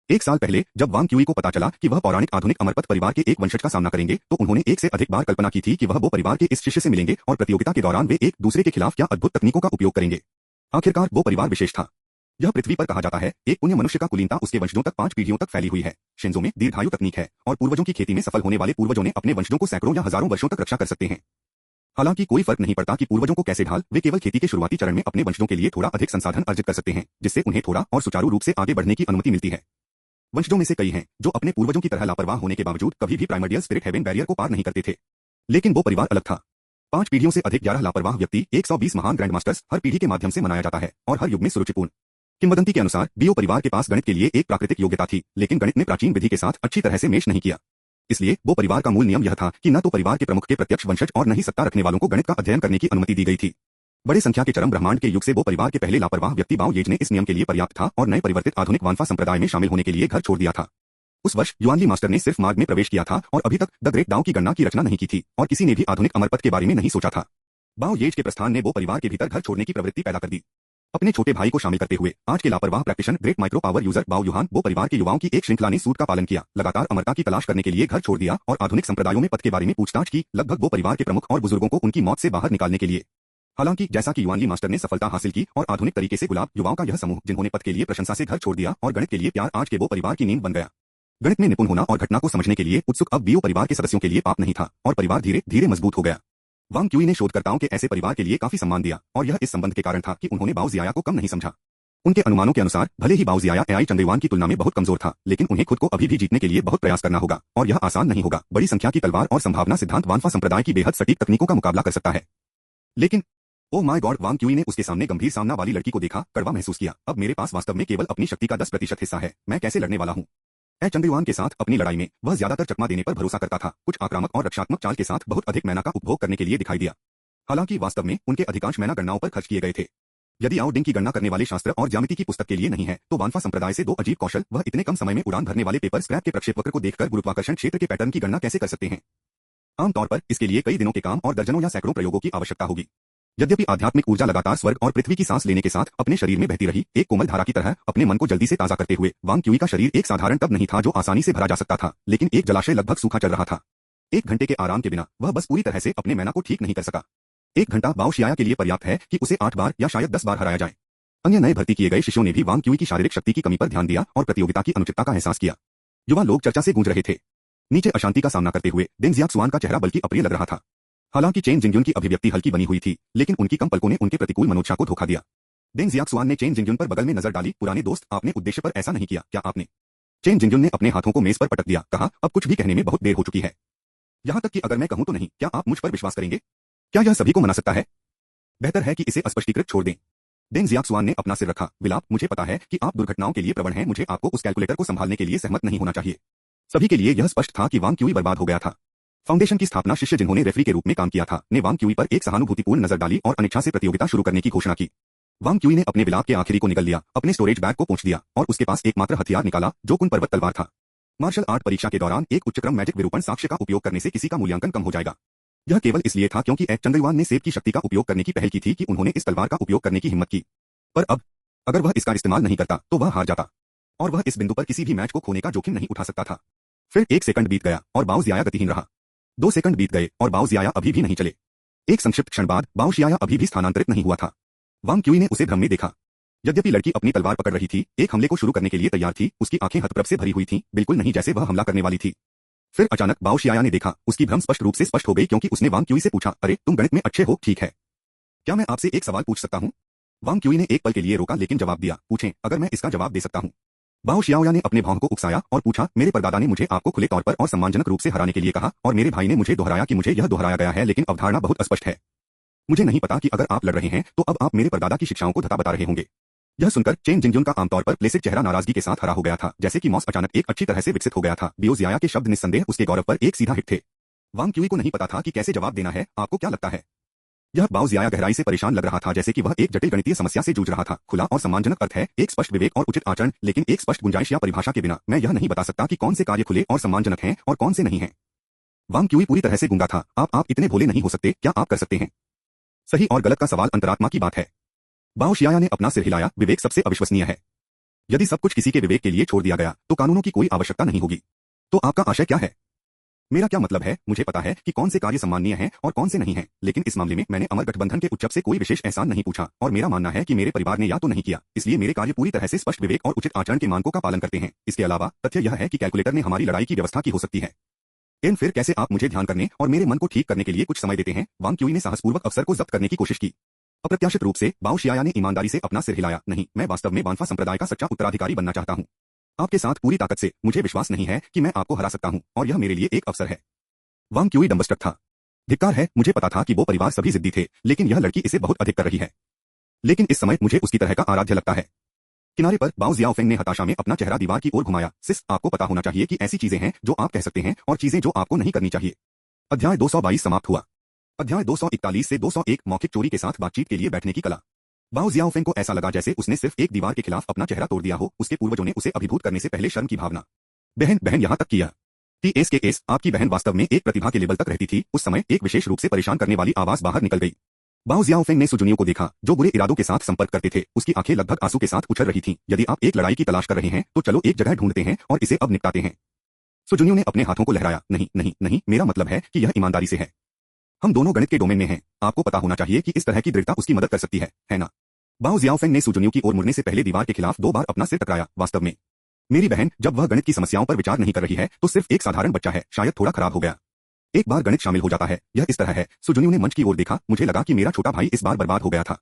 एक साल पहले जब वांग क्यूई को पता चला कि वह पौराणिक आधुनिक अमरपथ परिवार के एक वंशज का सामना करेंगे, तो उन्होंने एक से अधिक बार कल्पना की थी कि वह वो परिवार के इस शिष्य से मिलेंगे और प्रतियोगिता के दौरान वे एक दूसरे के खिलाफ क्या अद्भुत तकनीकों का उपयोग करेंगे। आखिरकार वो परिवार विशेष था। यह पृथ्वी पर कहा जाता है एक पुण्य मनुष्य का कुलीनता उसके वंशजों तक 5 पीढ़ियों तक फैली हुई है। शिंजो में दीर्घायु तकनीक है और पूर्वजों की खेती में सफल होने वाले पूर्वजों ने अपने वंशजों को सैकड़ों या हजारों वर्षों तक रक्षा कर सकते हैं। हालांकि कोई फर्क नहीं पड़ता कि पूर्वजों को कैसे ढाल, वे केवल खेती के शुरुआती चरण में अपने वंशजों के लिए थोड़ा अधिक संसाधन अर्जित कर सकते हैं, जिससे उन्हें थोड़ा और सुचारू रूप से आगे बढ़ने की अनुमति मिलती है। वंशजों में से कई हैं जो अपने पूर्वजों की तरह लापरवाह होने के बावजूद कभी भी प्राइमर्डियल स्पिरिट हेवन बैरियर को पार नहीं करते थे। लेकिन वो परिवार अलग था। 5 पीढ़ियों से अधिक 11 लापरवाह व्यक्ति, 120 महान ग्रैंड मास्टर्स हर पीढ़ी के माध्यम से मनाया जाता है और हर युग में सुरुचिपूर्ण। किंवदंती के अनुसार बीओ परिवार के पास गणित के लिए एक प्राकृतिक योग्यता थी, लेकिन गणित ने प्राचीन विधि के साथ अच्छी तरह से मेश नहीं किया। इसलिए वो परिवार का मूल नियम यह था कि न तो परिवार के प्रमुख के प्रत्यक्ष वंशज और न ही सत्ता रखने वालों को गणित का अध्ययन करने की अनुमति दी गई थी। बड़े संख्या के चरम ब्रह्मांड के युग से वो परिवार के पहले लापरवाह व्यक्ति बाओ येज ने इस नियम के लिए पर्याप्त था और नए परिवर्तित आधुनिक वानफा संप्रदाय में शामिल होने के लिए घर छोड़ दिया था। उस वर्ष युआनली मास्टर ने सिर्फ मार्ग में प्रवेश किया था और अभी तक द ग्रेट दाओ की गणना की रचना नहीं की थी और किसी ने भी आधुनिक अमरपथ के बारे में नहीं सोचा था। बाओ येज के प्रस्थान ने वो परिवार के भीतर घर छोड़ने की प्रवृत्ति पैदा कर दी। अपने छोटे भाई को शामिल करते हुए आज के लापरवाह practitioner great micro power user बाओ युहान वो परिवार के युवाओं की एक श्रृंखला ने सूट का पालन किया, लगातार अमरता की तलाश करने के लिए घर छोड़ दिया और आधुनिक संप्रदायों में पद के बारे में पूछताछ की, लगभग वो परिवार के प्रमुख और बुजुर्गों को उनकी मौत से बाहर निकालने के लिए। हालांकि जैसा कि युआनली मास्टर ने सफलता हासिल की और आधुनिक तरीके से गुलाब युवाओं का यह समूह जिन्होंने पद के लिए प्रशंसा से घर छोड़ दिया और गणित के लिए प्यार, आज के वो परिवार की नींव बन गया। गणित में निपुण होना और घटना को समझने के लिए उत्सुक अब बीओ परिवार के सदस्यों के लिए पाप नहीं था और परिवार धीरे धीरे मजबूत हो गया। वांग क्यूई ने शोधकर्ताओं के ऐसे परिवार के लिए काफी सम्मान दिया और यह इस संबंध के कारण था कि उन्होंने बाओ जियाया को कम नहीं समझा। उनके अनुमानों के अनुसार भले ही बाओ जियाया एआई चंद्रयुआन की तुलना में बहुत कमजोर था, लेकिन उन्हें खुद को अभी भी जीतने के लिए बहुत प्रयास करना होगा और यह आसान नहीं होगा। बड़ी संख्या की तलवार और संभावना सिद्धांत वानफा संप्रदाय की बेहद सटीक तकनीकों का मुकाबला कर सकता है। लेकिन oh my God, Wang QE ने उसके सामने गंभीर सामना वाली लड़की को देखा, कड़वा महसूस किया। अब मेरे पास वास्तव में केवल अपनी शक्ति का 10% हिस्सा है, मैं कैसे लड़ने वाला हूँ। चंद्रयुआन के साथ अपनी लड़ाई में वह ज्यादातर चकमा देने पर भरोसा करता था, कुछ आक्रामक और रक्षात्मक चाल के साथ बहुत अधिक मैना का उपभोग करने के लिए दिखाई दिया। हालांकि वास्तव में उनके अधिकांश मैना गणनाओं पर खर्च किए गए थे। यदि आओ डिंग की गणना करने वाले शास्त्र और ज्यामिति की पुस्तक के लिए नहीं है, तो वानफा संप्रदाय से 2 अजीब कौशल, वह इतने कम समय में उड़ान भरने वाले पेपर स्क्रैप के प्रक्षेपवक्र को देखकर गुरुत्वाकर्षण क्षेत्र के पैटर्न की गणना कैसे कर सकते हैं। आमतौर पर इसके लिए कई दिनों के काम और दर्जनों या सैकड़ों प्रयोगों की आवश्यकता होगी। यद्यपि आध्यात्मिक ऊर्जा लगातार स्वर्ग और पृथ्वी की सांस लेने के साथ अपने शरीर में बहती रही, एक कोमल धारा की तरह अपने मन को जल्दी से ताजा करते हुए, वांग क्यूई का शरीर एक साधारण टब नहीं था जो आसानी से भरा जा सकता था, लेकिन एक जलाशय लगभग सूखा चल रहा था। 1 घंटे के आराम के बिना वह बस पूरी तरह से अपने मैना को ठीक नहीं कर सका। 1 घंटा बाओ शियाया के लिए पर्याप्त है कि उसे 8 बार या शायद 10 बार हराया जाए। अन्य नए भर्ती किए गए शिष्यों ने भी वांग क्यूई की शारीरिक शक्ति की कमी पर ध्यान दिया और प्रतियोगिता की अनुचितता का एहसास किया। युवा लोग चर्चा से गूंज रहे थे। नीचे अशांति का सामना करते हुए डेंग जियाक्सुआन का चेहरा बल्कि अप्रिय लग रहा था। हालांकि चेन जिंगयुन की अभिव्यक्ति हल्की बनी हुई थी, लेकिन उनकी कम पलकों ने उनके प्रतिकूल मनोदशा को धोखा दिया। डेंग जियाक्सुआन ने चेन जिंगयुन पर बगल में नजर डाली। पुराने दोस्त, आपने उद्देश्य पर ऐसा नहीं किया क्या आपने? चेन जिंगयुन ने अपने हाथों को मेज पर पटक दिया, कहा, अब कुछ भी कहने में बहुत देर हो चुकी है। यहाँ तक कि अगर मैं कहूँ तो नहीं, क्या आप मुझ पर विश्वास करेंगे? क्या यह सभी को मना सकता है? बेहतर है कि इसे अस्पष्टीकृत छोड़ दें। डेंग जियाक्सुआन ने अपना सिर रखा। विलाप, मुझे पता है कि आप दुर्घटनाओं के लिए प्रवण हैं, मुझे आपको उस कैलकुलेटर को संभालने के लिए सहमत नहीं होना चाहिए। सभी के लिए यह स्पष्ट था कि वांग क्यूई बर्बाद हो गया था। फाउंडेशन की स्थापना शिष्य जिन्होंने रेफरी के रूप में काम किया था, ने वांग क्यूई पर एक सहानुभूतिपूर्ण नजर डाली और अनिच्छा से प्रतियोगिता शुरू करने की घोषणा की। वांग क्यूई ने अपने विलाप के आखिरी को निगल लिया, अपने स्टोरेज बैग को पोंछ दिया और उसके पास एकमात्र हथियार निकाला, जो कुन पर्वत तलवार था। मार्शल आर्ट परीक्षा के दौरान एक उच्चक्रम मैजिक विरूपण साक्ष्य का उपयोग करने से किसी का मूल्यांकन कम हो जाएगा। यह केवल इसलिए था क्योंकि चंद्रयुआन ने सेब की शक्ति का उपयोग करने की पहल की थी कि उन्होंने इस तलवार का उपयोग करने की हिम्मत की। पर अब अगर वह इसका इस्तेमाल नहीं करता तो वह हार जाता और वह इस बिंदु पर किसी भी मैच को खोने का जोखिम नहीं उठा सकता था। फिर 1 सेकंड बीत गया और बाओ जियाया गतिहीन रहा। 2 सेकंड बीत गए और बाओ जियाया अभी भी नहीं चले। एक संक्षिप्त क्षण बाद बाओ शियाया अभी भी स्थानांतरित नहीं हुआ था। वांग क्यूई ने उसे भ्रम में देखा। यद्यपि लड़की अपनी तलवार पकड़ रही थी, एक हमले को शुरू करने के लिए तैयार थी, उसकी आंखें हतप्रभ से भरी हुई थीं, बिल्कुल नहीं जैसे वह हमला करने वाली थी। फिर अचानक बाओ शियाया ने देखा, उसकी भ्रम स्पष्ट रूप से स्पष्ट हो गई क्योंकि उसने वांग क्यूई से पूछा, अरे तुम गणित में अच्छे हो, ठीक है? क्या मैं आपसे एक सवाल पूछ सकता हूँ? वांग क्यूई ने एक पल के लिए रोका लेकिन जवाब दिया, पूछें, अगर मैं इसका जवाब दे सकता हूँ। बाओ शियाओया ने अपने भाव को उकसाया और पूछा, मेरे परदादा ने मुझे आपको खुले तौर पर और सम्मानजनक रूप से हराने के लिए कहा और मेरे भाई ने मुझे दोहराया कि मुझे यह दोहराया गया है, लेकिन अवधारणा बहुत स्पष्ट है। मुझे नहीं पता कि अगर आप लड़ रहे हैं तो अब आप मेरे परदादा की शिक्षाओं को धता बता रहे होंगे। यह सुनकर चेन जिंगयुन का आमतौर पर प्लेसिड चेहरा नाराजगी के साथ हरा हो गया था, जैसे कि मॉस अचानक एक अच्छी तरह से विकसित हो गया था। बियो जियाया के शब्द निस्संदेह उसके गौरव पर एक सीधा हिट थे। वांग क्यूई को नहीं पता था कि कैसे जवाब देना है। आपको क्या लगता है? यह बाओ जियाया गहराई से परेशान लग रहा था, जैसे कि वह एक जटिल गणितीय समस्या से जूझ रहा था। खुला और सम्मानजनक अर्थ है, एक स्पष्ट विवेक और उचित आचरण, लेकिन एक स्पष्ट गुंजाइश या परिभाषा के बिना मैं यह नहीं बता सकता कि कौन से कार्य खुले और सम्मानजनक हैं और कौन से नहीं हैं। वांग क्यूई पूरी तरह से गूंगा था। आप इतने भोले नहीं हो सकते, क्या आप कर सकते हैं? सही और गलत का सवाल अंतरात्मा की बात है। बाओ शियाया ने अपना सिर हिलाया। विवेक सबसे अविश्वसनीय है। यदि सब कुछ किसी के विवेक के लिए छोड़ दिया गया तो कानूनों की कोई आवश्यकता नहीं होगी। तो आपका आशय क्या है? मेरा क्या मतलब है, मुझे पता है कि कौन से कार्य सम्माननीय हैं और कौन से नहीं हैं, लेकिन इस मामले में मैंने अमर गठबंधन के उच्चप से कोई विशेष एहसान नहीं पूछा और मेरा मानना है कि मेरे परिवार ने या तो नहीं किया, इसलिए मेरे कार्य पूरी तरह से स्पष्ट विवेक और उचित आचरण के मानकों का पालन करते हैं। इसके अलावा तथ्य यह है कि कैलकुलेटर ने हमारी लड़ाई की व्यवस्था की हो सकती है। इन फिर कैसे आप मुझे ध्यान करने और मेरे मन को ठीक करने के लिए कुछ समय देते हैं? वांग क्यूई ने साहसपूर्वक अवसर को जब्त करने की कोशिश की। अप्रत्याशित रूप से बाओ शियाया ने ईमानदारी से अपना सिर हिलाया। नहीं, मैं वास्तव में वानफा संप्रदाय का सच्चा उत्तराधिकारी बनना चाहता हूँ। आपके साथ पूरी ताकत से मुझे विश्वास नहीं है कि मैं आपको हरा सकता हूँ और यह मेरे लिए एक अवसर है। वांग क्यूई डंबस्ट्रक था। धिक्कार है, मुझे पता था कि वो परिवार सभी जिद्दी थे, लेकिन यह लड़की इसे बहुत अधिक कर रही है। लेकिन इस समय मुझे उसकी तरह का आराध्य लगता है। किनारे पर बाओ जियाओफेंग ने हताशा में अपना चेहरा दीवार की ओर घुमाया। सिस, आपको पता होना चाहिए कि ऐसी चीजें हैं जो आप कह सकते हैं और चीजें जो आपको नहीं करनी चाहिए। अध्याय 222 समाप्त हुआ। अध्याय 241 से 201 मौखिक चोरी के साथ बातचीत के लिए बैठने की कला। बाओ जियाओफेंग को ऐसा लगा जैसे उसने सिर्फ एक दीवार के खिलाफ अपना चेहरा तोड़ दिया हो, उसके पूर्वजों ने उसे अभिभूत करने से पहले शर्म की भावना। बहन बहन यहाँ तक किया TSKS, आपकी बहन वास्तव में एक प्रतिभा के लेवल तक रहती थी। उस समय एक विशेष रूप से परेशान करने वाली आवाज बाहर निकल गई। बाओ जियाओफेंग ने सुजुनियो को देखा, जो बुरे इरादों के साथ संपर्क करते थे। उसकी आंखें लगभग आंसू के साथ उछल रही थीं। यदि आप एक लड़ाई की तलाश कर रहे हैं तो चलो एक जगह ढूंढते हैं और इसे अब निपटाते हैं। सुजुनियो ने अपने हाथों को लहराया। नहीं नहीं नहीं, मेरा मतलब है कि यह ईमानदारी से है। हम दोनों गणित के डोमेन में हैं। आपको पता होना चाहिए कि इस तरह की दृढ़ता उसकी मदद कर सकती है ना? बाओ जियाओफेंग ने सुजुनियो की ओर मुड़ने से पहले दीवार के खिलाफ 2 बार अपना सिर टकराया। वास्तव में मेरी बहन जब वह गणित की समस्याओं पर विचार नहीं कर रही है तो सिर्फ एक साधारण बच्चा है, शायद थोड़ा खराब हो गया। एक बार गणित शामिल हो जाता है, यह इस तरह है। सुजुनियो ने मंच की ओर देखा। मुझे लगा कि मेरा छोटा भाई इस बार बर्बाद हो गया था।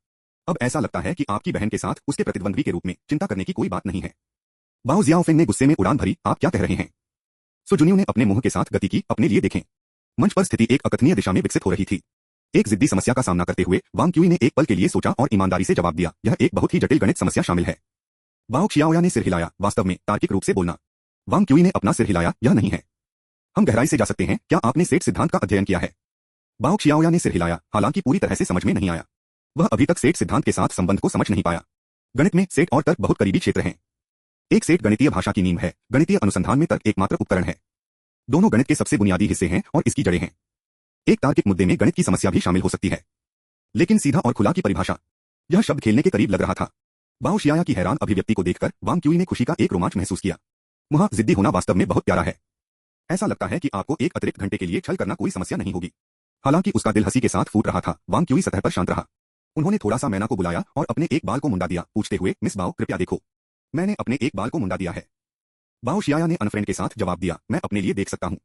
अब ऐसा लगता है कि आपकी बहन के साथ उसके प्रतिद्वंद्वी के रूप में चिंता करने की कोई बात नहीं है। बाओ जियाओफेंग ने गुस्से में उड़ान भरी। आप क्या कह रहे हैं? सुजुनियो ने अपने मुंह के साथ गति की। अपने लिए देखें। मंच पर स्थिति एक अकथनीय दिशा में विकसित हो रही थी। एक जिद्दी समस्या का सामना करते हुए वांग क्यूई ने एक पल के लिए सोचा और ईमानदारी से जवाब दिया, यह एक बहुत ही जटिल गणित समस्या शामिल है। बाओ xiaoया ने सिर हिलाया। वास्तव में तार्किक रूप से बोलना। वांग क्यूई ने अपना सिर हिलाया। यह नहीं है। हम गहराई से जा सकते हैं। क्या आपने सेठ सिद्धांत का अध्ययन किया है? बाओ xiaoया ने सिर हिलाया, हालांकि पूरी तरह से समझ में नहीं आया। वह अभी तक सेठ सिद्धांत के साथ संबंध को समझ नहीं पाया। गणित में सेठ और तर्क बहुत करीबी क्षेत्र हैं। एक सेठ गणितीय भाषा की नींव है। गणितीय अनुसंधान में तर्क एकमात्र उपकरण है। दोनों गणित के सबसे बुनियादी हिस्से हैं और इसकी जड़ें हैं। एक तार्किक मुद्दे में गणित की समस्या भी शामिल हो सकती है, लेकिन सीधा और खुला की परिभाषा। यह शब्द खेलने के करीब लग रहा था। बाओ xiaoया की हैरान अभिव्यक्ति को देखकर वांग क्यूई ने खुशी का एक रोमांच महसूस किया। वहां जिद्दी होना वास्तव में बहुत प्यारा है। ऐसा लगता है कि आपको एक अतिरिक्त घंटे के लिए छल करना कोई समस्या नहीं होगी। हालांकि उसका दिल हंसी के साथ फूट रहा था। वांग क्यूई सतह पर शांत रहा। उन्होंने थोड़ा सा मैना को बुलाया और अपने एक बाल को मुंडा दिया, पूछते हुए, मिस बाओ कृपया देखो, मैंने अपने एक बाल को मुंडा दिया है। बाओ xiaoया ने अनफ्रेंड के साथ जवाब दिया, मैं अपने लिए देख सकता हूँ।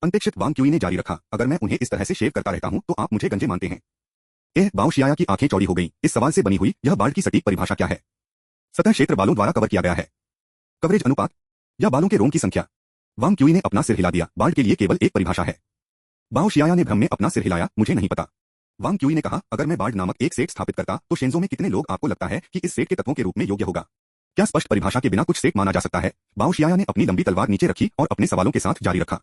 अनपेक्षित वांग क्यूई ने जारी रखा, अगर मैं उन्हें इस तरह से शेव करता रहता हूँ तो आप मुझे गंजे मानते हैं। बाओ xiaoया की आंखें चौड़ी हो गईं। इस सवाल से बनी हुई यह बाल्ड की सटीक परिभाषा क्या है? सतह क्षेत्र बालों द्वारा कवर किया गया है। कवरेज अनुपात या बालों के रोम की संख्या? वांग क्यूई ने अपना सिर हिला दिया। बाल्ड के लिए केवल एक परिभाषा है। बाओ xiaoया ने भ्रम में अपना सिर हिलाया। मुझे नहीं पता। वांग क्यूई ने कहा, अगर मैं बाल्ड नामक एक सेट स्थापित करता तो शेंजो में कितने लोग आपको लगता है कि इस सेट के तत्वों के रूप में योग्य होगा? क्या स्पष्ट परिभाषा के बिना कुछ सेट माना जा सकता है? बाओ xiaoया ने अपनी लंबी तलवार नीचे रखी और अपने सवालों के साथ जारी रखा।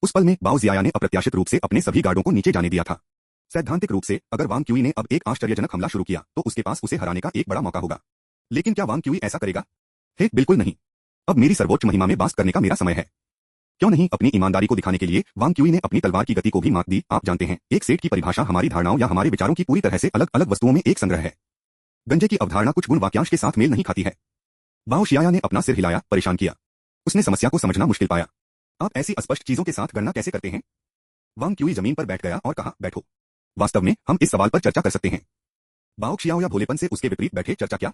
उस पल में बाओ जियाया ने अप्रत्याशित रूप से अपने सभी गार्डों को नीचे जाने दिया था। सैद्धांतिक रूप से अगर वांग क्यूई ने अब एक आश्चर्यजनक हमला शुरू किया तो उसके पास उसे हराने का एक बड़ा मौका होगा। लेकिन क्या वांग क्यूई ऐसा करेगा? बिल्कुल नहीं। अब मेरी सर्वोच्च महिमा में बास करने का मेरा समय है। क्यों नहीं? अपनी ईमानदारी को दिखाने के लिए वांग क्यूई ने अपनी तलवार की गति को भी मात दी। आप जानते हैं, एक सेट की परिभाषा हमारी धारणाओं या हमारे विचारों की पूरी तरह से अलग अलग वस्तुओं में एक संग्रह है। गंजे की अवधारणा कुछ गुण वाक्यांश के साथ मेल नहीं खाती है। बाओ xiaoया ने अपना सिर हिलाया, परेशान किया। उसने समस्या को समझना मुश्किल पाया। आप ऐसी अस्पष्ट चीजों के साथ गणना कैसे करते हैं? वांग क्यूई जमीन पर बैठ गया और कहा, बैठो। वास्तव में हम इस सवाल पर चर्चा कर सकते हैं। बाओ xiaoया भोलेपन से उसके विपरीत बैठे। चर्चा क्या?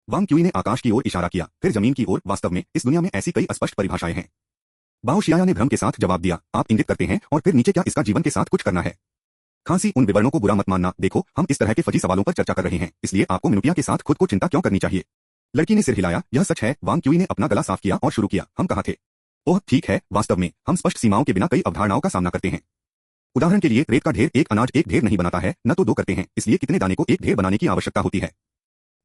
वांग क्यूई ने आकाश की ओर इशारा किया, फिर जमीन की ओर। वास्तव में इस दुनिया में ऐसी कई अस्पष्ट परिभाषाएं हैं। बाओ xiaoया ने भ्रम के साथ जवाब दिया, आप इंगित करते हैं और फिर नीचे क्या इसका जीवन के साथ कुछ करना है? खांसी, उन विवरणों को बुरा मत मानना। देखो, हम इस तरह के फजी सवालों पर चर्चा कर रहे हैं, इसलिए आपको मिनुटिया के साथ खुद को चिंता क्यों करनी चाहिए? लड़की ने सिर हिलाया। यह सच है। वांग क्यूई ने अपना गला साफ किया और शुरू किया, हम कहाँ थे? ओह ठीक है, वास्तव में हम स्पष्ट सीमाओं के बिना कई अवधारणाओं का सामना करते हैं। उदाहरण के लिए, रेत का ढेर एक अनाज एक ढेर नहीं बनाता है, न तो दो करते हैं, इसलिए कितने दाने को एक ढेर बनाने की आवश्यकता होती है।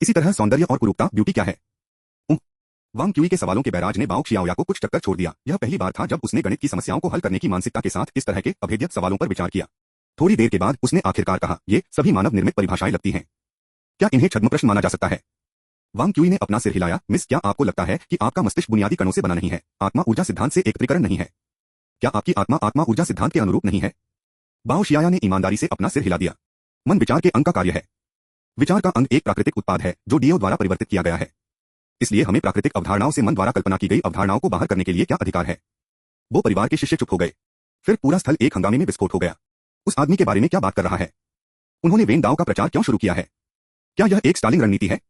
इसी तरह सौंदर्य और कुरूपता, ब्यूटी क्या है? वांग क्यूई के सवालों के बैराज ने बाओ xiaoया को कुछ टक्कर छोड़ दिया। यह पहली बार था जब उसने गणित की समस्याओं को हल करने की मानसिकता के साथ इस तरह के अभेद्य सवालों पर विचार किया। थोड़ी देर के बाद उसने आखिरकार कहा, ये सभी मानव निर्मित परिभाषाएं लगती हैं। क्या इन्हें छद्म प्रश्न माना जा सकता है? वांग क्यूई ने अपना सिर हिलाया। मिस, क्या आपको लगता है कि आपका मस्तिष्क बुनियादी कणों से बना नहीं है? आत्मा ऊर्जा सिद्धांत से एकत्रीकरण नहीं है? क्या आपकी आत्मा ऊर्जा सिद्धांत के अनुरूप नहीं है? बाओ xiaoया ने ईमानदारी से अपना सिर हिला दिया। मन विचार के अंग का कार्य है। विचार का अंग एक प्राकृतिक उत्पाद है जो डीओ द्वारा परिवर्तित किया गया है। इसलिए हमें प्राकृतिक अवधारणाओं से मन द्वारा कल्पना की गई अवधारणाओं को बाहर करने के लिए क्या अधिकार है? वो परिवार के शिष्य चुप हो गए। फिर पूरा स्थल एक हंगामे में विस्फोट हो गया। उस आदमी के बारे में क्या बात कर रहा है? उन्होंने वेन दाओ का प्रचार क्यों शुरू किया है? क्या यह एक स्टालिंग रणनीति है?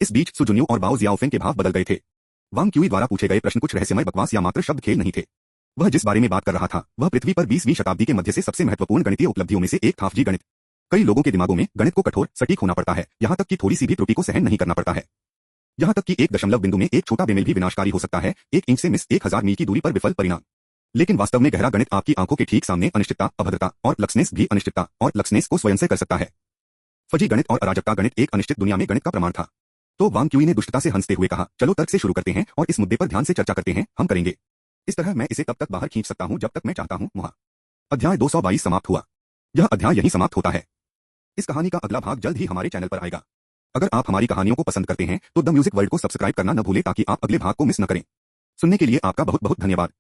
इस बीच सु जुन्यू और बाओ जियाओफेंग के भाव बदल गए थे। वांग क्यूई द्वारा पूछे गए प्रश्न कुछ रहस्यमय बकवास या मात्र शब्द खेल नहीं थे। वह जिस बारे में बात कर रहा था वह पृथ्वी पर 20वीं शताब्दी के मध्य से सबसे महत्वपूर्ण गणितीय उपलब्धियों में से एक था। जी गणित। कई लोगों के दिमागों में गणित को कठोर सटीक होना पड़ता है, यहाँ तक कि थोड़ी सी भी त्रुटि को सहन नहीं करना पड़ता है। यहाँ तक कि एक दशमलव बिंदु में एक छोटा बेमेल भी विनाशकारी हो सकता है, 1 इंच से मिस 1000 मील की दूरी पर विफल परिणाम। लेकिन वास्तव में गहरा गणित आपकी आंखों के ठीक सामने अनिश्चितता, अभद्रता और लक्ष्यनेस भी अनिश्चितता और लक्ष्यनेस को स्वयं से कर सकता है। फजी गणित और अराजकता गणित एक अनिश्चित दुनिया में गणित का प्रमाण था। तो वांग क्यूई ने दुष्टता से हंसते हुए कहा, चलो तर्क से शुरू करते हैं और इस मुद्दे पर ध्यान से चर्चा करते हैं। हम करेंगे इस तरह मैं इसे तब तक बाहर खींच सकता हूं जब तक मैं चाहता हूं। मुहा। अध्याय 222 समाप्त हुआ। यह अध्याय यहीं समाप्त होता है। इस कहानी का अगला भाग जल्द ही हमारे चैनल पर आएगा। अगर आप हमारी कहानियों को पसंद करते हैं तो द म्यूजिक वर्ल्ड को सब्सक्राइब करना न भूलें ताकि आप अगले भाग को मिस न करें। सुनने के लिए आपका बहुत बहुत धन्यवाद।